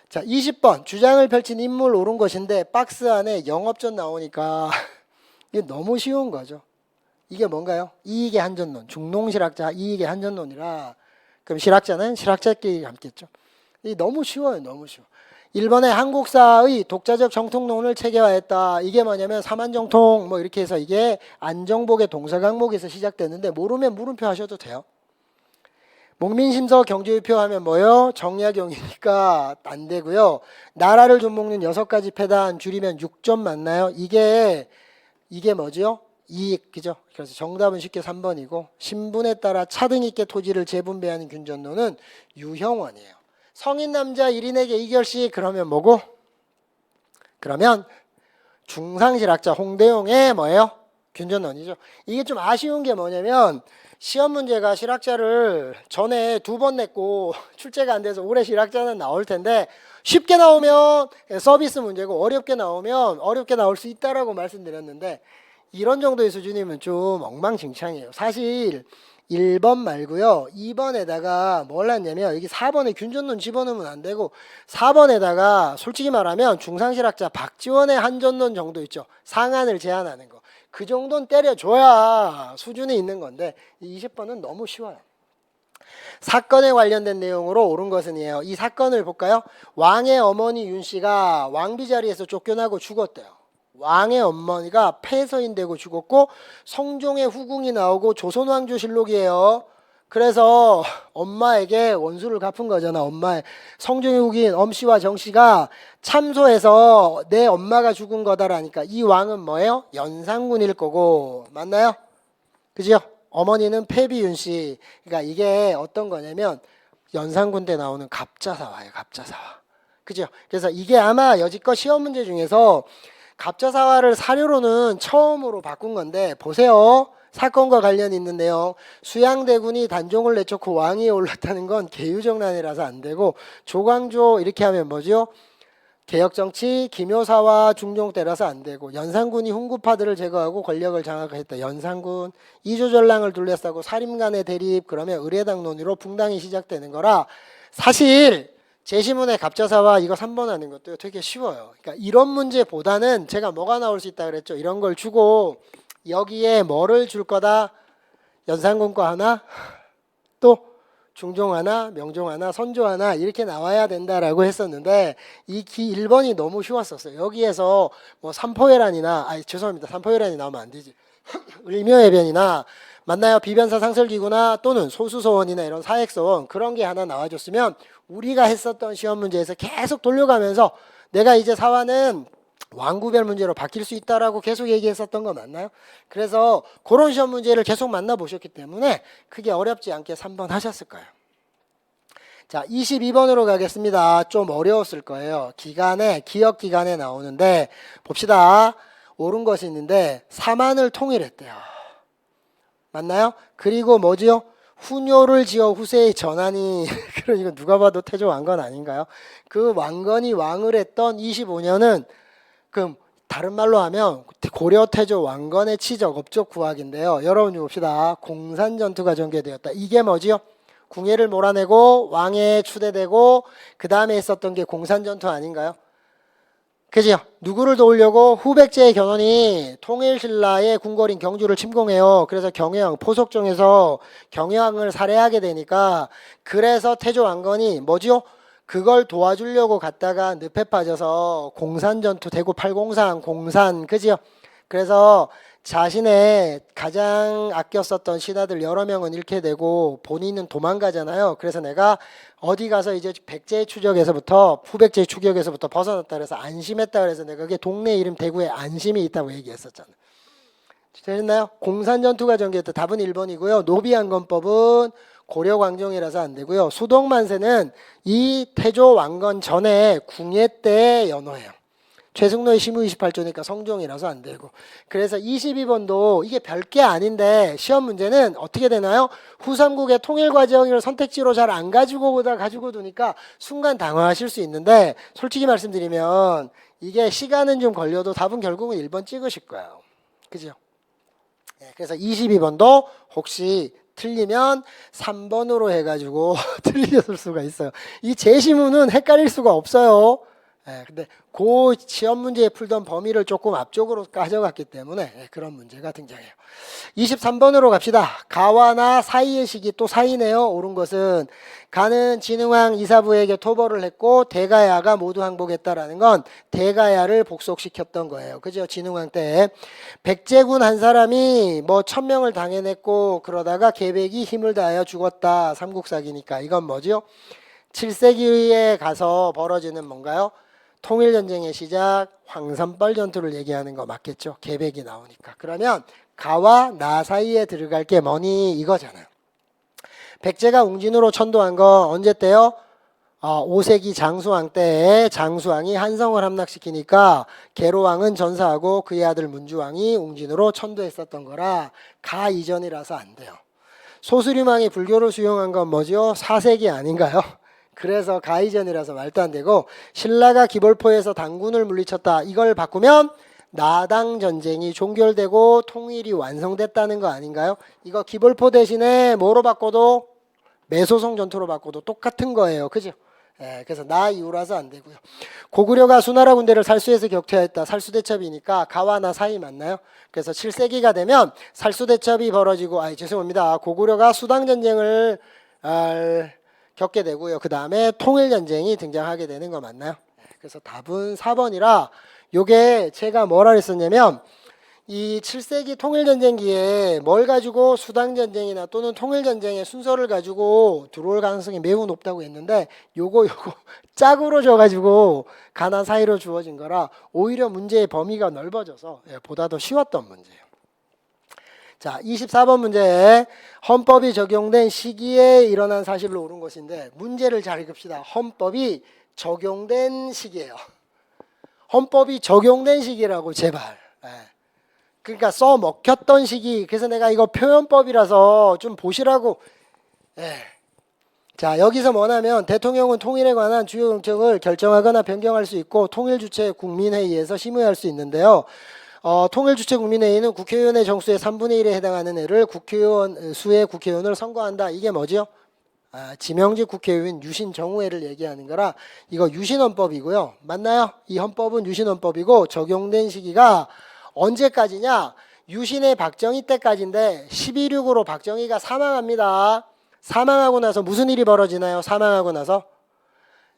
자, 20번 주장을 펼친 인물 옳은 것인데 박스 안에 영업전 나오니까 이게 너무 쉬운 거죠. 이게 뭔가요? 이익의 한전론, 중농실학자 이익의 한전론이라 그럼 실학자는 실학자끼리 감겠죠. 이 너무 쉬워요. 너무 쉬워. 1번에 한국사의 독자적 정통론을 체계화했다. 이게 뭐냐면 사만정통 뭐 이렇게 해서 이게 안정복의 동사 강목에서 시작됐는데 모르면 물음표 하셔도 돼요. 목민심서 경제유표 하면 뭐요? 정약용이니까 안 되고요. 나라를 좀 먹는 6가지 패단 줄이면 6점 맞나요? 이게 뭐죠? 이익, 그죠? 그래서 정답은 쉽게 3번이고 신분에 따라 차등 있게 토지를 재분배하는 균전론은 유형원이에요. 성인 남자 1인에게 이결식 그러면 뭐고? 그러면 중상실학자 홍대용의 뭐예요? 균전론이죠. 이게 좀 아쉬운 게 뭐냐면 시험 문제가 실학자를 전에 2번 냈고 출제가 안 돼서 올해 실학자는 나올 텐데 쉽게 나오면 서비스 문제고 어렵게 나오면 어렵게 나올 수 있다라고 말씀드렸는데 이런 정도의 수준이면 좀 엉망진창이에요. 사실 1번 말고요. 2번에다가 뭘 했냐면 여기 4번에 균전론 집어넣으면 안 되고 4번에다가 솔직히 말하면 중상실학자 박지원의 한전론 정도 있죠. 상한을 제한하는 거. 그 정도는 때려줘야 수준이 있는 건데 20번은 너무 쉬워요. 사건에 관련된 내용으로 옳은 것은이에요. 이 사건을 볼까요? 왕의 어머니 윤 씨가 왕비 자리에서 쫓겨나고 죽었대요. 왕의 어머니가 폐서인되고 죽었고 성종의 후궁이 나오고 조선왕조실록이에요. 그래서 엄마에게 원수를 갚은 거잖아. 엄마의 성종의 후궁인 엄씨와 정씨가 참소해서 내 엄마가 죽은 거다라니까 이 왕은 뭐예요? 연산군일 거고 맞나요? 그죠? 어머니는 폐비윤씨. 그러니까 이게 어떤 거냐면 연산군 때 나오는 갑자사화예요. 갑자사화. 그죠? 그래서 이게 아마 여지껏 시험 문제 중에서 갑자사화를 사료로는 처음으로 바꾼 건데 보세요. 사건과 관련이 있는 내용. 수양대군이 단종을 내쫓고 왕위에 올랐다는 건 계유정난이라서 안 되고, 조광조 이렇게 하면 뭐죠? 개혁정치 기묘사와 중종 때라서 안 되고, 연산군이 훈구파들을 제거하고 권력을 장악했다. 연산군. 이조전랑을 둘러싸고 사림 간의 대립, 그러면 의례당 논의로 붕당이 시작되는 거라. 사실 제시문의 갑자사화 이거 3번 하는 것도 되게 쉬워요. 그러니까 이런 문제보다는 제가 뭐가 나올 수 있다 그랬죠. 이런 걸 주고 여기에 뭐를 줄 거다. 연산군 거 하나, 또 중종 하나, 명종 하나, 선조 하나 이렇게 나와야 된다라고 했었는데 이 기 1번이 너무 쉬웠었어요. 여기에서 뭐 삼포회란이나, 죄송합니다. 삼포회란이 나오면 안 되지. 을묘해변이나 맞나요? 비변사 상설기구나 또는 소수서원이나 이런 사액서원 그런 게 하나 나와줬으면 우리가 했었던 시험 문제에서 계속 돌려가면서 내가 이제 사화는 왕구별 문제로 바뀔 수 있다라고 계속 얘기했었던 거 맞나요? 그래서 그런 시험 문제를 계속 만나보셨기 때문에 크게 어렵지 않게 3번 하셨을 거예요. 자, 22번으로 가겠습니다. 좀 어려웠을 거예요. 기간에, 기억 기간에 나오는데 봅시다. 옳은 것이 있는데 사만을 통일했대요. 맞나요? 그리고 뭐지요? 후뇨를 지어 후세의 전환이 그럼 이거 누가 봐도 태조 왕건 아닌가요? 그 왕건이 왕을 했던 25년은 그럼 다른 말로 하면 고려 태조 왕건의 치적 업적 구학인데요. 여러분 봅시다. 공산전투가 전개되었다. 이게 뭐지요? 궁예를 몰아내고 왕에 추대되고 그 다음에 있었던 게 공산전투 아닌가요? 그죠? 누구를 도우려고? 후백제의 견훤이 통일신라의 궁궐인 경주를 침공해요. 그래서 경영, 포석정에서 경영을 살해하게 되니까 그래서 태조 왕건이 뭐지요? 그걸 도와주려고 갔다가 늪에 빠져서 공산전투 대구 803 공산, 그지요? 그래서 자신의 가장 아껴 썼던 신하들 여러 명은 잃게 되고 본인은 도망가잖아요. 그래서 내가 어디 가서 이제 백제의 추적에서부터 후백제의 추격에서부터 벗어났다 그래서 안심했다 그래서 내가 그게 동네 이름 대구에 안심이 있다고 얘기했었잖아요. 됐나요? 공산전투가 전개했다. 답은 1번이고요. 노비안건법은 고려 광종이라서 안 되고요. 수동만세는 이 태조 왕건 전에 궁예 때 연호해요. 최승로의 시무 28조니까 성종이라서 안 되고. 그래서 22번도 이게 별게 아닌데 시험 문제는 어떻게 되나요? 후삼국의 통일 과정을 선택지로 잘 안 가지고 오다 가지고 두니까 순간 당황하실 수 있는데 솔직히 말씀드리면 이게 시간은 좀 걸려도 답은 결국은 1번 찍으실 거예요. 그죠? 그래서 22번도 혹시 틀리면 3번으로 해가지고 틀렸을 수가 있어요. 이 제시문은 헷갈릴 수가 없어요. 근데 그 시험 문제에 풀던 범위를 조금 앞쪽으로 가져갔기 때문에 그런 문제가 등장해요. 23번으로 갑시다. 가와 나 사이의 시기, 또 사이네요. 옳은 것은 가는 진흥왕 이사부에게 토벌을 했고 대가야가 모두 항복했다라는 건 대가야를 복속시켰던 거예요. 그죠? 진흥왕 때 백제군 한 사람이 뭐 1000명을 당해냈고 그러다가 계백이 힘을 다하여 죽었다. 삼국사기니까 이건 뭐죠? 7세기에 가서 벌어지는 뭔가요? 통일전쟁의 시작, 황산벌 전투를 얘기하는 거 맞겠죠? 계백이 나오니까. 그러면 가와 나 사이에 들어갈 게 뭐니? 이거잖아요. 백제가 웅진으로 천도한 거 언제 때요? 5세기 장수왕 때에 장수왕이 한성을 함락시키니까 계로왕은 전사하고 그의 아들 문주왕이 웅진으로 천도했었던 거라 가 이전이라서 안 돼요. 소수림왕이 불교를 수용한 건 뭐죠? 4세기 아닌가요? 그래서 가이전이라서 말도 안 되고 신라가 기벌포에서 당군을 물리쳤다. 이걸 바꾸면 나당 전쟁이 종결되고 통일이 완성됐다는 거 아닌가요? 이거 기벌포 대신에 뭐로 바꿔도 매소성 전투로 바꿔도 똑같은 거예요. 그죠? 그래서 나 이후라서 안 되고요. 고구려가 수나라 군대를 살수에서 격퇴했다. 살수대첩이니까 가와 나 사이 맞나요? 그래서 7세기가 되면 살수대첩이 벌어지고 죄송합니다. 고구려가 수당전쟁을 겪게 되고요. 그 다음에 통일전쟁이 등장하게 되는 거 맞나요? 그래서 답은 4번이라 요게 제가 뭐라 했었냐면 이 7세기 통일전쟁기에 뭘 가지고 수당전쟁이나 또는 통일전쟁의 순서를 가지고 들어올 가능성이 매우 높다고 했는데 요거 짝으로 줘가지고 가나 사이로 주어진 거라 오히려 문제의 범위가 넓어져서 보다 더 쉬웠던 문제예요. 자, 24번 문제. 헌법이 적용된 시기에 일어난 사실로 옳은 것인데 문제를 잘 읽읍시다. 헌법이 적용된 시기예요. 헌법이 적용된 시기라고 제발. 예. 그러니까 써먹혔던 시기. 그래서 내가 이거 표현법이라서 좀 보시라고. 예. 자, 여기서 뭐냐면 대통령은 통일에 관한 주요 정책을 결정하거나 변경할 수 있고 통일주체 국민회의에서 심의할 수 있는데요. 통일주체 국민회의는 국회의원의 정수의 3분의 1에 해당하는 애를 국회의원 수의 국회의원을 선거한다. 이게 뭐죠? 지명직 국회의원 유신 정우회를 얘기하는 거라 이거 유신헌법이고요. 맞나요? 이 헌법은 유신헌법이고 적용된 시기가 언제까지냐? 유신의 박정희 때까지인데 12.6으로 박정희가 사망합니다. 사망하고 나서 무슨 일이 벌어지나요? 사망하고 나서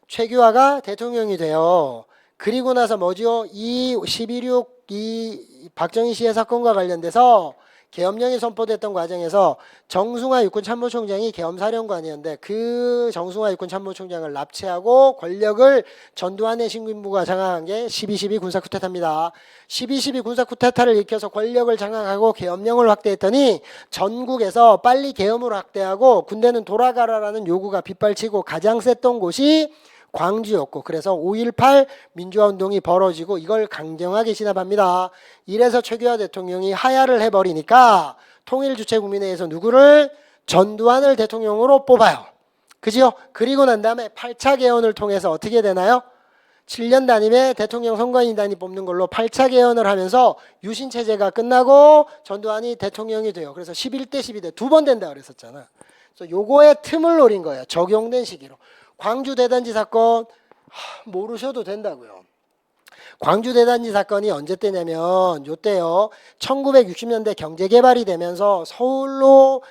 최규하가 대통령이 돼요. 그리고 나서 뭐죠? 이 12.6 이 박정희 씨의 사건과 관련돼서 계엄령이 선포됐던 과정에서 정승화 육군참모총장이 계엄사령관이었는데 그 정승화 육군참모총장을 납치하고 권력을 전두환의 신군부가 장악한 게 12.12 군사 쿠데타입니다. 12.12 군사 쿠데타를 일으켜서 권력을 장악하고 계엄령을 확대했더니 전국에서 빨리 계엄을 확대하고 군대는 돌아가라라는 요구가 빗발치고 가장 셌던 곳이 광주였고 그래서 5.18 민주화운동이 벌어지고 이걸 강경하게 진압합니다. 이래서 최규하 대통령이 하야를 해버리니까 통일주체국민회의에서 누구를? 전두환을 대통령으로 뽑아요. 그죠? 그리고 난 다음에 8차 개헌을 통해서 어떻게 되나요? 7년 단임에 대통령 선거인단이 뽑는 걸로 8차 개헌을 하면서 유신체제가 끝나고 전두환이 대통령이 돼요. 그래서 11대 12대 2번 된다 그랬었잖아. 그래서 요거의 틈을 노린 거예요. 적용된 시기로. 광주 대단지 사건 모르셔도 된다고요. 광주 대단지 사건이 언제 때냐면 요때요. 1960년대 경제개발이 되면서 서울로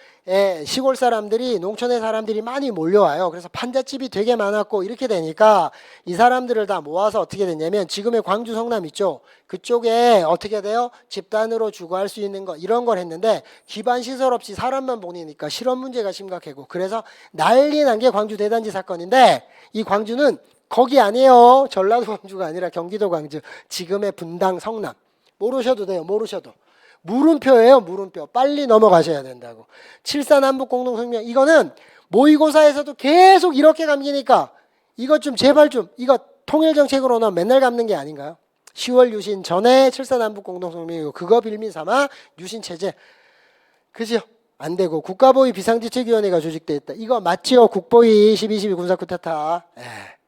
시골 사람들이 농촌의 사람들이 많이 몰려와요. 그래서 판잣집이 되게 많았고 이렇게 되니까 이 사람들을 다 모아서 어떻게 됐냐면 지금의 광주 성남 있죠. 그쪽에 어떻게 돼요? 집단으로 주거할 수 있는 거 이런 걸 했는데 기반 시설 없이 사람만 보내니까 실업 문제가 심각하고 그래서 난리 난 게 광주 대단지 사건인데 이 광주는 거기 아니에요. 전라도 광주가 아니라 경기도 광주. 지금의 분당 성남. 모르셔도 돼요. 모르셔도. 물음표예요. 물음표. 빨리 넘어가셔야 된다고. 7.4 남북공동성명. 이거는 모의고사에서도 계속 이렇게 감기니까 이것 좀 제발 좀 이거 통일정책으로는 맨날 감는 게 아닌가요? 10월 유신 전에 7.4 남북공동성명이고 그거 빌미 삼아 유신체제. 그죠? 안 되고 국가보위 비상대책위원회가 조직돼 있다. 이거 맞지요? 국보위 12.12 군사쿠데타.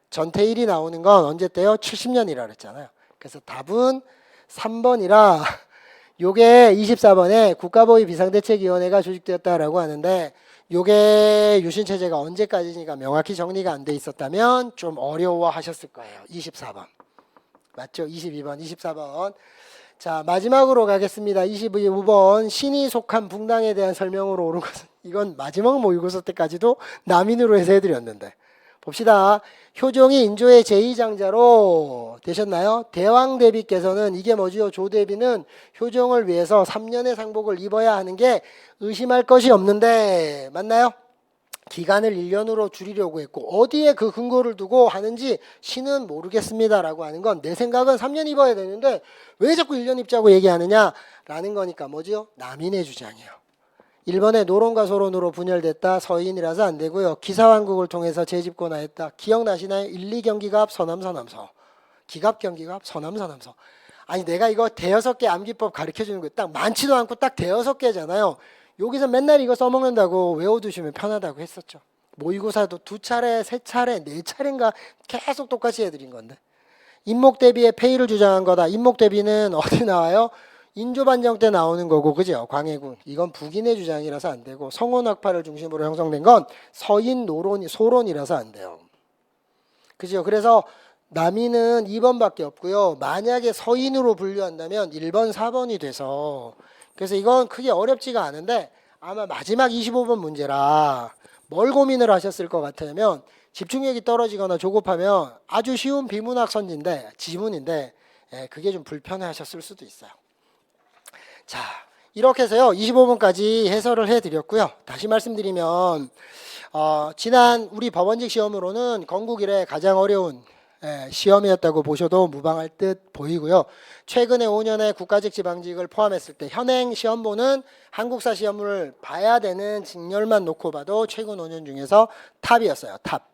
전태일이 나오는 건 언제 때요? 70년이라 그랬잖아요. 그래서 답은 3번이라 요게 24번에 국가보위 비상대책위원회가 조직되었다라고 하는데 요게 유신체제가 언제까지니까 명확히 정리가 안 돼 있었다면 좀 어려워하셨을 거예요. 24번. 맞죠? 22번, 24번. 자, 마지막으로 가겠습니다. 25번. 신이 속한 붕당에 대한 설명으로 옳은 것은 이건 마지막 모의고사 때까지도 남인으로 해서 해드렸는데 봅시다. 효종이 인조의 제2장자로 되셨나요? 대왕 대비께서는 이게 뭐지요? 조 대비는 효종을 위해서 3년의 상복을 입어야 하는 게 의심할 것이 없는데 맞나요? 기간을 1년으로 줄이려고 했고 어디에 그 근거를 두고 하는지 신은 모르겠습니다라고 하는 건 내 생각은 3년 입어야 되는데 왜 자꾸 1년 입자고 얘기하느냐라는 거니까 뭐지요? 남인의 주장이에요. 1번에 노론과 소론으로 분열됐다. 서인이라서 안 되고요. 기사왕국을 통해서 재집권하였다. 기억나시나요? 1, 2경기갑 서남서남서. 기갑경기갑 서남서남서. 아니 내가 이거 대여섯 개 암기법 가르쳐주는 거 딱 많지도 않고 딱 대여섯 개잖아요. 여기서 맨날 이거 써먹는다고 외워두시면 편하다고 했었죠. 모의고사도 2차례, 3차례, 4차례인가 계속 똑같이 해드린 건데. 인목대비의 폐의를 주장한 거다. 인목대비는 어디 나와요? 인조반정 때 나오는 거고 그죠? 광해군. 이건 북인의 주장이라서 안 되고 성원학파를 중심으로 형성된 건 서인 노론, 소론이라서 안 돼요. 그죠? 그래서 남인은 2번밖에 없고요. 만약에 서인으로 분류한다면 1번, 4번이 돼서 그래서 이건 크게 어렵지가 않은데 아마 마지막 25번 문제라 뭘 고민을 하셨을 것 같으면 집중력이 떨어지거나 조급하면 아주 쉬운 비문학 선지인데 지문인데 그게 좀 불편해 하셨을 수도 있어요. 자, 이렇게 해서요 25번까지 해설을 해드렸고요. 다시 말씀드리면 지난 우리 법원직 시험으로는 건국 이래 가장 어려운 시험이었다고 보셔도 무방할 듯 보이고요. 최근에 5년의 국가직 지방직을 포함했을 때 현행 시험보는 한국사 시험을 봐야 되는 직렬만 놓고 봐도 최근 5년 중에서 탑이었어요. 탑.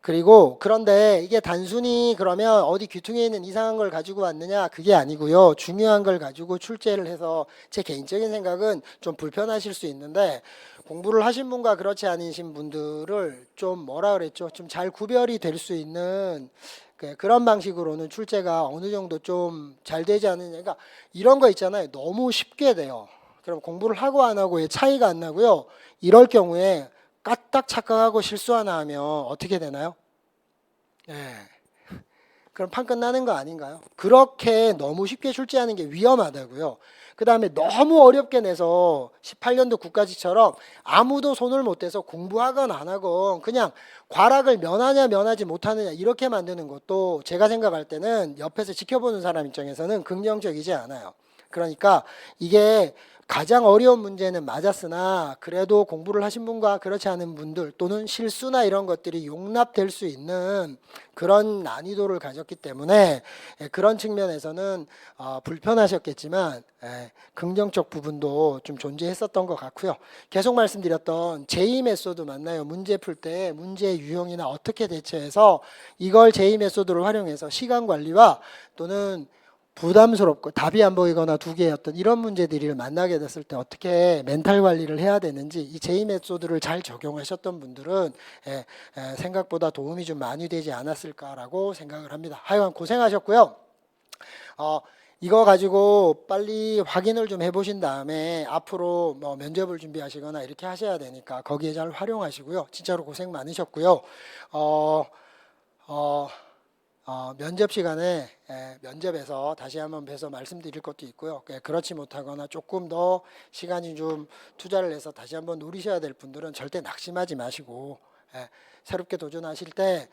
그리고 그런데 이게 단순히 그러면 어디 귀퉁이에 있는 이상한 걸 가지고 왔느냐 그게 아니고요. 중요한 걸 가지고 출제를 해서 제 개인적인 생각은 좀 불편하실 수 있는데 공부를 하신 분과 그렇지 않으신 분들을 좀 뭐라 그랬죠? 좀 잘 구별이 될 수 있는 그런 방식으로는 출제가 어느 정도 좀 잘 되지 않느냐. 그러니까 이런 거 있잖아요. 너무 쉽게 돼요. 그럼 공부를 하고 안 하고의 차이가 안 나고요. 이럴 경우에 까딱 착각하고 실수 하나 하면 어떻게 되나요? 예. 그럼 판 끝나는 거 아닌가요? 그렇게 너무 쉽게 출제하는 게 위험하다고요. 그 다음에 너무 어렵게 내서 18년도 국가지처럼 아무도 손을 못 대서 공부하건 안 하건 그냥 과락을 면하냐 면하지 못하느냐 이렇게 만드는 것도 제가 생각할 때는 옆에서 지켜보는 사람 입장에서는 긍정적이지 않아요. 그러니까 이게 가장 어려운 문제는 맞았으나 그래도 공부를 하신 분과 그렇지 않은 분들 또는 실수나 이런 것들이 용납될 수 있는 그런 난이도를 가졌기 때문에 그런 측면에서는 불편하셨겠지만 긍정적 부분도 좀 존재했었던 것 같고요. 계속 말씀드렸던 제이 메소드 맞나요? 문제 풀 때 문제의 유형이나 어떻게 대처해서 이걸 제이 메소드를 활용해서 시간 관리와 또는 부담스럽고 답이 안 보이거나 두 개였던 이런 문제들을 만나게 됐을 때 어떻게 멘탈 관리를 해야 되는지 이 제이 메소드를 잘 적용하셨던 분들은 생각보다 도움이 좀 많이 되지 않았을까라고 생각을 합니다. 하여간 고생하셨고요. 이거 가지고 빨리 확인을 좀 해보신 다음에 앞으로 뭐 면접을 준비하시거나 이렇게 하셔야 되니까 거기에 잘 활용하시고요. 진짜로 고생 많으셨고요. 면접 시간에 면접에서 다시 한번 뵈서 말씀드릴 것도 있고요. 그렇지 못하거나 조금 더 시간이 좀 투자를 해서 다시 한번 노리셔야 될 분들은 절대 낙심하지 마시고 새롭게 도전하실 때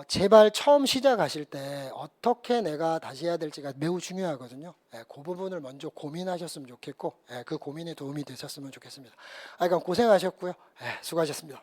제발 처음 시작하실 때 어떻게 내가 다시 해야 될지가 매우 중요하거든요. 그 부분을 먼저 고민하셨으면 좋겠고 그 고민에 도움이 되셨으면 좋겠습니다. 그러니까 고생하셨고요. 수고하셨습니다.